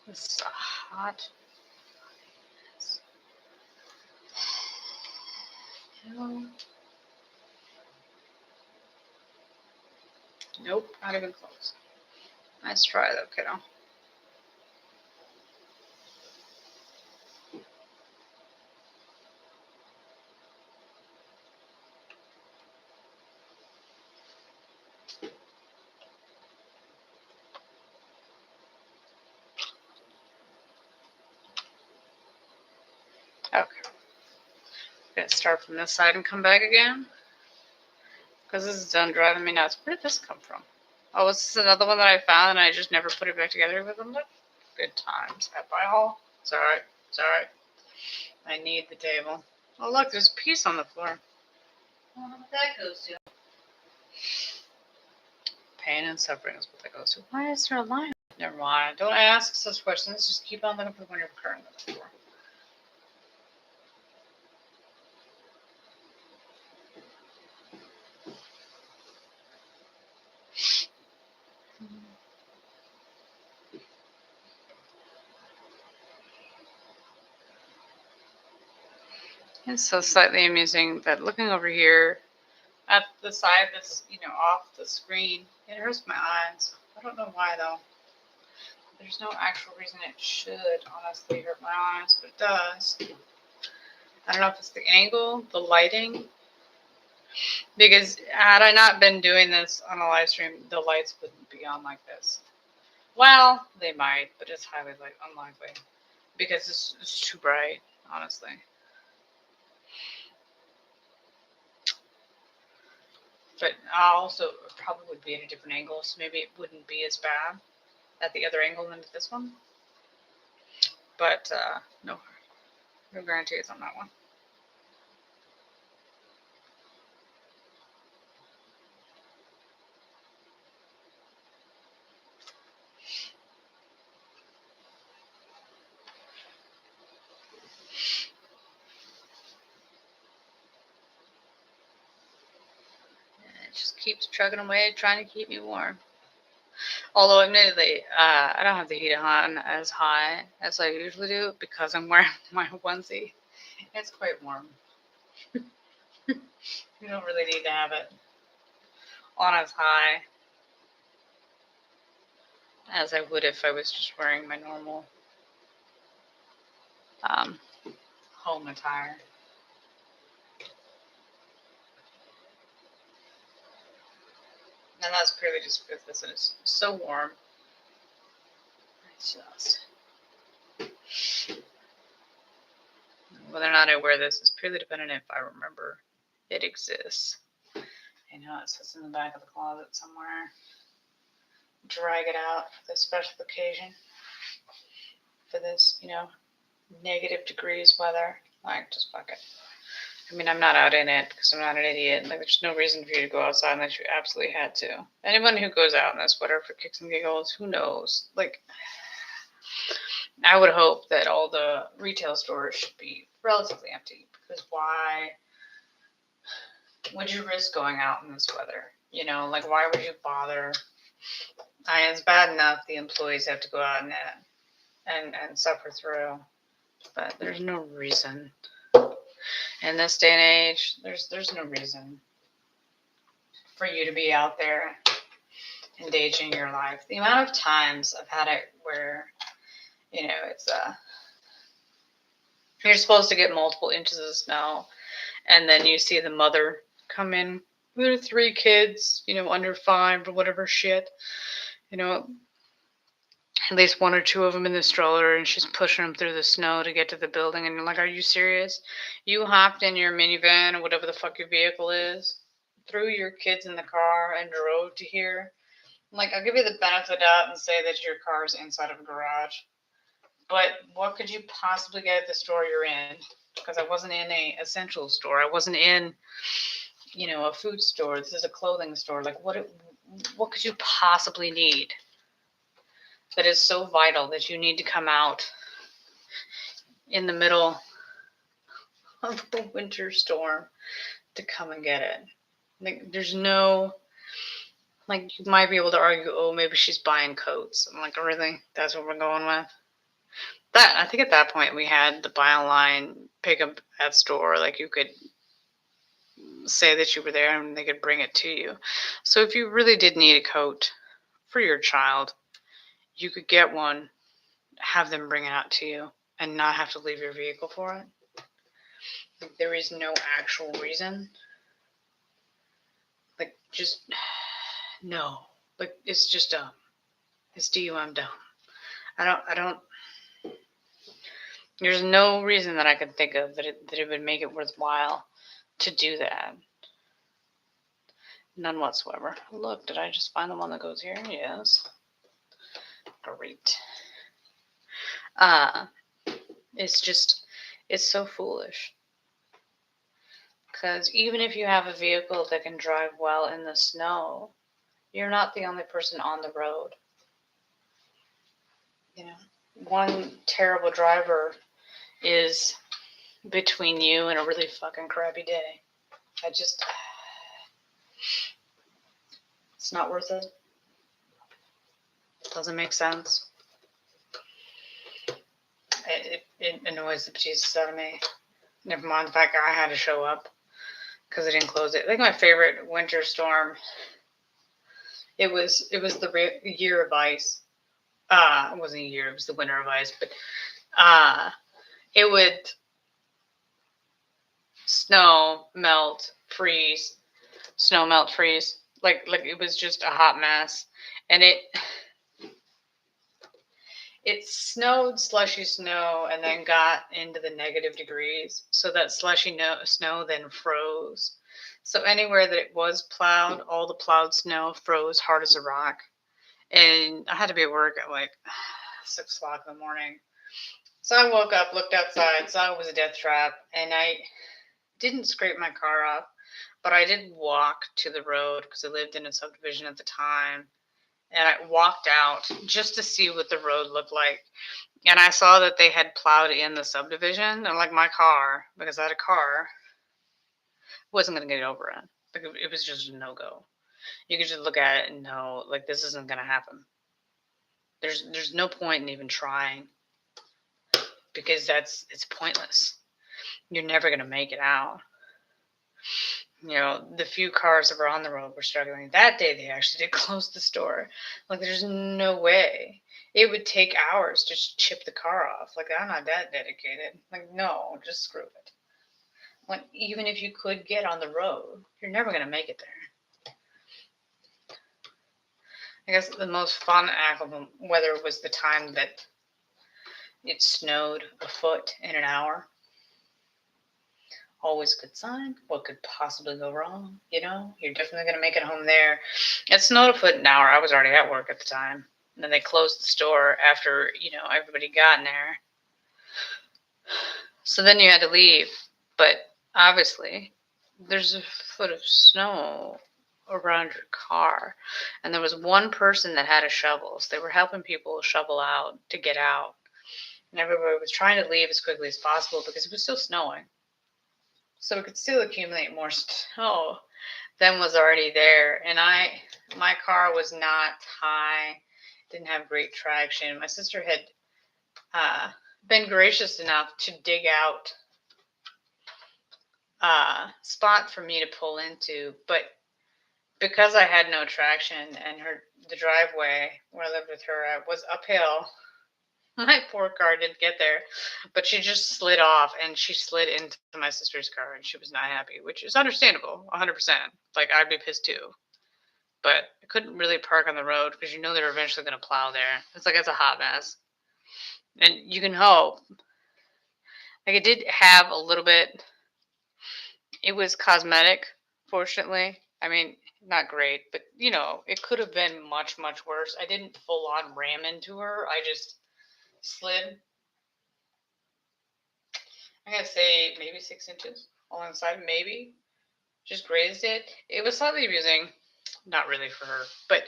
this is hot. Nope, not even close. Nice try though, kiddo. Okay. I'm gonna start from this side and come back again. Because this is done driving me nuts. Where did this come from? Oh, this is another one that I found and I just never put it back together with them. Look, good times at my hall. It's alright. It's alright. I need the table. Oh, look, there's a piece on the floor. I don't know what that goes to. Pain and suffering is what that goes to. Why is there a line? Never mind. Don't ask such questions. Just keep on looking for the one you're currently looking for. It's so slightly amusing that looking over here at the side that's, off the screen, it hurts my eyes. I don't know why though. There's no actual reason it should honestly hurt my eyes, but it does. I don't know if it's the angle, the lighting, because had I not been doing this on a live stream, the lights wouldn't be on like this. Well, they might, but it's highly unlikely because it's too bright, honestly. But I also probably would be at a different angle, so maybe it wouldn't be as bad at the other angle than this one. But no guarantees on that one. It just keeps chugging away, trying to keep me warm. Although, admittedly, I don't have the heat on as high as I usually do because I'm wearing my onesie. It's quite warm. You don't really need to have it on as high as I would if I was just wearing my normal home attire. And that's purely just because this is so warm. It's just. Whether or not I wear this is purely dependent if I remember it exists. I know it sits in the back of the closet somewhere. Drag it out for this special occasion. For this, negative degrees weather. Like, just fuck it. I mean, I'm not out in it because I'm not an idiot. Like, there's no reason for you to go outside unless you absolutely had to. Anyone who goes out in a sweater for kicks and giggles, who knows? Like, I would hope that all the retail stores should be relatively empty because why would you risk going out in this weather? Like, why would you bother? It's bad enough the employees have to go out and suffer through, but there's no reason. In this day and age, there's no reason for you to be out there engaging your life. The amount of times I've had it where, it's you're supposed to get multiple inches of snow, and then you see the mother come in with her 3 kids, under 5 or whatever shit, at least one or two of them in the stroller, and she's pushing them through the snow to get to the building. And you're like, are you serious? You hopped in your minivan or whatever the fuck your vehicle is, threw your kids in the car, and drove to here. Like, I'll give you the benefit of the doubt and say that your car is inside of a garage. But what could you possibly get at the store you're in? Because I wasn't in a essential store. I wasn't in, a food store. This is a clothing store. Like, what could you possibly need that is so vital that you need to come out in the middle of a winter storm to come and get it? Like, there's no, like, you might be able to argue, oh, maybe she's buying coats. I'm like, really? That's what we're going with? That, I think at that point we had the buy online, pick up at store. Like, you could say that you were there and they could bring it to you. So if you really did need a coat for your child, you could get one, have them bring it out to you, and not have to leave your vehicle for it. Like, there is no actual reason. Like, just no. Like, it's just dumb. It's dumb. I don't. There's no reason that I could think of that it would make it worthwhile to do that. None whatsoever. Look, did I just find the one that goes here? Yes. Great. It's so foolish. Because even if you have a vehicle that can drive well in the snow, you're not the only person on the road. One terrible driver is between you and a really fucking crappy day. It's not worth it. Doesn't make sense. It annoys the Jesus out of me. Never mind the fact that I had to show up because they didn't close it. I think my favorite winter storm, it was the year of ice. It wasn't a year, it was the winter of ice, but it would snow, melt, freeze. Like it was just a hot mess. And it snowed slushy snow and then got into the negative degrees. So that slushy snow then froze. So anywhere that it was plowed, all the plowed snow froze hard as a rock. And I had to be at work at like 6 o'clock in the morning. So I woke up, looked outside, saw it was a death trap, and I didn't scrape my car off, but I did walk to the road because I lived in a subdivision at the time. And I walked out just to see what the road looked like. And I saw that they had plowed in the subdivision. And like my car, because I had a car, wasn't going to get it over it. Like it was just a no-go. You could just look at it and know, like, this isn't going to happen. There's no point in even trying. Because it's pointless. You're never going to make it out. The few cars that were on the road were struggling. That day, they actually did close the store. Like, there's no way. It would take hours to chip the car off. Like, I'm not that dedicated. Like, no, just screw it. Like, even if you could get on the road, you're never going to make it there. I guess the most fun act of the weather was the time that it snowed a foot in an hour. Always a good sign. What could possibly go wrong? You're definitely going to make it home there. It snowed a foot an hour. I was already at work at the time. And then they closed the store after, everybody got in there. So then you had to leave. But obviously, there's a foot of snow around your car. And there was one person that had a shovel. So they were helping people shovel out to get out. And everybody was trying to leave as quickly as possible because it was still snowing. So it could still accumulate more snow than was already there. And my car was not high, didn't have great traction. My sister had been gracious enough to dig out a spot for me to pull into, but because I had no traction and the driveway where I lived with her was uphill, my poor car didn't get there, but she just slid off and she slid into my sister's car and she was not happy, which is understandable, 100%. Like, I'd be pissed too, but I couldn't really park on the road because you know they're eventually going to plow there. It's like it's a hot mess. And you can hope. Like, it did have a little bit, it was cosmetic, fortunately. I mean, not great, but you know, it could have been much, much worse. I didn't full on ram into her. I just slid. I'm going to say maybe 6 inches along the side, maybe. Just grazed it. It was slightly amusing. Not really for her, but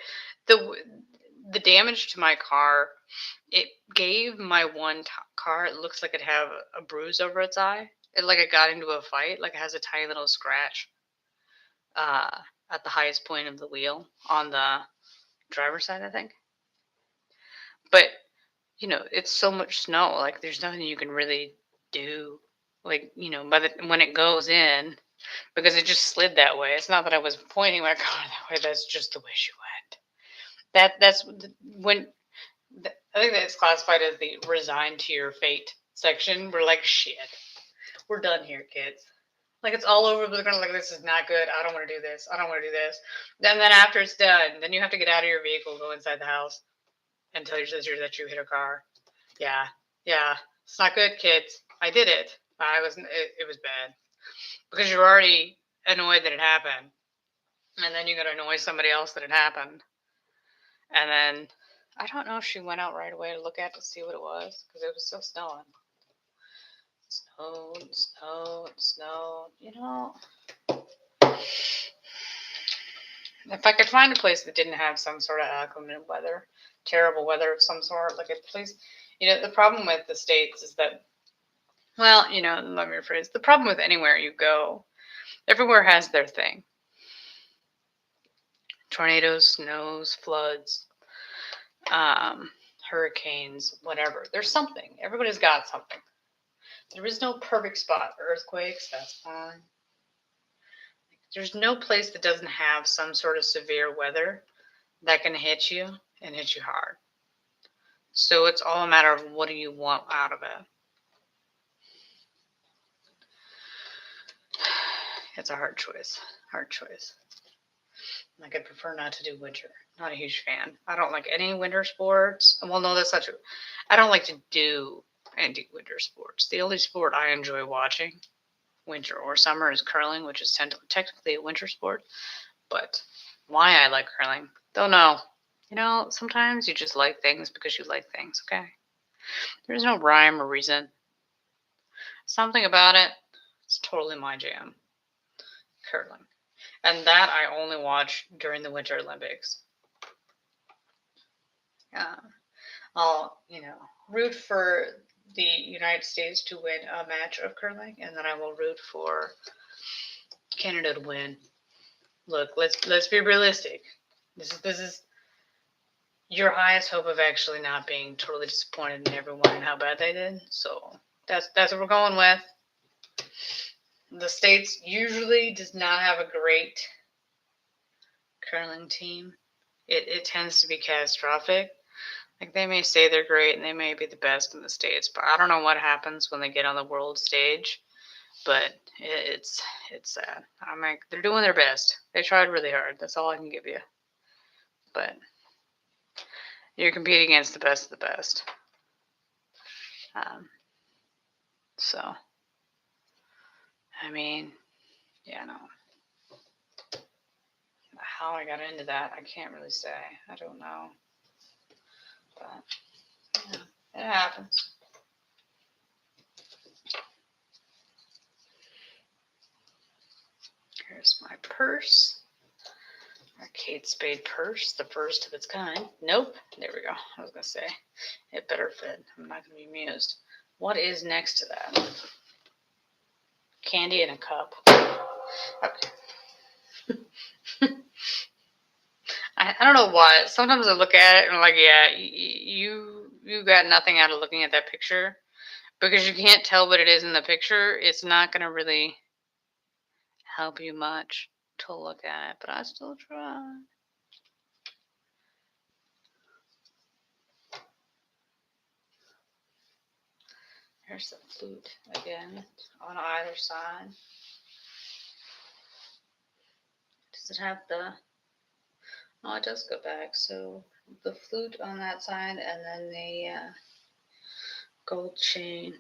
the damage to my car, it gave my one car, it looks like it had a bruise over its eye. It like it got into a fight, like it has a tiny little scratch uh, at the highest point of the wheel on the driver's side, I think. But you know, it's so much snow, like there's nothing you can really do. Like, you know, when it goes in, because it just slid that way. It's not that I was pointing my car that way. That's just the way she went. That's when I think that's classified as the resign to your fate section. We're like, shit, we're done here, kids. Like, it's all over the ground. Like, this is not good. I don't want to do this. I don't want to do this. And then after it's done, then you have to get out of your vehicle, go inside the house, and tell your sister that you hit her car. Yeah, it's not good, kids. I did it. It was bad because you're already annoyed that it happened, and then you got to annoy somebody else that it happened, and then I don't know if she went out right away to look at to see what it was because it was still snowing. Snow. You know, if I could find a place that didn't have some sort of inclement weather, terrible weather of some sort, like a place, you know, the problem with the States is that, well, you know, let me rephrase. The problem with anywhere you go, everywhere has their thing. Tornadoes, snows, floods, hurricanes, whatever. There's something. Everybody's got something. There is no perfect spot. Earthquakes, that's fine. There's no place that doesn't have some sort of severe weather that can hit you and hit you hard. So it's all a matter of what do you want out of it. It's a hard choice. Like, I prefer not to do winter. Not a huge fan. I don't like any winter sports. Well, no, that's not true. I don't like to do any winter sports. The only sport I enjoy watching, winter or summer, is curling, which is technically a winter sport. But why I like curling, don't know. You know, sometimes you just like things because you like things, okay? There's no rhyme or reason. Something about it, it's totally my jam. Curling. And that I only watch during the Winter Olympics. I'll, you know, root for the United States to win a match of curling, and then I will root for Canada to win. Look, let's be realistic. This is your highest hope of actually not being totally disappointed in everyone and how bad they did. So that's what we're going with. The States usually does not have a great curling team. It tends to be catastrophic. Like, they may say they're great and they may be the best in the States, but I don't know what happens when they get on the world stage. But it's sad. I'm like, they're doing their best. They tried really hard. That's all I can give you. But you're competing against the best of the best. So, I mean, yeah, no. How I got into that, I can't really say. I don't know. But, yeah, it happens. Here's my purse. Our Kate Spade purse, the first of its kind. Nope. There we go. I was going to say, it better fit. I'm not going to be amused. What is next to that? Candy in a cup. Okay. I don't know why. Sometimes I look at it and I'm like, yeah, you got nothing out of looking at that picture. Because you can't tell what it is in the picture, it's not going to really help you much to look at it. But I still try. There's the flute again on either side. Does it have the Oh, it does go back. So the flute on that side, and then the gold chain.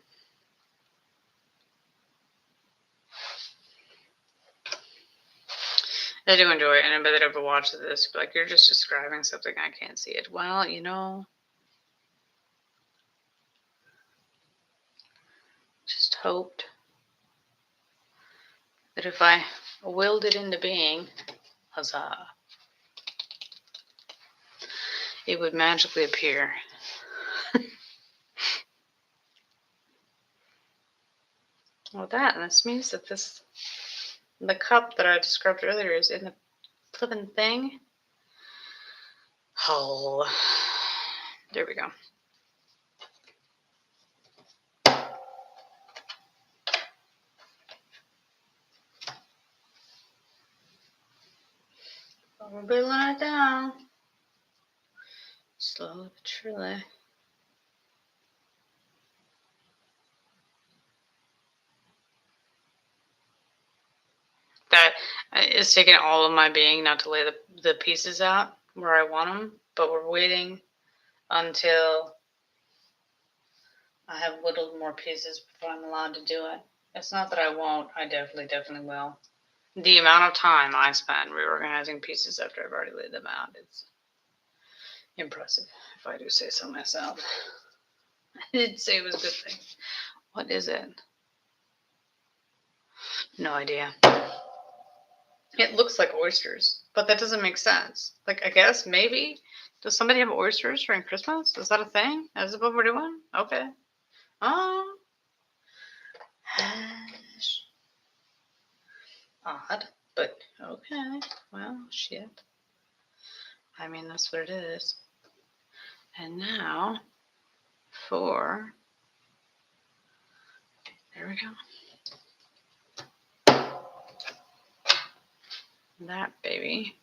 I do enjoy it. Anybody that ever watches this, like, you're just describing something, I can't see it. Well, you know, just hoped that if I willed it into being, huzzah, it would magically appear. Well, this means that the cup that I described earlier is in the flippin' thing. Oh, there we go. We're building it down. Slowly but surely. That is taking all of my being not to lay the pieces out where I want them, but we're waiting until I have whittled more pieces before I'm allowed to do it. It's not that I won't. I definitely will. The amount of time I spend reorganizing pieces after I've already laid them out, it's impressive, if I do say so myself. I didn't say it was a good thing. What is it? No idea. It looks like oysters, but that doesn't make sense. Like, I guess, maybe. Does somebody have oysters during Christmas? Is that a thing? Is that what we're doing? Okay. Oh. Odd, but okay. Well, shit. I mean, that's what it is. And now, there we go. That baby.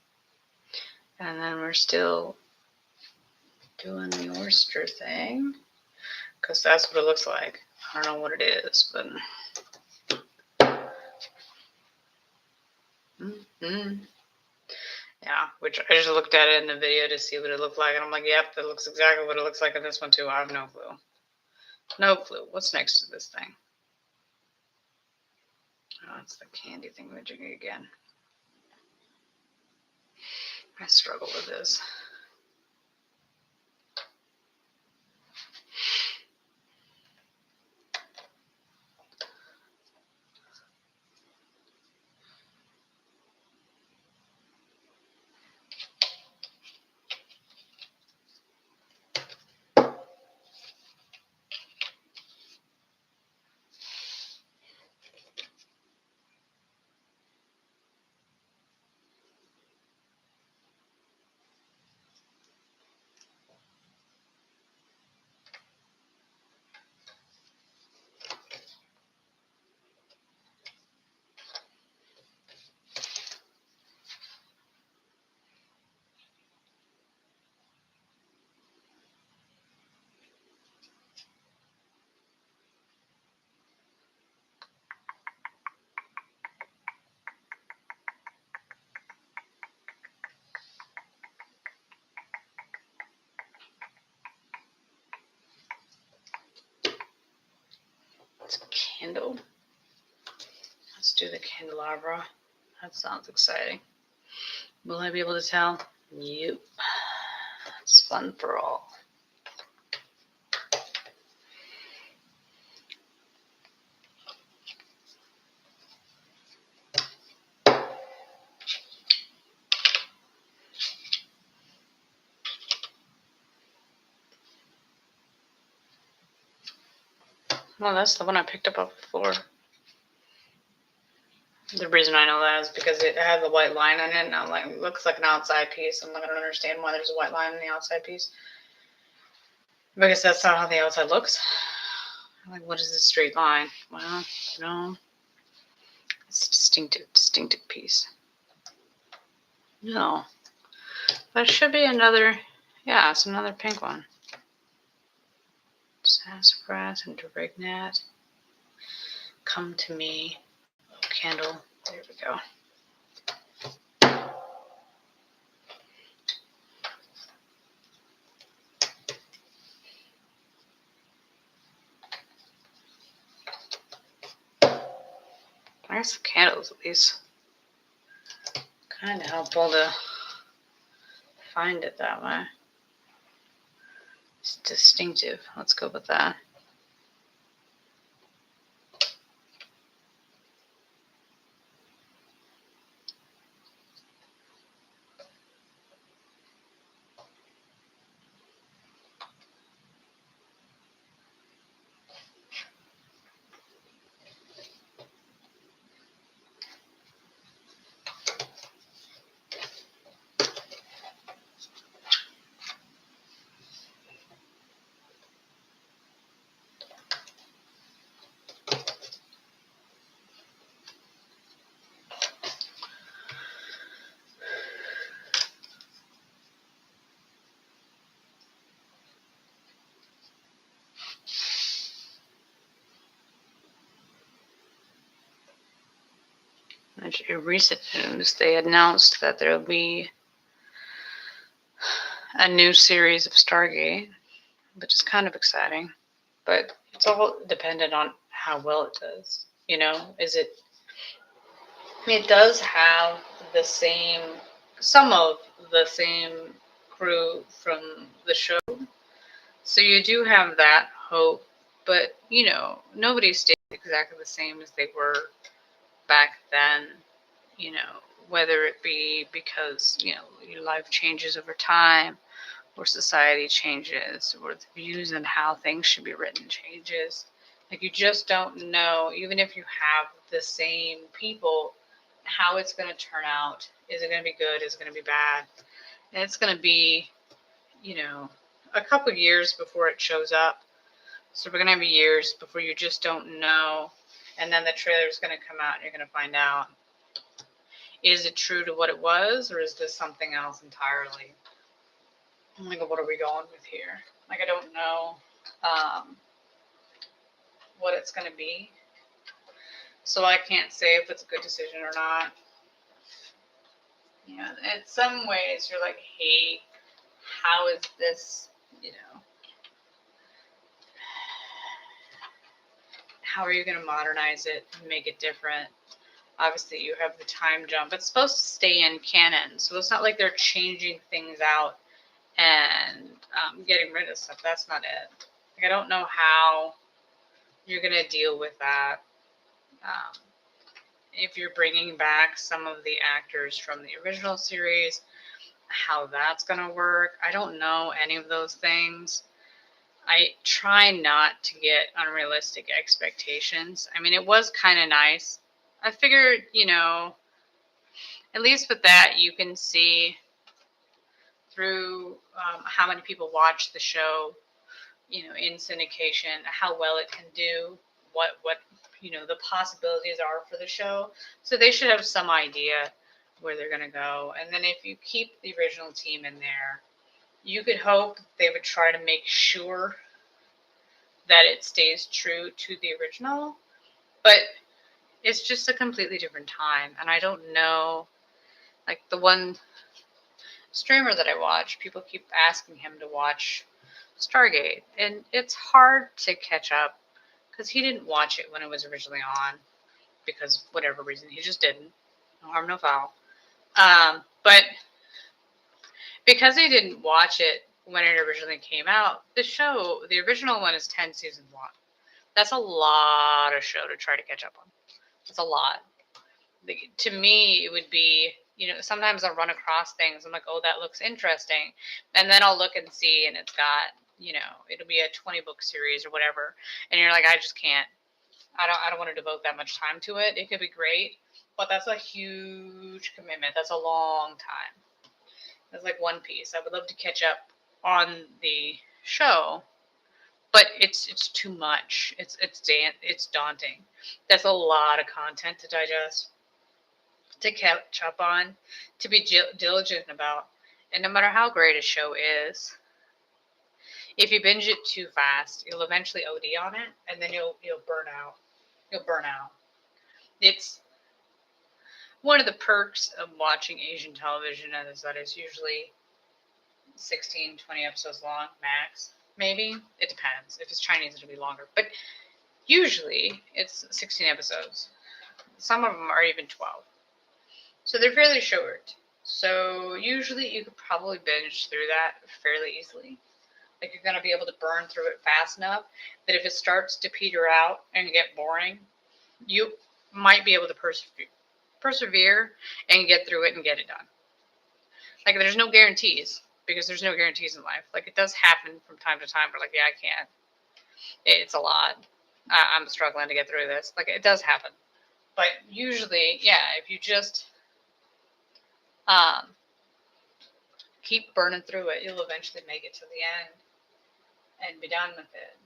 And then we're still doing the oyster thing, because that's what it looks like. I don't know what it is, but yeah, which I just looked at it in the video to see what it looked like, and I'm like, yep, that looks exactly what it looks like in this one too. I have no clue. No clue. What's next to this thing? Oh, it's the candy thing again. I struggle with this. It's a candle. Let's do the candelabra. That sounds exciting. Will I be able to tell? Yep. It's fun for all. Well, that's the one I picked up off the floor. The reason I know that is because it had the white line on it, and I'm like, it looks like an outside piece. I'm like, I don't understand why there's a white line on the outside piece. Because that's not how the outside looks. I'm like, what is this straight line? Well, no. It's a distinctive piece. No. There should be another, yeah, it's another pink one. Sassafras and Durignat. Come to me. Oh, candle. There we go. I guess the candles at least kind of helpful to find it that way. It's distinctive. Let's go with that. In recent news, they announced that there will be a new series of Stargate, which is kind of exciting. But it's all dependent on how well it does. You know, it does have some of the same crew from the show. So you do have that hope. But, nobody stays exactly the same as they were back then, whether it be because, your life changes over time, or society changes, or the views on how things should be written changes. Like, you just don't know, even if you have the same people, how it's going to turn out. Is it going to be good? Is it going to be bad? And it's going to be, a couple years before it shows up. So we're going to have years before you just don't know. And then the trailer's going to come out and you're going to find out, is it true to what it was, or is this something else entirely? I'm like, what are we going with here? Like, I don't know what it's going to be. So I can't say if it's a good decision or not. In some ways, you're like, hey, how is this, how are you going to modernize it and make it different? Obviously, you have the time jump. It's supposed to stay in canon, so it's not like they're changing things out and getting rid of stuff. That's not it. Like, I don't know how you're going to deal with that. If you're bringing back some of the actors from the original series, how that's going to work. I don't know any of those things. I try not to get unrealistic expectations. I mean, it was kind of nice. I figured, at least with that, you can see through how many people watch the show, in syndication, how well it can do, what the possibilities are for the show. So they should have some idea where they're going to go. And then if you keep the original team in there, you could hope they would try to make sure that it stays true to the original. But it's just a completely different time. And I don't know, like the one streamer that I watch, people keep asking him to watch Stargate. And it's hard to catch up because he didn't watch it when it was originally on, because of whatever reason. He just didn't. No harm, no foul. But because he didn't watch it when it originally came out, the original one is 10 seasons long. That's a lot of show to try to catch up on. That's a lot. To me, it would be, sometimes I'll run across things. I'm like, oh, that looks interesting. And then I'll look and see, and it's got, it'll be a 20-book series or whatever. And you're like, I just can't. I don't want to devote that much time to it. It could be great, but that's a huge commitment. That's a long time. It's like One Piece. I would love to catch up on the show, but it's too much. It's daunting. That's a lot of content to digest, to catch up on, to be diligent about. And no matter how great a show is, if you binge it too fast, you'll eventually OD on it, and then you'll burn out. You'll burn out. It's one of the perks of watching Asian television is that it's usually 16, 20 episodes long, max. Maybe. It depends. If it's Chinese, it'll be longer. But usually, it's 16 episodes. Some of them are even 12. So they're fairly short. So usually you could probably binge through that fairly easily. Like you're going to be able to burn through it fast enough that if it starts to peter out and get boring, you might be able to persevere and get through it and get it done. Like there's no guarantees because there's no guarantees in life. Like it does happen from time to time. We're like, yeah, I can't. It's a lot. I'm struggling to get through this. Like it does happen. But usually, yeah, if you just keep burning through it, you'll eventually make it to the end and be done with it.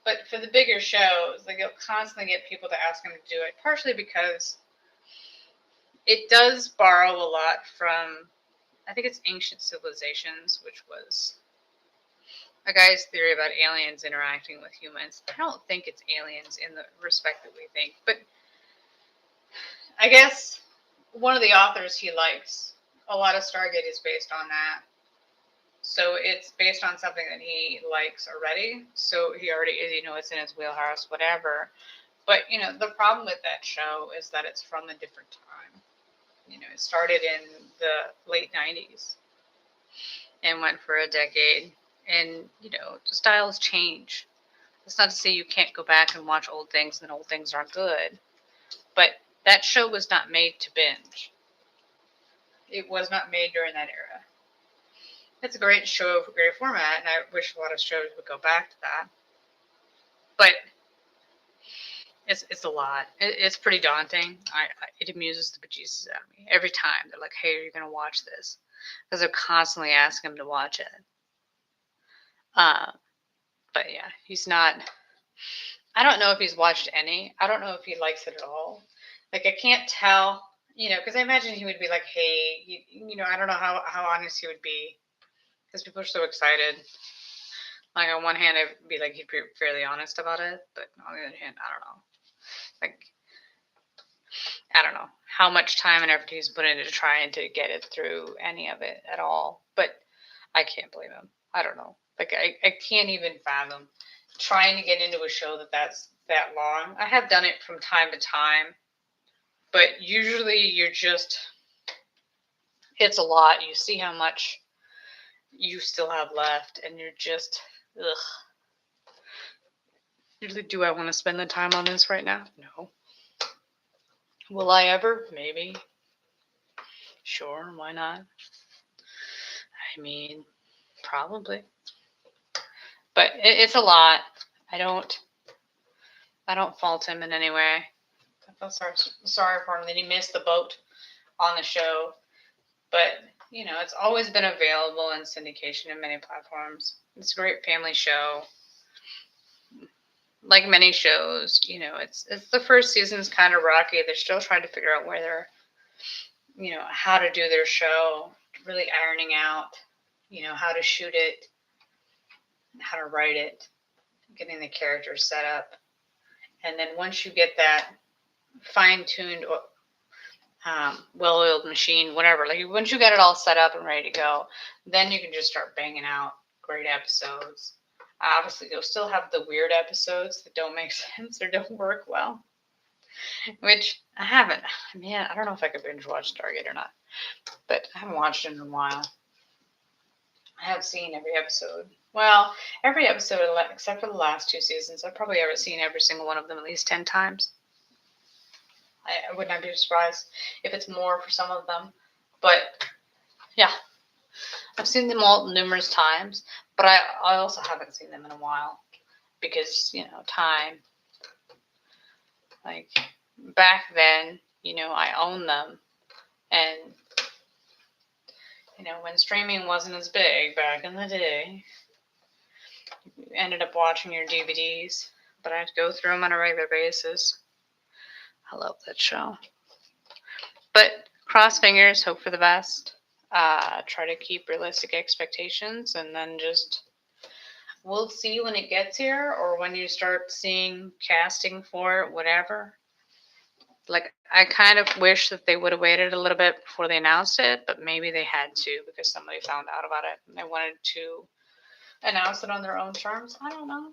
But for the bigger shows, like you'll constantly get people to ask them to do it, partially because it does borrow a lot from, I think it's Ancient Civilizations, which was a guy's theory about aliens interacting with humans. I don't think it's aliens in the respect that we think, but I guess one of the authors he likes, a lot of Stargate is based on that. So it's based on something that he likes already. So he already is, it's in his wheelhouse, whatever. But, the problem with that show is that it's from a different time. It started in the late 90s and went for a decade. And, styles change. That's not to say you can't go back and watch old things and old things aren't good. But that show was not made to binge. It was not made during that era. It's a great show, great format, and I wish a lot of shows would go back to that. But it's a lot. It's pretty daunting. It amuses the bejesus out of me every time. They're like, "Hey, are you going to watch this?" Because they're constantly asking him to watch it. But yeah, he's not. I don't know if he's watched any. I don't know if he likes it at all. Like I can't tell, because I imagine he would be like, "Hey, I don't know how honest he would be." Because people are so excited. Like on one hand, I'd be like he'd be fairly honest about it, but on the other hand, I don't know. Like I don't know how much time and effort he's put into trying to get it through any of it at all. But I can't blame him. I don't know. Like I can't even fathom trying to get into a show that's that long. I have done it from time to time, but usually it's a lot. You see how much you still have left, and you're just, ugh. Really, do I want to spend the time on this right now? No. Will I ever? Maybe. Sure, why not? I mean, probably. But it's a lot. I don't fault him in any way. I feel sorry for him that he missed the boat on the show. But, it's always been available in syndication in many platforms. It's a great family show. Like many shows, it's the first season's kind of rocky. They're still trying to figure out where they're, how to do their show, really ironing out, how to shoot it, how to write it, getting the characters set up. And then once you get that fine-tuned, well-oiled machine, whatever, like once you get it all set up and ready to go, then you can just start banging out great episodes. Obviously, you'll still have the weird episodes that don't make sense or don't work well, which I haven't. I don't know if I could binge watch Stargate or not, but I haven't watched it in a while. I have seen every episode. Well, every episode except for the last 2 seasons. I've probably ever seen every single one of them at least 10 times. I would not be surprised if it's more for some of them. But, yeah. I've seen them all numerous times, but I also haven't seen them in a while because, time. Like, back then, I owned them. And, when streaming wasn't as big back in the day, you ended up watching your DVDs, but I had to go through them on a regular basis. I love that show. But cross fingers, hope for the best. Try to keep realistic expectations, and then just we'll see when it gets here or when you start seeing casting for it, whatever. Like, I kind of wish that they would have waited a little bit before they announced it, but maybe they had to because somebody found out about it and they wanted to announce it on their own terms. I don't know.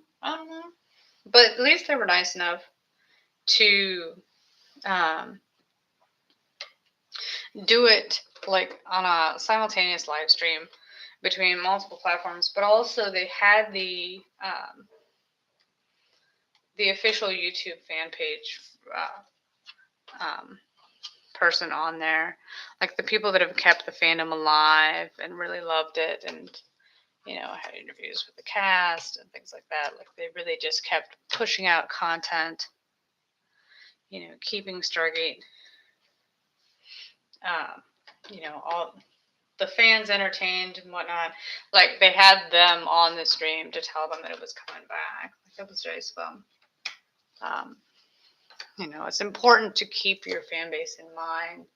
But at least they were nice enough to do it like on a simultaneous live stream between multiple platforms, but also they had the official YouTube fan page person on there, like the people that have kept the fandom alive and really loved it, and had interviews with the cast and things like that. Like they really just kept pushing out content, keeping Stargate, all the fans entertained and whatnot. Like they had them on the stream to tell them that it was coming back. Like that was very fun. It's important to keep your fan base in mind.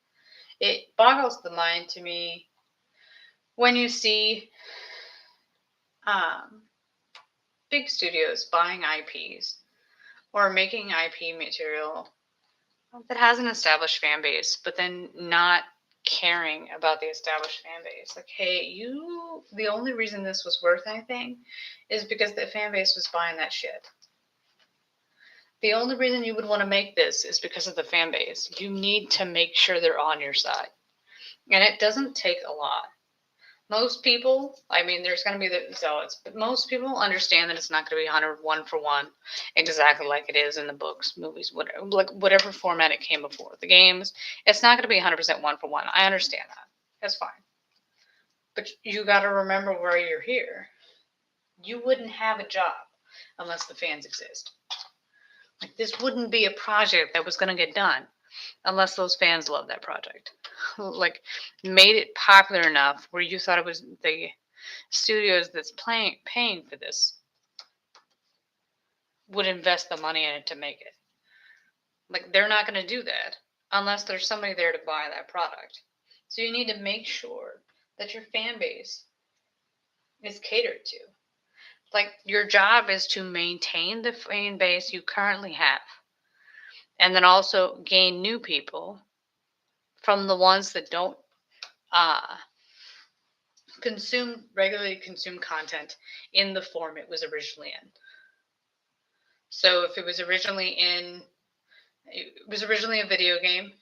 It boggles the mind to me when you see big studios buying IPs or making IP material that has an established fan base, but then not caring about the established fan base. Like, hey, the only reason this was worth anything is because the fan base was buying that shit. The only reason you would want to make this is because of the fan base. You need to make sure they're on your side. And it doesn't take a lot. Most people, there's going to be the zealots, but most people understand that it's not going to be 101 for one, exactly like it is in the books, movies, whatever format it came before. The games, it's not going to be 100% one for one. I understand that. That's fine. But you got to remember where you're here. You wouldn't have a job unless the fans exist. Like this wouldn't be a project that was going to get done unless those fans love that project. Like made it popular enough where you thought it was the studios that's paying for this would invest the money in it to make it. Like they're not going to do that unless there's somebody there to buy that product. So you need to make sure that your fan base is catered to. Like your job is to maintain the fan base you currently have, and then also gain new people from the ones that don't regularly consume content in the form it was originally in. So if it was originally a video game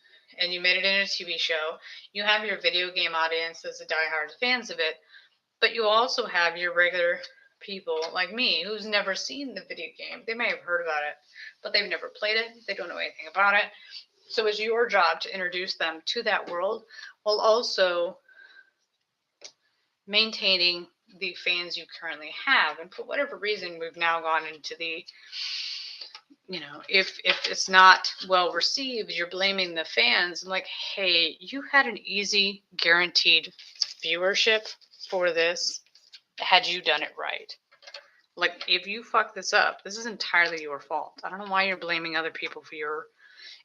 and you made it in a TV show, you have your video game audience as the diehard fans of it, but you also have your regular people like me who's never seen the video game. They may have heard about it, but they've never played it. They don't know anything about it. So it's your job to introduce them to that world while also maintaining the fans you currently have. And for whatever reason, we've now gone into the, if it's not well received, you're blaming the fans. I'm like, hey, you had an easy guaranteed viewership for this had you done it right. Like if you fuck this up, this is entirely your fault. I don't know why you're blaming other people for your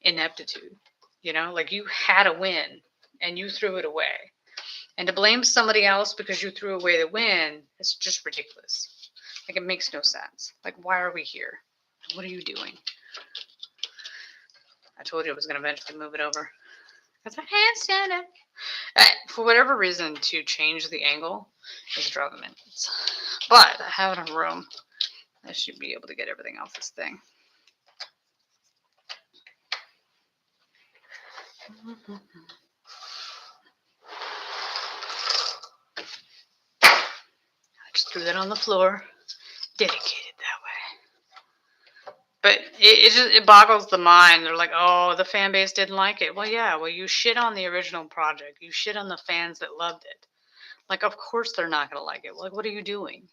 ineptitude. Like you had a win and you threw it away. And to blame somebody else because you threw away the win, it's just ridiculous. Like it makes no sense. Like why are we here? What are you doing? I told you I was going to eventually move it over. Because I can't stand it. For whatever reason, to change the angle is driving me nuts. But I have enough room. I should be able to get everything off this thing. I just threw that on the floor. Dedicated that way. But it boggles the mind. They're like, oh, the fan base didn't like it. Well, yeah. Well, you shit on the original project. You shit on the fans that loved it. Like, of course they're not going to like it. Like, what are you doing?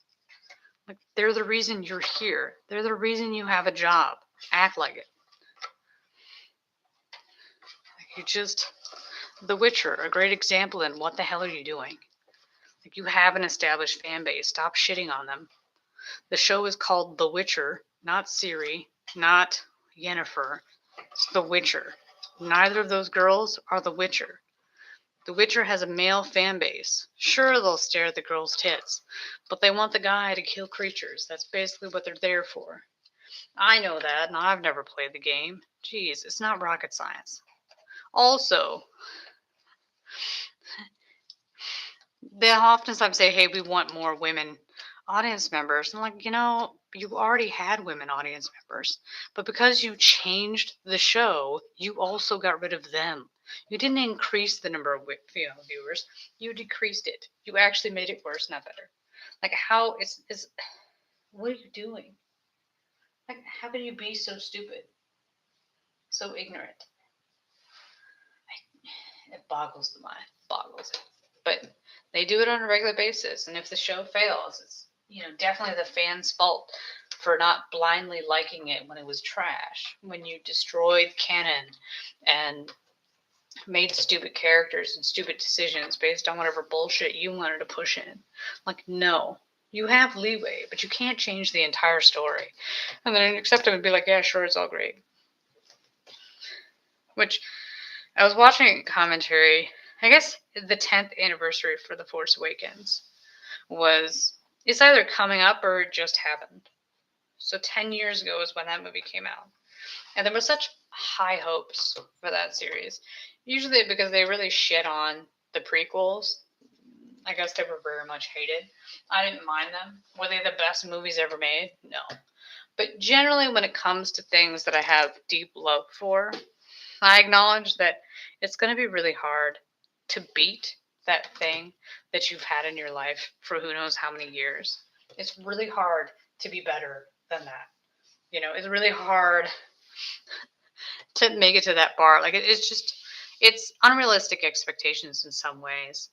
Like, they're the reason you're here. They're the reason you have a job. Act like it. Like, The Witcher, a great example in what the hell are you doing? Like, you have an established fan base. Stop shitting on them. The show is called The Witcher, not Ciri, not Yennefer. It's The Witcher. Neither of those girls are The Witcher. The Witcher has a male fan base. Sure, they'll stare at the girl's tits, but they want the guy to kill creatures. That's basically what they're there for. I know that, and I've never played the game. Jeez, it's not rocket science. Also, they oftentimes say, hey, we want more women audience members. I'm like, you already had women audience members, but because you changed the show, you also got rid of them. You didn't increase the number of female viewers, you decreased it. You actually made it worse, not better. Like, how is what are you doing? Like, how can you be so stupid, so ignorant? It boggles the mind, boggles it. But they do it on a regular basis, and if the show fails, it's definitely the fans' fault for not blindly liking it when it was trash, when you destroyed canon and made stupid characters and stupid decisions based on whatever bullshit you wanted to push in. Like, no. You have leeway, but you can't change the entire story. And then accept it and be like, yeah, sure, it's all great. Which, I was watching commentary, I guess the 10th anniversary for The Force Awakens it's either coming up or it just happened. So 10 years ago is when that movie came out. And there were such high hopes for that series. Usually because they really shit on the prequels. I guess they were very much hated. I didn't mind them. Were they the best movies ever made? No. But generally when it comes to things that I have deep love for, I acknowledge that it's going to be really hard to beat that thing that you've had in your life for who knows how many years. It's really hard to be better than that. It's really hard to make it to that bar. Like, it's unrealistic expectations in some ways.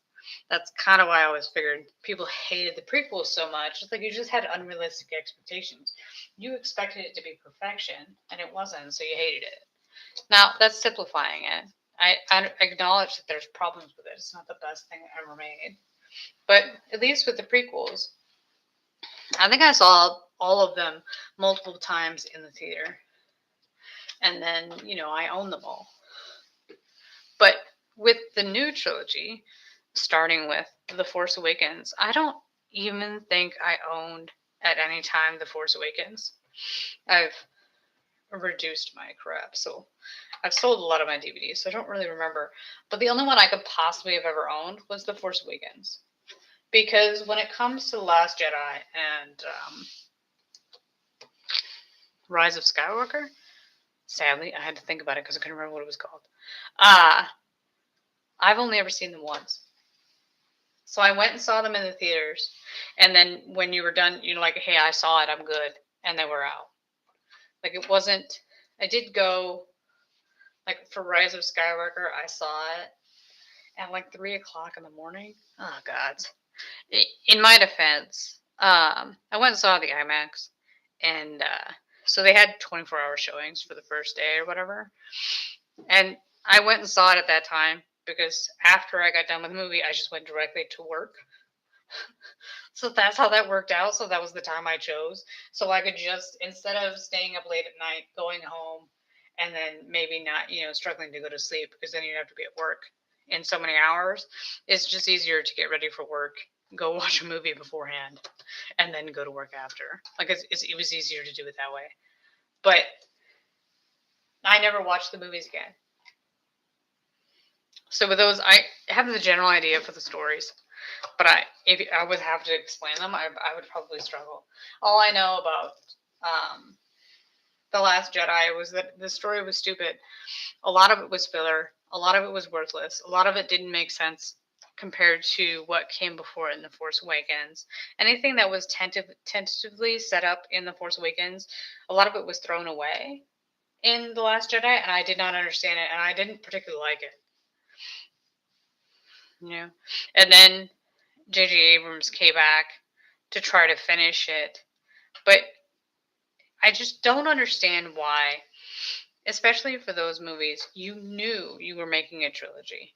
That's kind of why I always figured people hated the prequels so much. It's like you just had unrealistic expectations. You expected it to be perfection, and it wasn't, so you hated it. Now, that's simplifying it. I acknowledge that there's problems with it. It's not the best thing ever made. But at least with the prequels, I think I saw all of them multiple times in the theater. And then, I own them all. But with the new trilogy, starting with The Force Awakens, I don't even think I owned at any time The Force Awakens. I've reduced my crap, so I've sold a lot of my DVDs, so I don't really remember. But the only one I could possibly have ever owned was The Force Awakens. Because when it comes to The Last Jedi and Rise of Skywalker, sadly, I had to think about it because I couldn't remember what it was called. I've only ever seen them once. So I went and saw them in the theaters, and then when you were done, like, hey, I saw it, I'm good, and they were out. Like, it wasn't, I did go, like, for Rise of Skywalker, I saw it at like 3 o'clock in the morning. Oh, God. In my defense, I went and saw the IMAX, and so they had 24-hour showings for the first day or whatever. And I went and saw it at that time because after I got done with the movie, I just went directly to work. So that's how that worked out. So that was the time I chose. So I could just, instead of staying up late at night, going home, and then maybe not, struggling to go to sleep because then you'd have to be at work in so many hours, it's just easier to get ready for work, go watch a movie beforehand, and then go to work after. Like, it was easier to do it that way. But I never watched the movies again. So with those, I have the general idea for the stories, but if I would have to explain them, I would probably struggle. All I know about The Last Jedi was that the story was stupid. A lot of it was filler. A lot of it was worthless. A lot of it didn't make sense compared to what came before it in The Force Awakens. Anything that was tentatively set up in The Force Awakens, a lot of it was thrown away in The Last Jedi, and I did not understand it, and I didn't particularly like it. And then J.J. Abrams came back to try to finish it, but I just don't understand why, especially for those movies, you knew you were making a trilogy.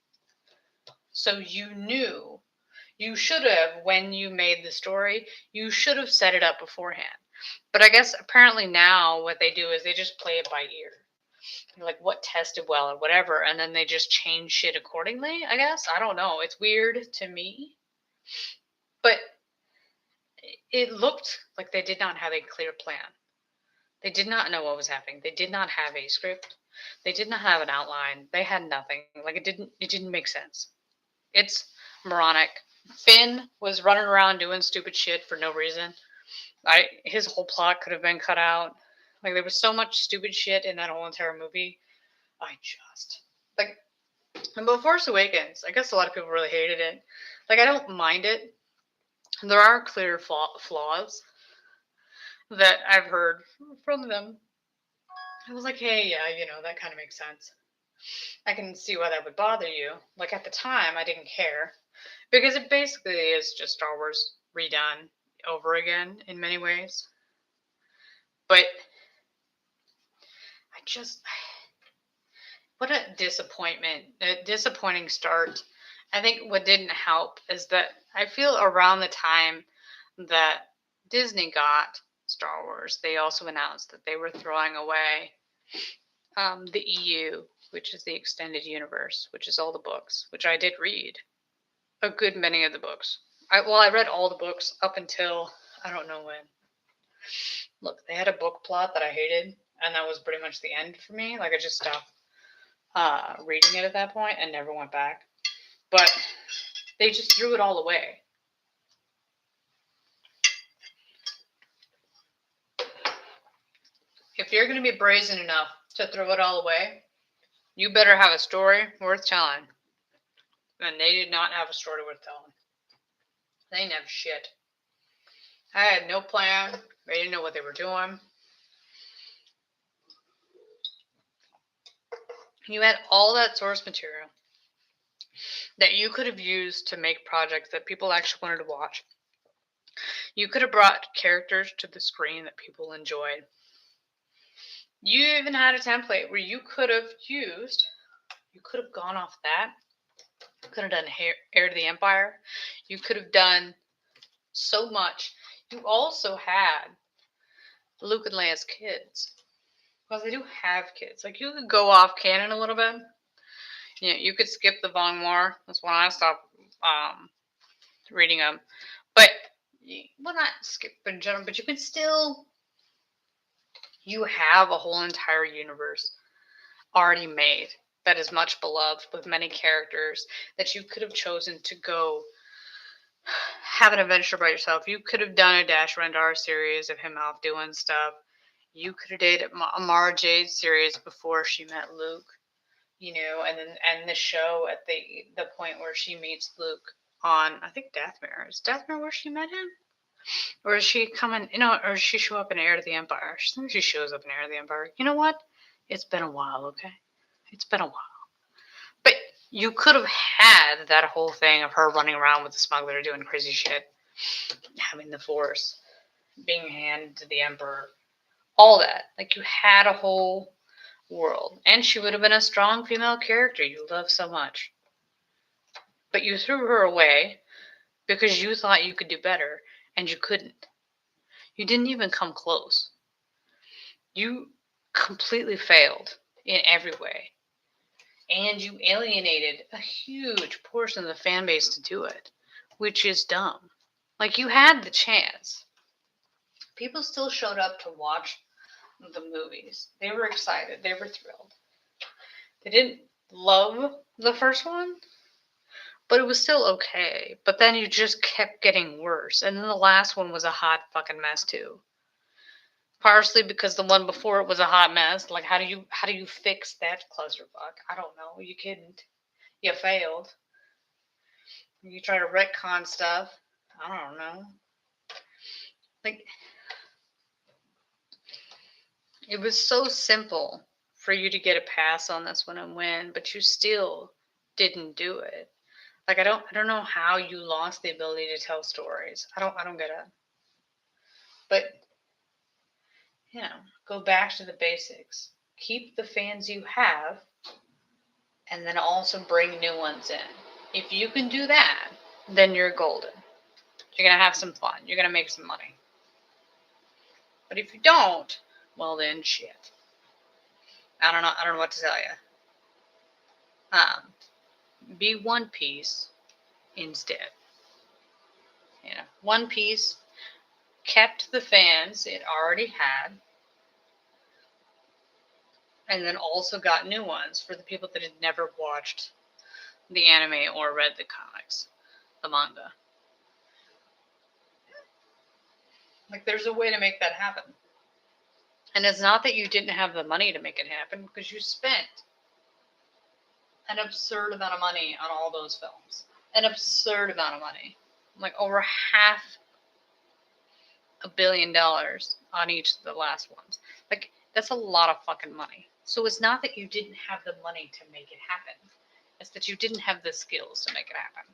So you knew you should have, when you made the story, you should have set it up beforehand. But I guess apparently now what they do is they just play it by ear. Like what tested well or whatever, and then they just change shit accordingly, I guess. I don't know. It's weird to me. But it looked like they did not have a clear plan. They did not know what was happening. They did not have a script. They did not have an outline. They had nothing. Like it didn't make sense. It's moronic. Finn was running around doing stupid shit for no reason. His whole plot could have been cut out. Like there was so much stupid shit in that whole entire movie. I just like and but Force Awakens, I guess a lot of people really hated it. Like I don't mind it. There are clear flaws that I've heard from them. I was like, hey, yeah, that kind of makes sense. I can see why that would bother you. Like at the time, I didn't care because it basically is just Star Wars redone over again in many ways. But I just, what a disappointment, a disappointing start. I think what didn't help is that I feel around the time that Disney got Star Wars, they also announced that they were throwing away the EU, which is the extended universe, which is all the books, which I did read a good many of the books. I read all the books up until I don't know when. Look, they had a book plot that I hated, and that was pretty much the end for me. Like I just stopped reading it at that point and never went back. But they just threw it all away. If you're going to be brazen enough to throw it all away, you better have a story worth telling. And they did not have a story worth telling. They didn't have shit. I had no plan. They didn't know what they were doing. You had all that source material that you could have used to make projects that people actually wanted to watch. You could have brought characters to the screen that people enjoyed. You even had a template where you could have gone off that. You could have done Heir to the Empire. You could have done so much. You also had Luke and Leia's kids. Because they do have kids. Like, you could go off canon a little bit. You could skip the Von War. That's when I stopped reading them. But, well, not skip in general, but you can still, you have a whole entire universe already made that is much beloved with many characters that you could have chosen to go have an adventure by yourself. You could have done a Dash Rendar series of him off doing stuff. You could have did a Mara Jade series before she met Luke, and the show at the point where she meets Luke on, I think, Dathomir. Is Dathomir where she met him? Or is she coming, or does she show up in Heir to the Empire? I think she shows up in Heir to the Empire. You know what? It's been a while, okay? It's been a while. But you could have had that whole thing of her running around with the smuggler doing crazy shit, having the Force, being handed to the Emperor, all that. Like, you had a whole world. And she would have been a strong female character you love so much. But you threw her away because you thought you could do better, and you couldn't. You didn't even come close. You completely failed in every way. And you alienated a huge portion of the fan base to do it, which is dumb. Like, you had the chance. People still showed up to watch the movies. They were excited. They were thrilled. They didn't love the first one, but it was still okay. But then you just kept getting worse. And then the last one was a hot fucking mess too. Partially because the one before it was a hot mess. Like, how do you fix that clusterfuck? I don't know. You couldn't. You failed. You try to retcon stuff. I don't know. Like, it was so simple for you to get a pass on this one and win, but you still didn't do it. Like, I don't know how you lost the ability to tell stories. I don't get it. But, go back to the basics. Keep the fans you have, and then also bring new ones in. If you can do that, then you're golden. You're going to have some fun. You're going to make some money. But if you don't, well then shit. I don't know what to tell you. Be One Piece instead. One Piece kept the fans it already had, and then also got new ones for the people that had never watched the anime or read the comics. the manga. Like, there's a way to make that happen. And it's not that you didn't have the money to make it happen, because you spent an absurd amount of money on all those films. An absurd amount of money. Like, over $500 million on each of the last ones. Like, that's a lot of fucking money. So it's not that you didn't have the money to make it happen. It's that you didn't have the skills to make it happen.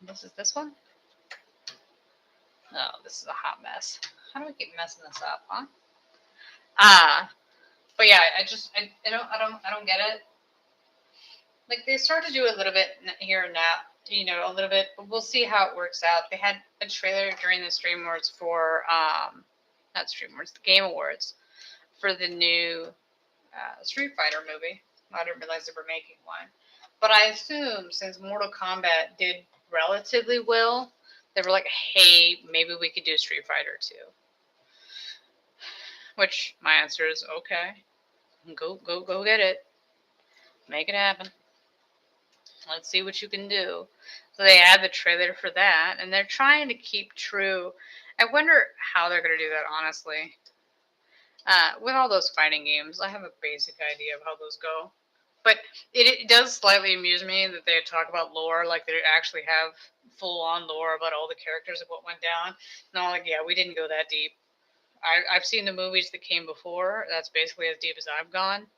This is this one? Oh, this is a hot mess. How do I keep messing this up, huh? But yeah, I don't get it. Like, they start to do a little bit here and now, a little bit, but we'll see how it works out. They had a trailer during the Stream Awards for, not Stream Awards, the Game Awards, for the new Street Fighter movie. I didn't realize they were making one. But I assume, since Mortal Kombat did relatively well, they were like, hey, maybe we could do Street Fighter 2. Which, my answer is, okay. Go get it. Make it happen. Let's see what you can do. So they had the trailer for that, and they're trying to keep true. I wonder how they're going to do that, honestly. With all those fighting games, I have a basic idea of how those go. But it does slightly amuse me that they talk about lore, like they actually have full-on lore about all the characters of what went down. And I'm like, yeah, we didn't go that deep. I've seen the movies that came before. That's basically as deep as I've gone.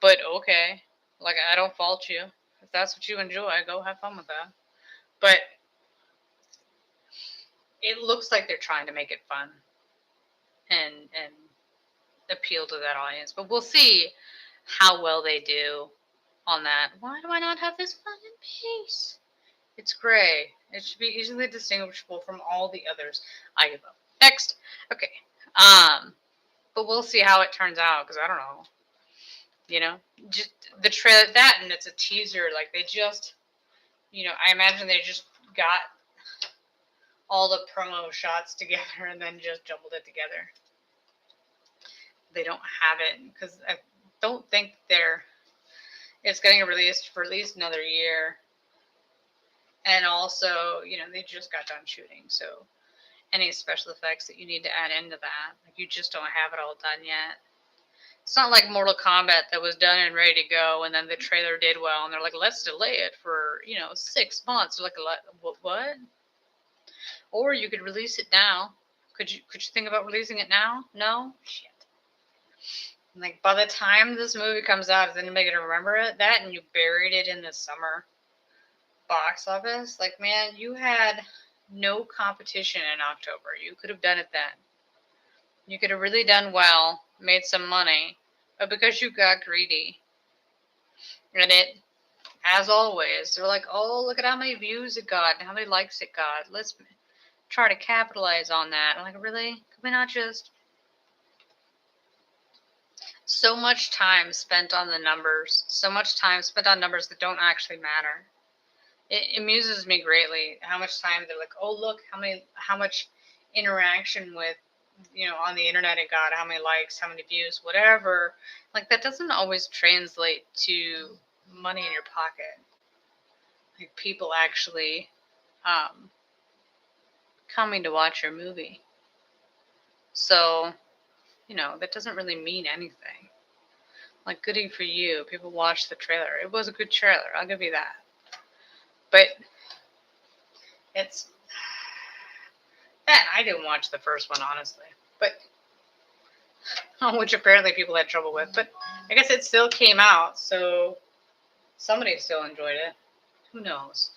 But okay. Like, I don't fault you. If that's what you enjoy, go have fun with that. But it looks like they're trying to make it fun and appeal to that audience. But we'll see how well they do on that. Why do I not have this fucking piece? It's gray. It should be easily distinguishable from all the others. I give up. Next. Okay. But we'll see how it turns out, because I don't know. Just the trailer, that, and it's a teaser. Like, they just, I imagine they just got all the promo shots together and then just jumbled it together. They don't have it, because I don't think it's getting released for at least another year. And also, they just got done shooting, so any special effects that you need to add into that, like, you just don't have it all done yet. It's not like Mortal Kombat that was done and ready to go, and then the trailer did well, and they're like, let's delay it for, 6 months. Like, what? Or you could release it now. Could you think about releasing it now? No? Shit. Like, by the time this movie comes out, is anybody going to remember it? That, and you buried it in the summer box office? Like, man, you had no competition in October. You could have done it then. You could have really done well, made some money, but because you got greedy, and it, as always, they're like, oh, look at how many views it got and how many likes it got. Let's try to capitalize on that. I'm like, really? Could we not just... So much time spent on the numbers. So much time spent on numbers that don't actually matter. It amuses me greatly how much time they're like, oh, look, how much interaction with, on the internet it got, how many likes, how many views, whatever. Like, that doesn't always translate to money in your pocket. Like, people actually coming to watch your movie. So, that doesn't really mean anything. Like, goody for you. People watched the trailer. It was a good trailer. I'll give you that. But it's... I didn't watch the first one, honestly. But... which apparently people had trouble with. But I guess it still came out, so... somebody still enjoyed it. Who knows?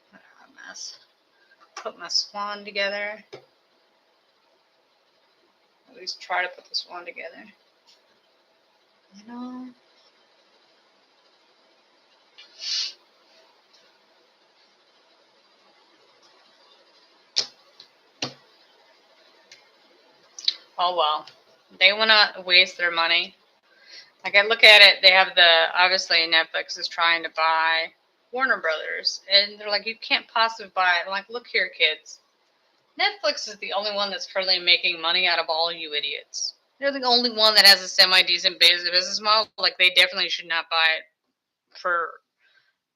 What a mess. Put my swan together. At least try to put the swan together. Oh well. They want to waste their money. Like, I look at it, they have obviously Netflix is trying to buy Warner Brothers. And they're like, you can't possibly buy it. I'm like, look here, kids. Netflix is the only one that's currently making money out of all you idiots. They're the only one that has a semi-decent business model. Like, they definitely should not buy it for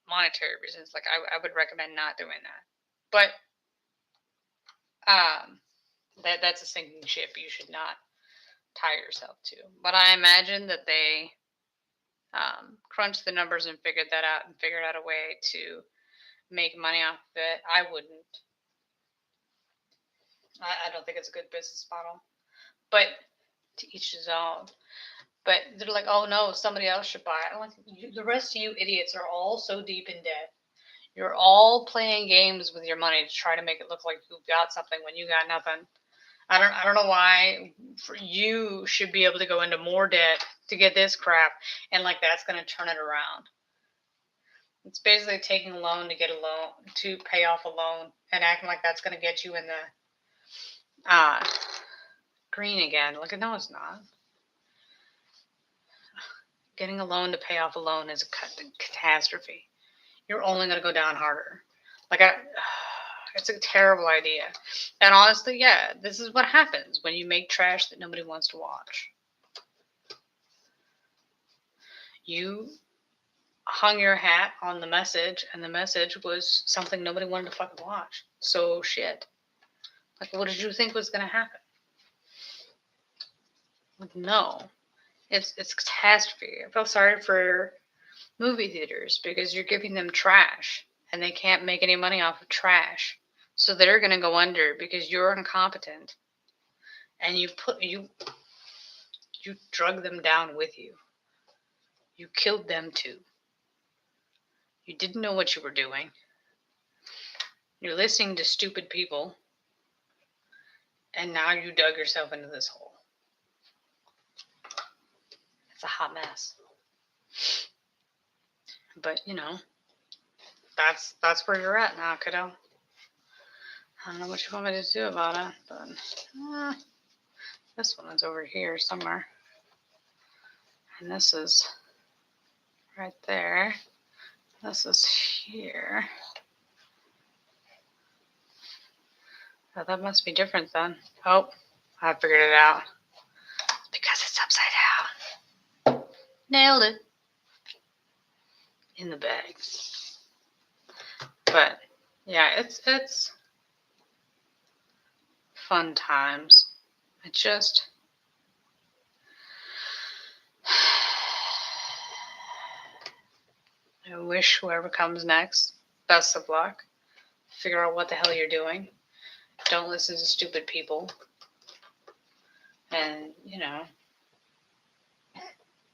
monetary reasons. Like I would recommend not doing that. But that's a sinking ship you should not tie yourself to. But I imagine that they crunched the numbers and figured that out and figured out a way to make money off of it. I wouldn't. I don't think it's a good business model. But to each his own. But they're like, oh no, somebody else should buy it. I'm like, the rest of you idiots are all so deep in debt. You're all playing games with your money to try to make it look like you got something when you got nothing. I don't know why you should be able to go into more debt to get this crap, and like that's going to turn it around. It's basically taking a loan to get a loan to pay off a loan and acting like that's going to get you in the green again. Like, no, it's not. Getting a loan to pay off a loan is a catastrophe. You're only going to go down harder. It's a terrible idea. And honestly, yeah, this is what happens when you make trash that nobody wants to watch. You hung your hat on the message, and the message was something nobody wanted to fucking watch. So shit. Like, what did you think was going to happen? Like, no. It's catastrophe. I feel sorry for movie theaters because you're giving them trash and they can't make any money off of trash. So they're going to go under because you're incompetent and you drug them down with you. You killed them too. You didn't know what you were doing. You're listening to stupid people and now you dug yourself into this hole. It's a hot mess. But, that's where you're at now, kiddo. I don't know what you want me to do about it, but this one is over here somewhere. And this is right there. This is here. Oh, that must be different then. Oh, I figured it out. Because it's upside down. Nailed it. In the bag. But yeah, it's fun times. I wish whoever comes next best of luck. Figure out what the hell you're doing. Don't listen to stupid people. And,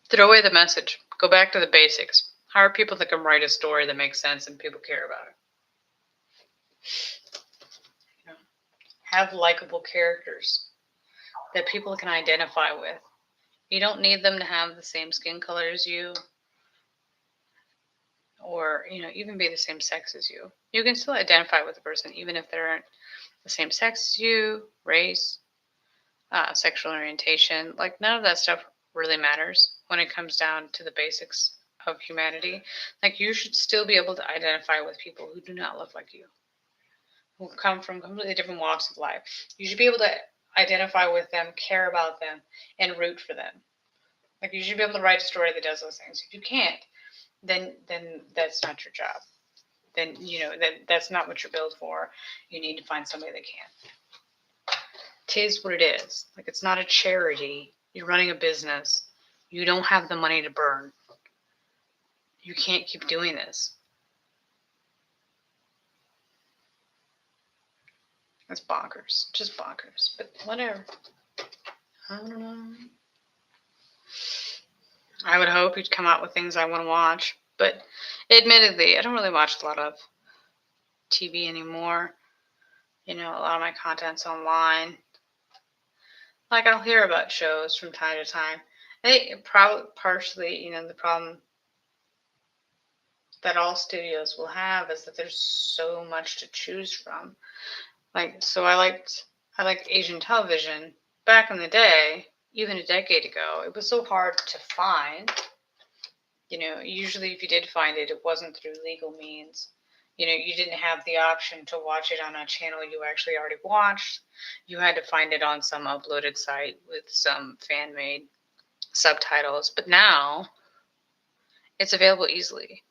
throw away the message. Go back to the basics. Hire people that can write a story that makes sense and people care about it. Have likable characters that people can identify with. You don't need them to have the same skin color as you or, even be the same sex as you. You can still identify with the person even if they aren't the same sex as you, race, sexual orientation. Like, none of that stuff really matters when it comes down to the basics of humanity. Like, you should still be able to identify with people who do not look like you, who come from completely different walks of life. You should be able to identify with them, care about them, and root for them. Like, you should be able to write a story that does those things. If you can't, then that's not your job. Then, that's not what you're built for. You need to find somebody that can. 'Tis what it is. Like, it's not a charity. You're running a business. You don't have the money to burn. You can't keep doing this. That's bonkers. Just bonkers. But whatever. I don't know. I would hope you'd come out with things I want to watch. But admittedly, I don't really watch a lot of TV anymore. A lot of my content's online. Like, I'll hear about shows from time to time. I think probably partially, the problem that all studios will have is that there's so much to choose from. Like, so I liked Asian television back in the day, even a decade ago. It was so hard to find. Usually if you did find it, it wasn't through legal means. You didn't have the option to watch it on a channel you actually already watched. You had to find it on some uploaded site with some fan-made subtitles. But now, it's available easily.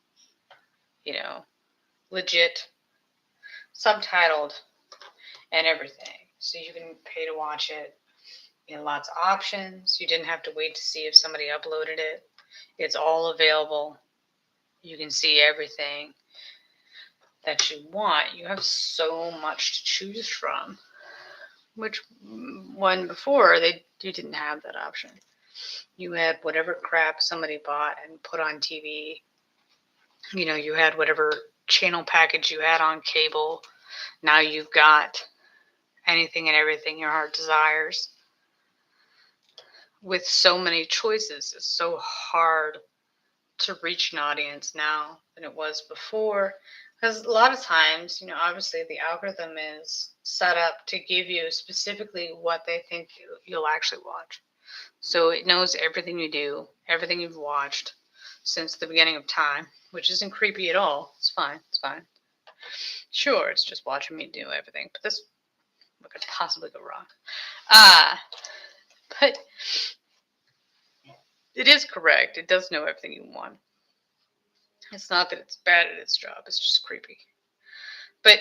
legit, subtitled, and everything. So you can pay to watch it. Lots of options. You didn't have to wait to see if somebody uploaded it. It's all available. You can see everything that you want. You have so much to choose from. Which one before, you didn't have that option. You had whatever crap somebody bought and put on TV. You had whatever channel package you had on cable. Now you've got anything and everything your heart desires. With so many choices, it's so hard to reach an audience now than it was before. Because a lot of times, obviously the algorithm is set up to give you specifically what they think you'll actually watch. So it knows everything you do, everything you've watched since the beginning of time, which isn't creepy at all. It's fine. It's fine. Sure, it's just watching me do everything, but what could possibly go wrong? But it is correct. It does know everything you want. It's not that it's bad at its job. It's just creepy. But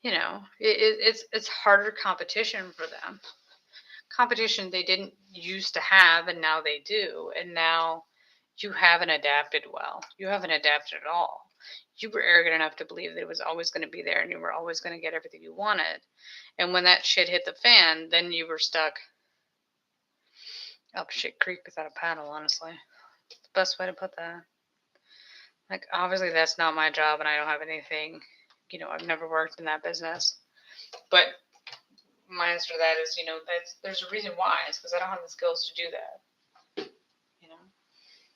it's harder competition for them. Competition they didn't used to have, and now they do. And now you haven't adapted well. You haven't adapted at all. You were arrogant enough to believe that it was always going to be there and you were always going to get everything you wanted. And when that shit hit the fan, then you were stuck up shit creek without a paddle, honestly. It's the best way to put that. Like, obviously that's not my job and I don't have anything, I've never worked in that business. But my answer to that is, there's a reason why. It's because I don't have the skills to do that.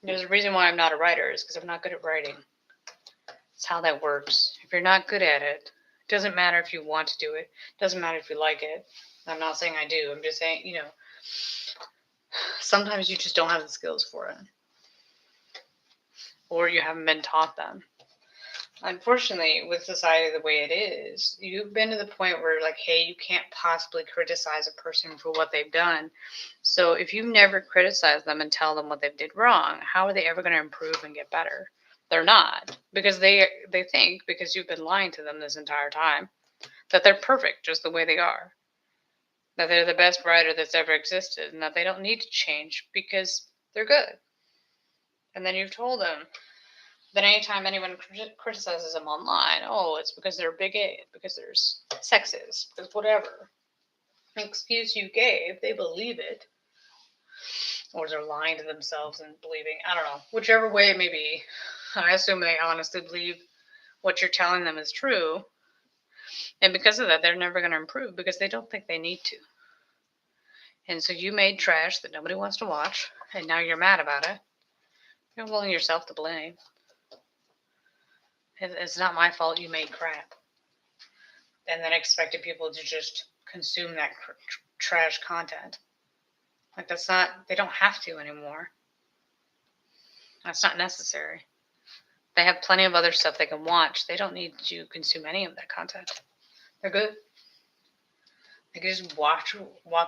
There's a reason why I'm not a writer. Is because I'm not good at writing. That's how that works. If you're not good at it, it doesn't matter if you want to do it. It doesn't matter if you like it. I'm not saying I do. I'm just saying, sometimes you just don't have the skills for it. Or you haven't been taught them. Unfortunately, with society the way it is, you've been to the point where, like, hey, you can't possibly criticize a person for what they've done. So if you never criticize them and tell them what they did wrong, how are they ever going to improve and get better? They're not. Because they think, because you've been lying to them this entire time, that they're perfect just the way they are. That they're the best writer that's ever existed, and that they don't need to change because they're good. And then you've told them that anytime anyone criticizes them online, oh, it's because they're big A, because there's sexist, because whatever excuse you gave, they believe it. Or they're lying to themselves and believing, I don't know, whichever way it may be. I assume they honestly believe what you're telling them is true. And because of that, they're never going to improve because they don't think they need to. And so you made trash that nobody wants to watch, and now you're mad about it. You're willing yourself to blame. It's not my fault you made crap. And then expected people to just consume that trash content. Like, that's not, they don't have to anymore. That's not necessary. They have plenty of other stuff they can watch. They don't need to consume any of that content. They're good. They can just walk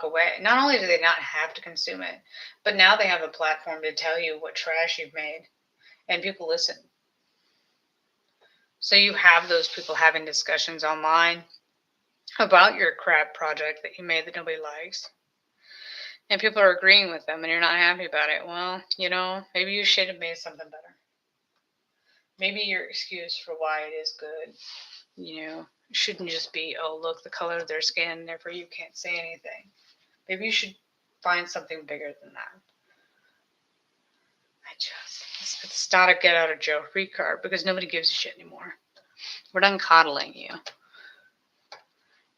away. Not only do they not have to consume it, but now they have a platform to tell you what trash you've made. And people listen. So you have those people having discussions online about your crap project that you made that nobody likes. And people are agreeing with them and you're not happy about it. Well, maybe you should have made something better. Maybe your excuse for why it is good, shouldn't just be, oh, look, the color of their skin, therefore you can't say anything. Maybe you should find something bigger than that. It's not a get out of jail free card because nobody gives a shit anymore. We're done coddling you.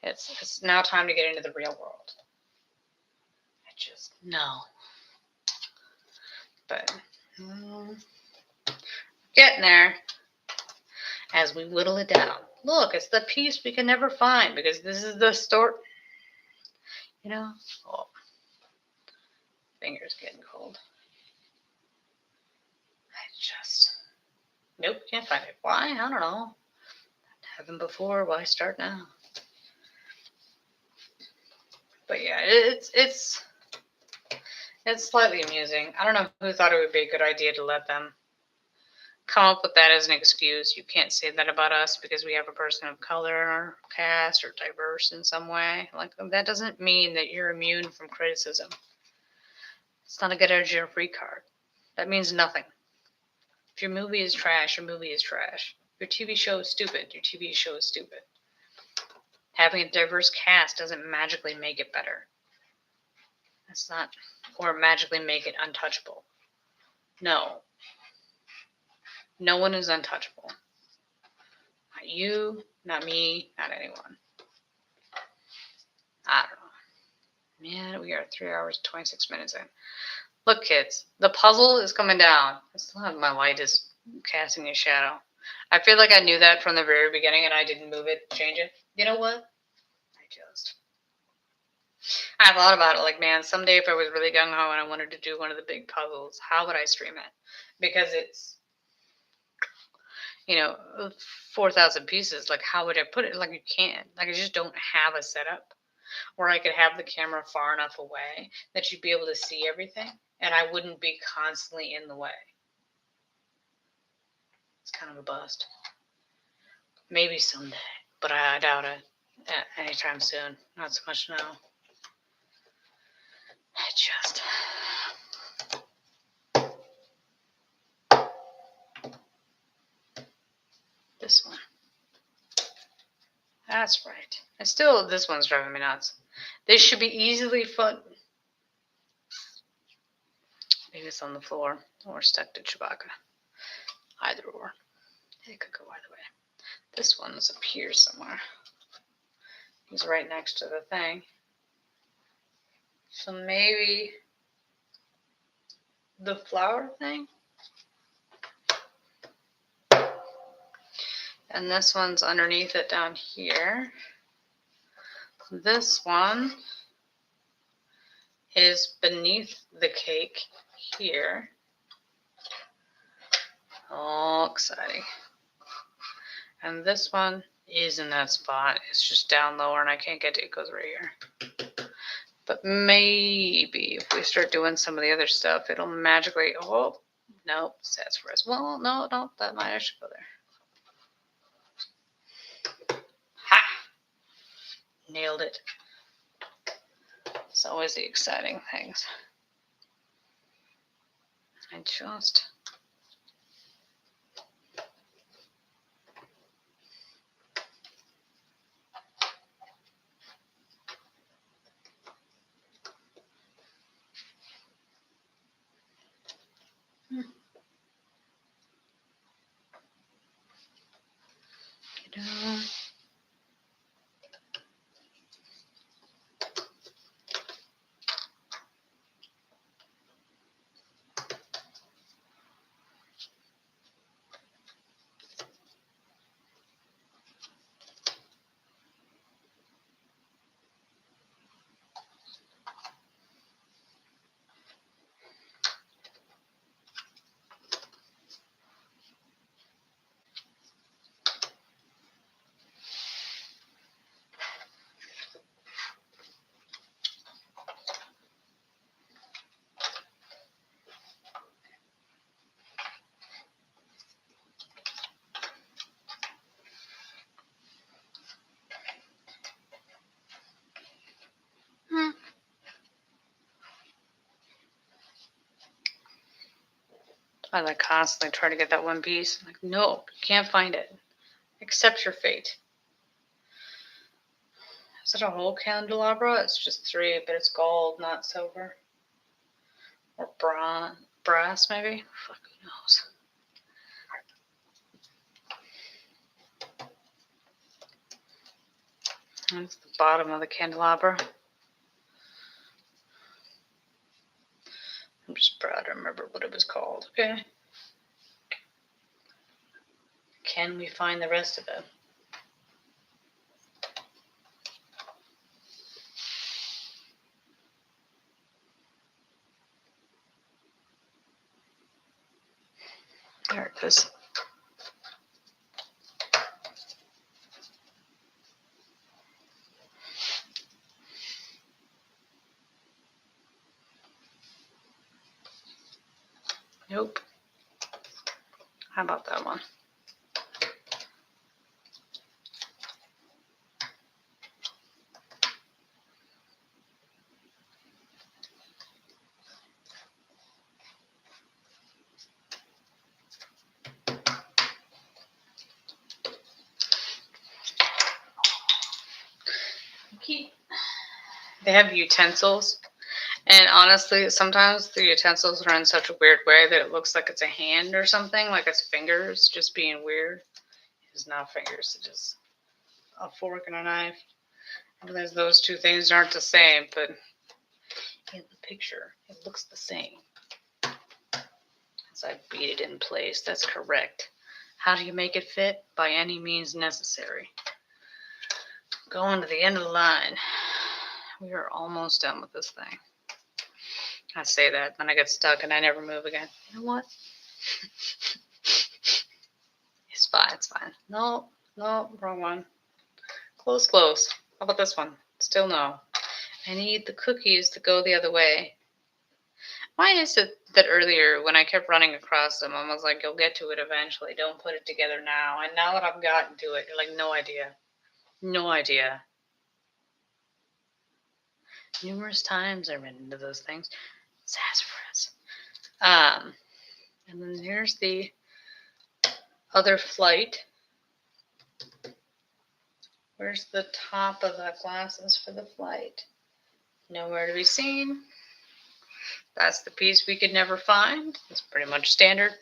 It's now time to get into the real world. No. But getting there as we whittle it down. Look, it's the piece we can never find because this is the story. Oh, fingers getting cold. Nope, can't find it. Why? I don't know. Haven't before. Why start now? But yeah, it's slightly amusing. I don't know who thought it would be a good idea to let them come up with that as an excuse. You can't say that about us because we have a person of color in our cast or diverse in some way. Like, that doesn't mean that you're immune from criticism. It's not a get out of jail free card. That means nothing. If your movie is trash, your movie is trash. Your TV show is stupid, your TV show is stupid. Having a diverse cast doesn't magically make it better. That's not, or magically make it untouchable. No. No one is untouchable. Not you, not me, not anyone. I don't know. Man, we are 3 hours, 26 minutes in. Look, kids, the puzzle is coming down. I still have my light is casting a shadow. I feel like I knew that from the very beginning and I didn't move it, change it. You know what? I thought about it like, man, someday if I was really gung-ho and I wanted to do one of the big puzzles, how would I stream it? Because it's, 4,000 pieces. Like, how would I put it? Like, you can't. Like, I just don't have a setup where I could have the camera far enough away that you'd be able to see everything and I wouldn't be constantly in the way. It's kind of a bust. Maybe someday, but I doubt it anytime soon. Not so much now. This one. That's right. And still, this one's driving me nuts. This should be easily fun. Maybe it's on the floor or stuck to Chewbacca. Either or. It could go either way. This one's up here somewhere. He's right next to the thing. So maybe the flower thing? And this one's underneath it down here. This one is beneath the cake here. Oh, exciting. And this one is in that spot. It's just down lower and I can't get to it. It goes right here. But maybe if we start doing some of the other stuff, it'll magically, oh, no, that's for us. Well, no, that might actually go there. Ha! Nailed it. It's always the exciting things. I just... I like constantly try to get that one piece. I'm like, no, you can't find it. Accept your fate. Is it a whole candelabra? It's just 3, but it's gold, not silver. Or brass, maybe? Fuck, who knows? That's the bottom of the candelabra. I'm just proud to remember what it was called. Okay. Can we find the rest of it? There it is. Nope. How about that one? They have utensils, and honestly, sometimes the utensils are in such a weird way that it looks like it's a hand or something, like it's fingers just being weird. It's not fingers, it's just a fork and a knife. And there's those two things aren't the same, but in the picture, it looks the same. As I beat it in place, that's correct. How do you make it fit? By any means necessary. Going to the end of the line. We are almost done with this thing. I say that, then I get stuck and I never move again. You know what? It's fine, it's fine. No, wrong one. Close. How about this one? Still no. I need the cookies to go the other way. Why is it that earlier when I kept running across them, I was like, you'll get to it eventually. Don't put it together now. And now that I've gotten to it, you're like, no idea. No idea. Numerous times I ran into those things. Sassafras. And then here's the other flight. Where's the top of the glasses for the flight? Nowhere to be seen. That's the piece we could never find. It's pretty much standard.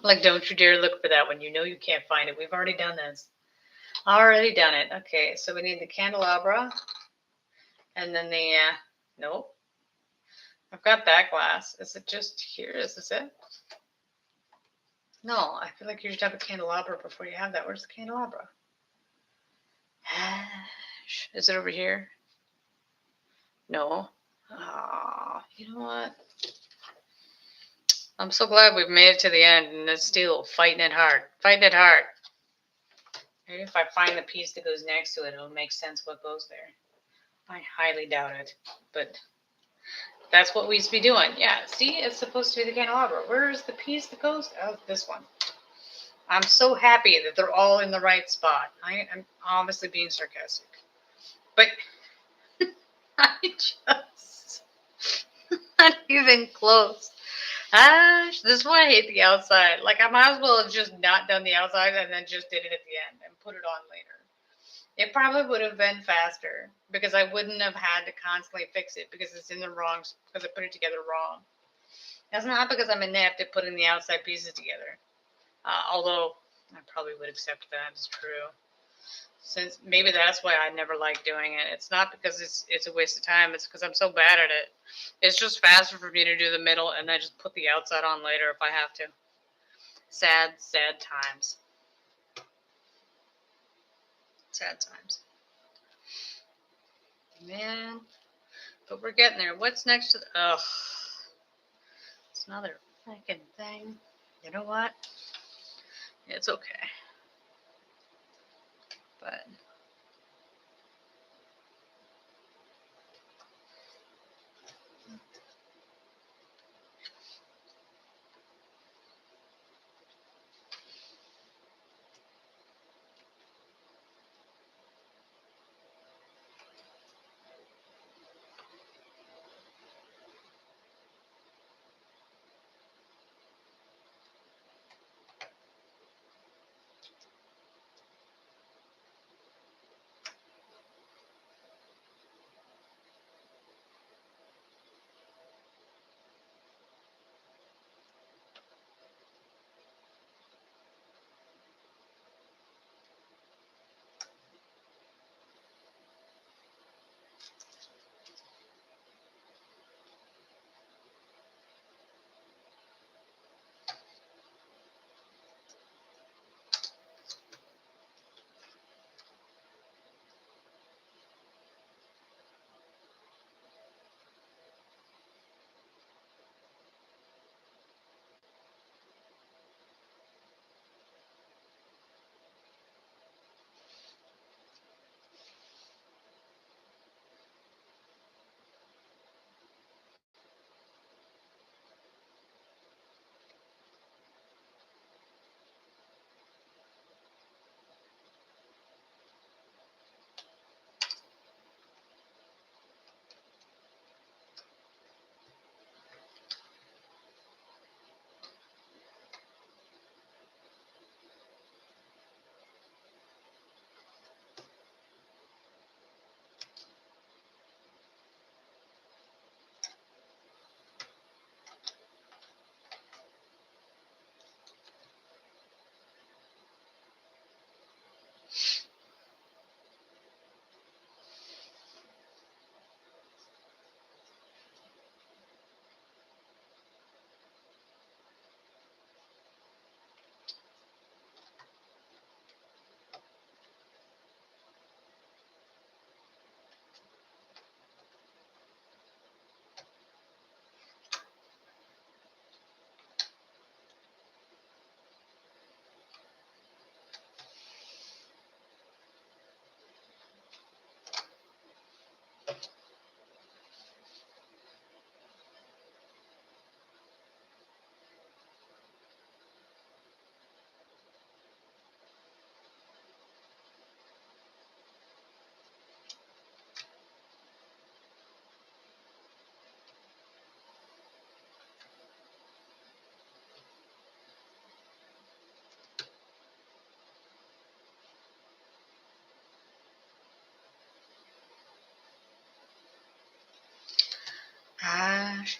Like, don't you dare look for that one. You know you can't find it. We've already done this. Already done it. Okay, so we need the candelabra. And then the, nope. I've got that glass. Is it just here? Is this it? No, I feel like you should have a candelabra before you have that. Where's the candelabra? Is it over here? No. Oh, you know what? I'm so glad we've made it to the end and it's still fighting it hard. Fighting it hard. Maybe if I find the piece that goes next to it, it'll make sense what goes there. I highly doubt it, but that's what we used to be doing. Yeah, see, it's supposed to be the candelabra. Where's the piece that goes? Oh, this one. I'm so happy that they're all in the right spot. I'm obviously being sarcastic, but I just not even close. This is why I hate the outside. Like, I might as well have just not done the outside and then just did it at the end and put it on later. It probably would have been faster because I wouldn't have had to constantly fix it because it's in the wrong, because I put it together wrong. That's not because I'm inept at putting the outside pieces together. Although I probably would accept that as true. Since maybe that's why I never like doing it. It's not because it's a waste of time. It's because I'm so bad at it. It's just faster for me to do the middle and then just put the outside on later if I have to. Sad times. Sad times. Man, but we're getting there. What's next to the... Ugh. It's another freaking thing. You know what? It's okay. But...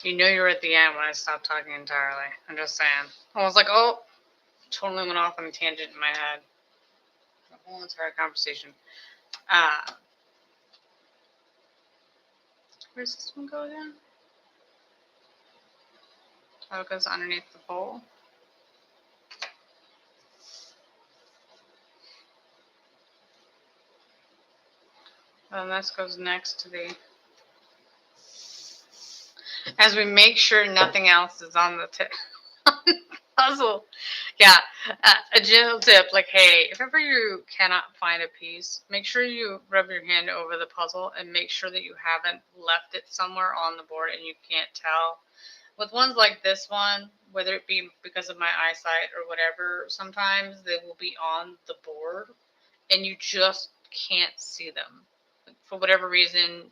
You know you're at the end when I stopped talking entirely. I'm just saying. I was like, oh, totally went off on a tangent in my head. The whole entire conversation. Uh, where's this one go again? Oh, it goes underneath the bowl. And this goes next to the... As we make sure nothing else is on the puzzle. Yeah, a gentle tip, like, hey, if ever you cannot find a piece, make sure you rub your hand over the puzzle and make sure that you haven't left it somewhere on the board and you can't tell. With ones like this one, whether it be because of my eyesight or whatever, sometimes they will be on the board and you just can't see them. For whatever reason,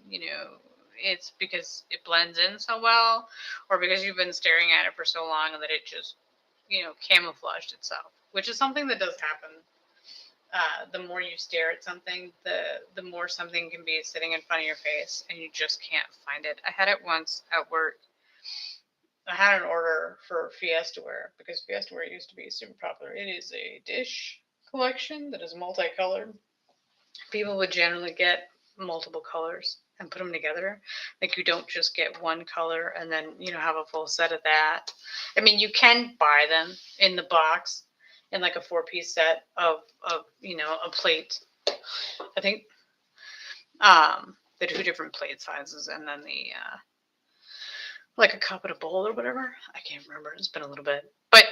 it's because it blends in so well, or because you've been staring at it for so long that it just, camouflaged itself, which is something that does happen. The more you stare at something, the more something can be sitting in front of your face and you just can't find it. I had it once at work. I had an order for Fiesta ware because Fiesta ware used to be super popular. It is a dish collection that is multicolored. People would generally get multiple colors and put them together. Like, you don't just get one color and then, have a full set of that. I mean, you can buy them in the box in like a 4-piece set of a plate. I think the 2 different plate sizes and then the like a cup and a bowl or whatever. I can't remember. It's been a little bit. But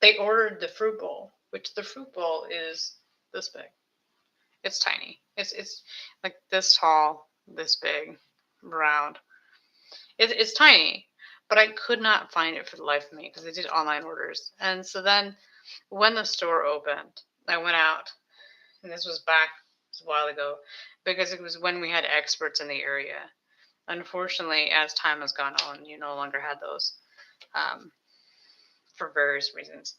they ordered the fruit bowl, which the fruit bowl is this big. It's tiny. It's like this tall, this big, round. It's tiny, but I could not find it for the life of me because I did online orders. And so then when the store opened, I went out, and this was back a while ago, because it was when we had experts in the area. Unfortunately, as time has gone on, you no longer had those for various reasons.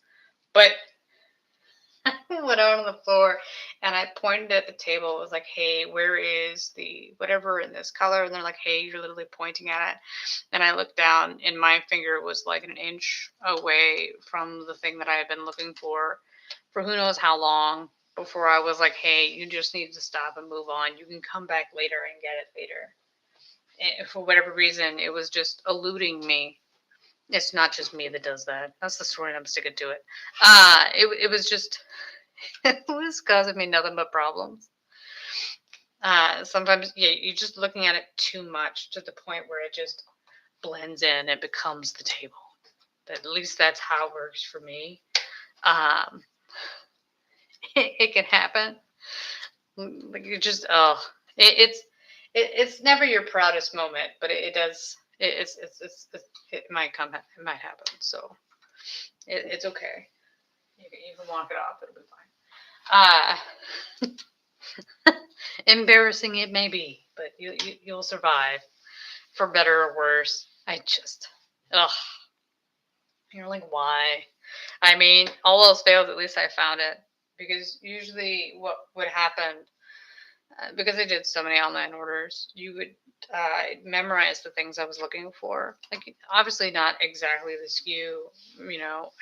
But I went out on the floor and I pointed at the table. It was like, hey, where is the whatever in this color? And they're like, hey, you're literally pointing at it. And I looked down and my finger was like an inch away from the thing that I had been looking for who knows how long, before I was like, hey, you just need to stop and move on. You can come back later and get it later. And for whatever reason, it was just eluding me. It's not just me that does that. That's the story, and I'm sticking to it. It was just, it was causing me nothing but problems. Sometimes, yeah, you're just looking at it too much to the point where it just blends in and becomes the table. At least that's how it works for me. It can happen. Like, you just, it's never your proudest moment, but it does. It might come. It might happen. So it's okay. You can walk it off. It'll be fine. Embarrassing it may be, but you'll survive, for better or worse. You're like, why? I mean, all else fails, at least I found it. Because usually what would happen, because I did so many online orders, you would memorize the things I was looking for. Like, obviously not exactly the SKU,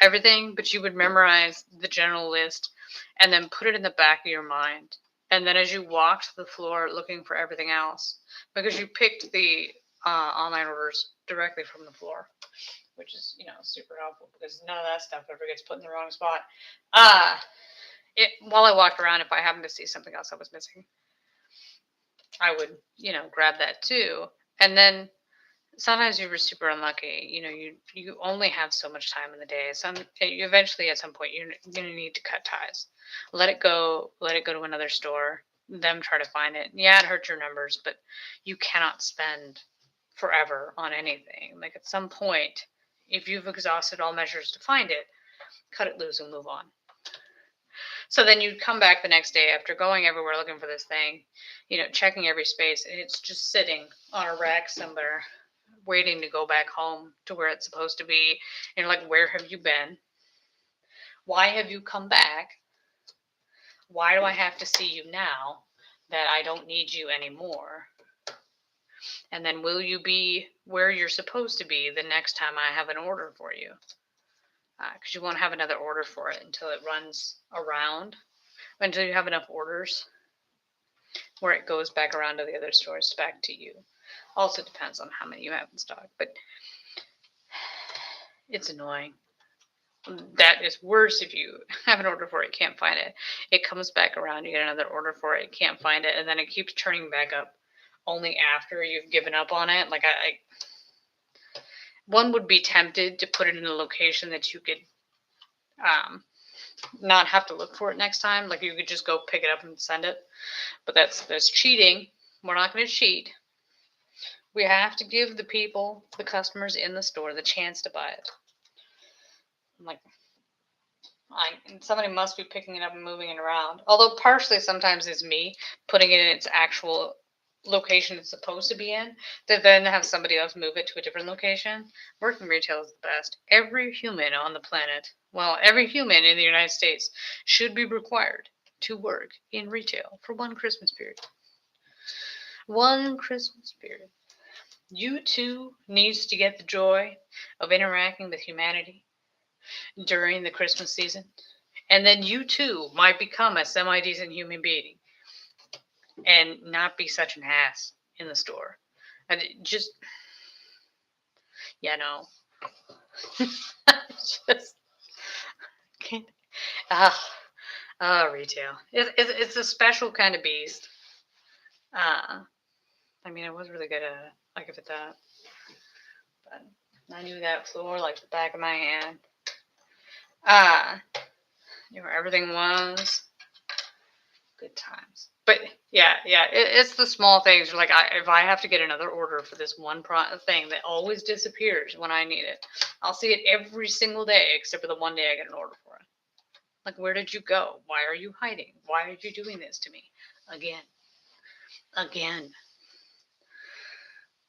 everything, but you would memorize the general list and then put it in the back of your mind. And then as you walked the floor looking for everything else, because you picked the online orders directly from the floor, which is, super helpful because none of that stuff ever gets put in the wrong spot. While I walked around, if I happened to see something else I was missing, I would, grab that too. And then sometimes you were super unlucky. You only have so much time in the day. You eventually, at some point, you're going to need to cut ties. Let it go to another store, them try to find it. Yeah, it hurts your numbers, but you cannot spend forever on anything. Like, at some point, if you've exhausted all measures to find it, cut it loose and move on. So then you'd come back the next day after going everywhere looking for this thing, checking every space, and it's just sitting on a rack somewhere, waiting to go back home to where it's supposed to be. And you're like, where have you been? Why have you come back? Why do I have to see you now that I don't need you anymore? And then will you be where you're supposed to be the next time I have an order for you? Because you won't have another order for it until it runs around, until you have enough orders where it goes back around to the other stores back to you. Also depends on how many you have in stock, but it's annoying. That is worse if you have an order for it, can't find it. It comes back around, you get another order for it, can't find it, and then it keeps turning back up only after you've given up on it. Like one would be tempted to put it in a location that you could not have to look for it next time. Like you could just go pick it up and send it. But that's cheating. We're not going to cheat. We have to give the people, the customers in the store, the chance to buy it. Like, somebody must be picking it up and moving it around. Although partially sometimes it's me putting it in its actual location it's supposed to be in, to then have somebody else move it to a different location. Working retail is the best. Every human on the planet, well, every human in the United States should be required to work in retail for one Christmas period. One Christmas period. You too needs to get the joy of interacting with humanity during the Christmas season. And then you too might become a semi-decent human being and not be such an ass in the store. And just, no. Just can't. Retail. It's a special kind of beast. I mean, I was really good at it. I'll give it that. But I knew that floor like the back of my hand. Everything was good times. But yeah, it's the small things. Like if I have to get another order for this one thing that always disappears when I need it, I'll see it every single day except for the one day I get an order for it. Like, where did you go? Why are you hiding? Why are you doing this to me? Again.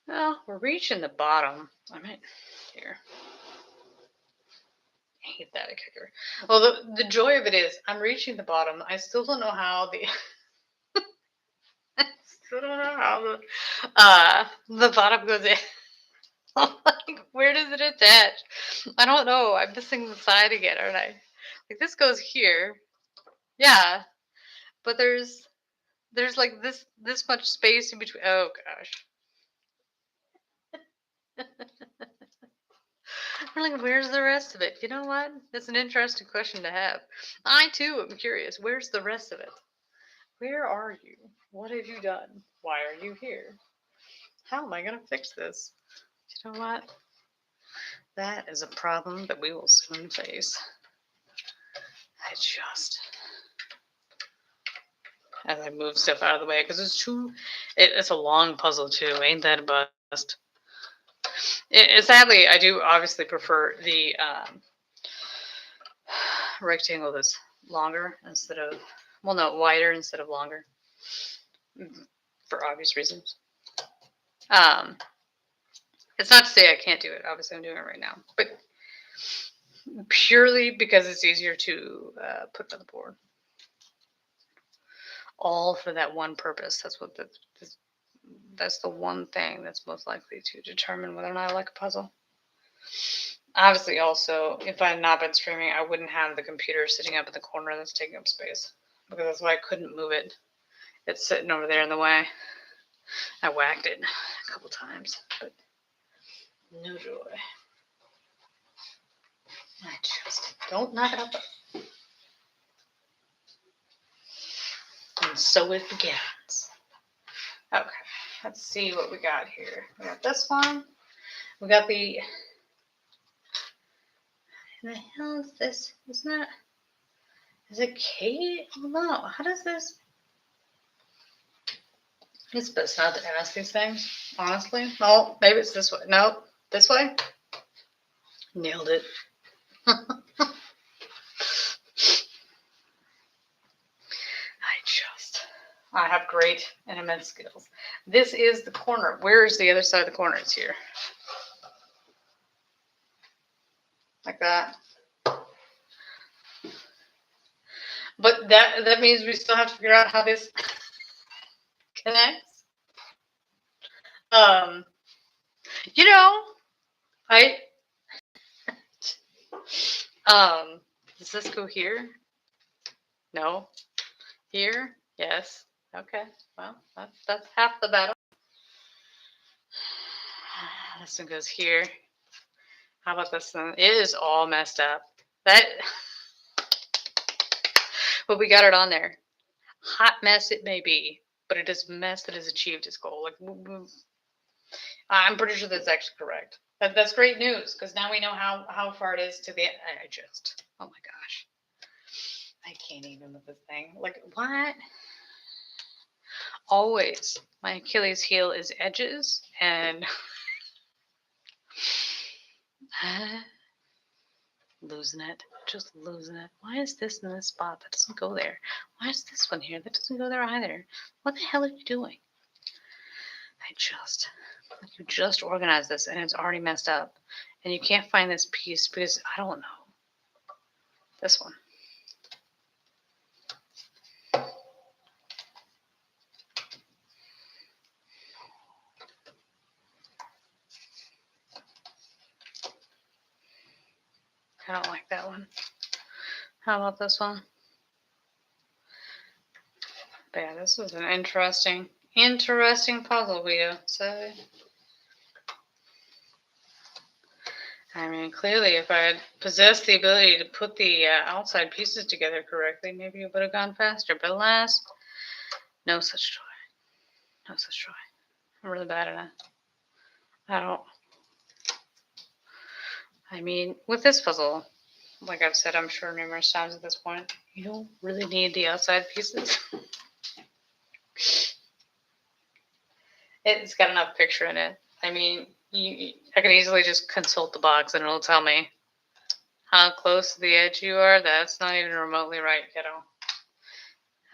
Well, we're reaching the bottom. I mean, here. I hate that kicker. Well, the joy of it is I'm reaching the bottom. I still don't know how the bottom goes in. Like, where does it attach? I don't know. I'm missing the side again, aren't I? Like, this goes here. Yeah. But there's like this much space in between. Oh gosh. I'm like, where's the rest of it? You know what? That's an interesting question to have. I too am curious. Where's the rest of it? Where are you? What have you done? Why are you here? How am I going to fix this? You know what? That is a problem that we will soon face. As I move stuff out of the way, because it's a long puzzle too. Ain't that a bust? Sadly, I do obviously prefer the rectangle that's longer instead of, wider instead of longer, for obvious reasons. It's not to say I can't do it. Obviously, I'm doing it right now, but purely because it's easier to put on the board. All for that one purpose. That's the one thing that's most likely to determine whether or not I like a puzzle. Obviously, also, if I had not been streaming, I wouldn't have the computer sitting up in the corner that's taking up space, because that's why I couldn't move it. It's sitting over there in the way. I whacked it a couple times, but no joy. I just don't knock it up. And so it begins. Okay, let's see what we got here. We got this one. We got the... What the hell is this? Isn't it? Is it Kate? Oh no. How does this? It's best not to ask these things, honestly. Oh, maybe it's this way. No, this way. Nailed it. I have great and immense skills. This is the corner. Where is the other side of the corner? It's here. Like that. But that means we still have to figure out how this connects. Um, you know, I does this go here? No. Here? Yes. Okay. Well, that's half the battle. This one goes here. How about this one? It is all messed up. That, but we got it on there. Hot mess it may be, but it is a mess that has achieved its goal. Like, I'm pretty sure that's actually correct. That's great news because now we know how far it is to the. I just, oh my gosh, I can't even with this thing. Like what? Always, my Achilles heel is edges and losing it, just losing it. Why is this in this spot? That doesn't go there. Why is this one here? That doesn't go there either. What the hell are you doing? You just organized this and it's already messed up. And you can't find this piece because I don't know. This one. I don't like that one. How about this one? But yeah, this was an interesting puzzle video. So, I mean, clearly, if I had possessed the ability to put the outside pieces together correctly, maybe it would have gone faster. But alas, no such joy. No such joy. I'm really bad at it. I don't. I mean, with this puzzle, like I've said, I'm sure numerous times at this point, you don't really need the outside pieces. It's got enough picture in it. I mean, I can easily just consult the box and it'll tell me how close to the edge you are. That's not even remotely right, kiddo.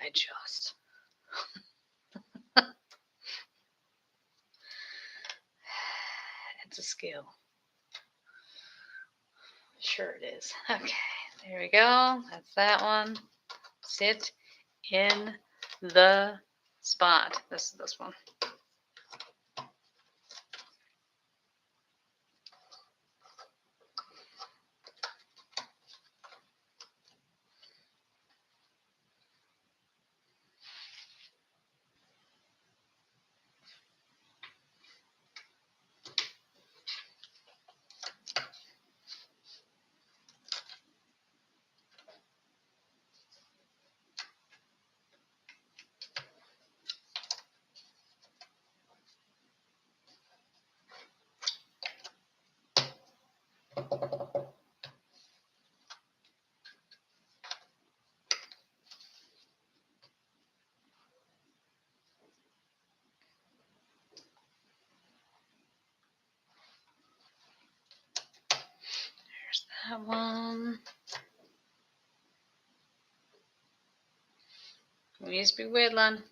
I just. It's a skill. Sure it is. Okay, there we go. That's that one. Sit in the spot. This is this one. There's that one. It needs to be whittling.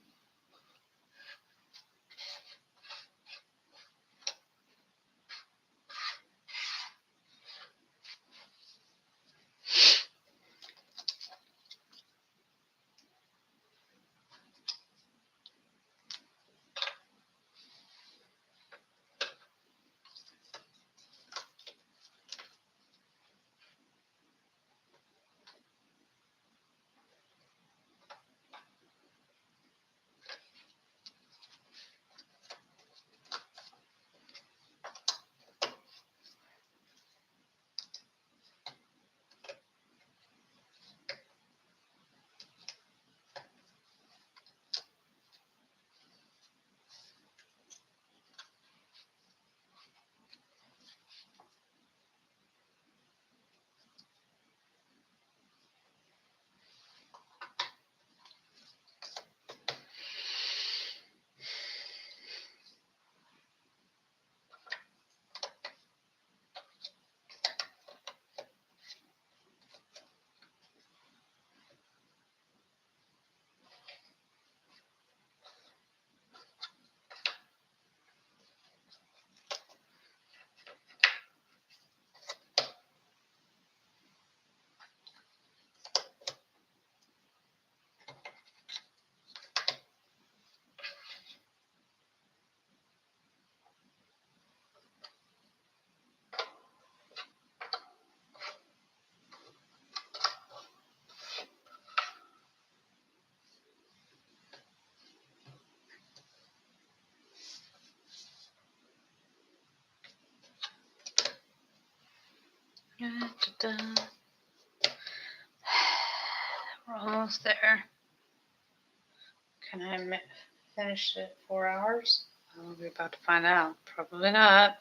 We're almost there. Can I finish it 4 hours? I'll be about to find out. Probably not.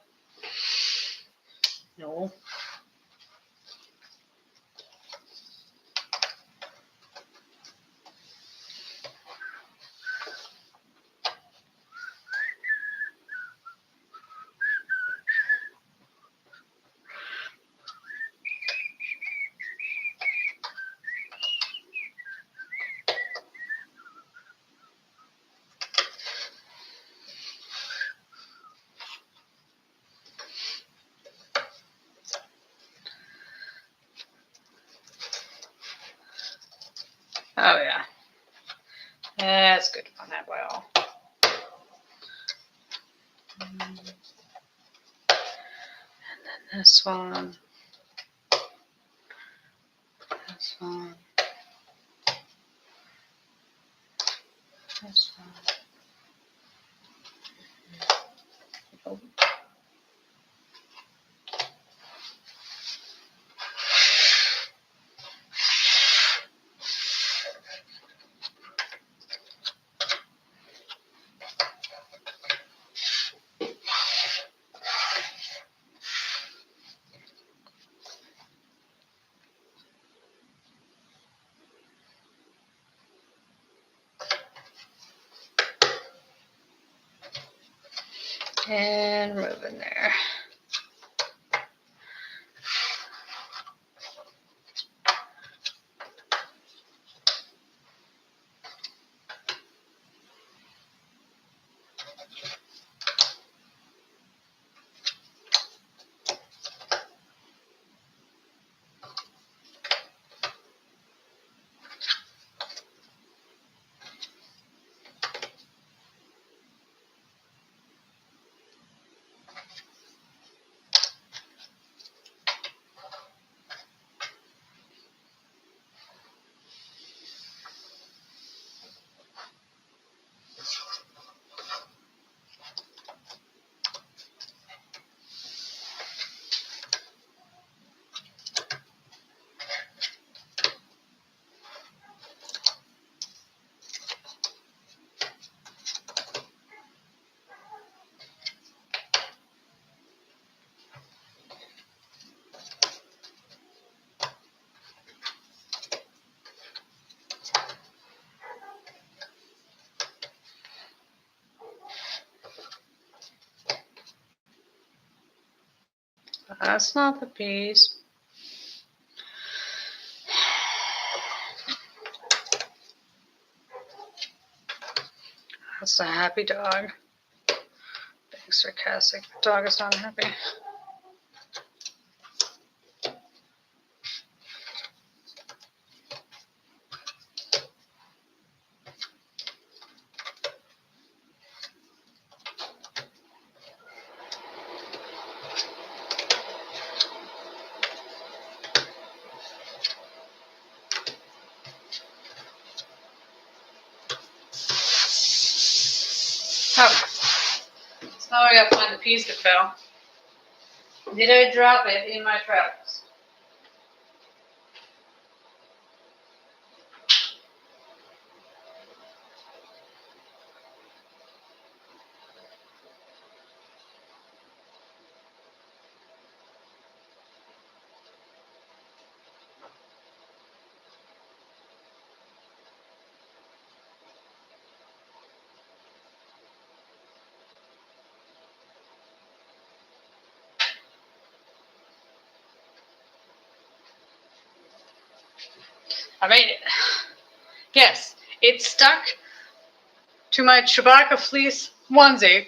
No. Oh, yeah. That's good fun that well. And then this one. This one. This one. Oh. And move in there. That's not the piece. That's a happy dog. Being sarcastic. The dog is not happy. Oh. So now I gotta find the piece that fell. Did I drop it in my travels? I made it. Yes, it stuck to my Chewbacca fleece onesie,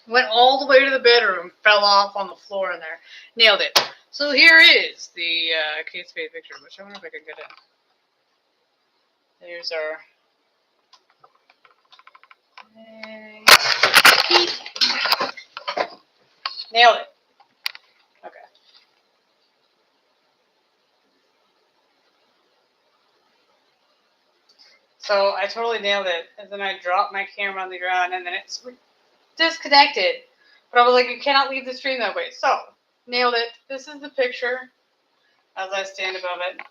went all the way to the bedroom, fell off on the floor in there. Nailed it. So here is the Kate Spade picture, which I wonder if I can get in. There's our nailed it. Okay. So I totally nailed it. And then I dropped my camera on the ground and then it's disconnected. But I was like, you cannot leave the stream that way. So Nailed it. This is the picture as I stand above it.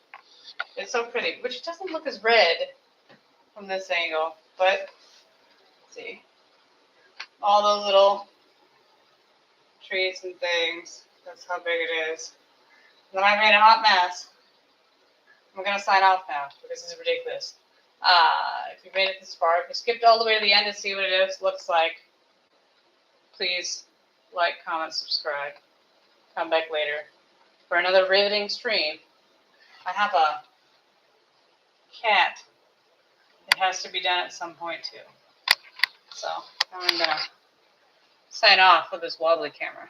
It's so pretty, which doesn't look as red from this angle, but see, all those little trees and things. That's how big it is. And then I made a hot mess. I'm going to sign off now because this is ridiculous. If you made it this far, if you skipped all the way to the end to see what it looks like, please like, comment, subscribe. Come back later for another riveting stream. I have a cat. It has to be done at some point too. So I'm going to sign off with this wobbly camera.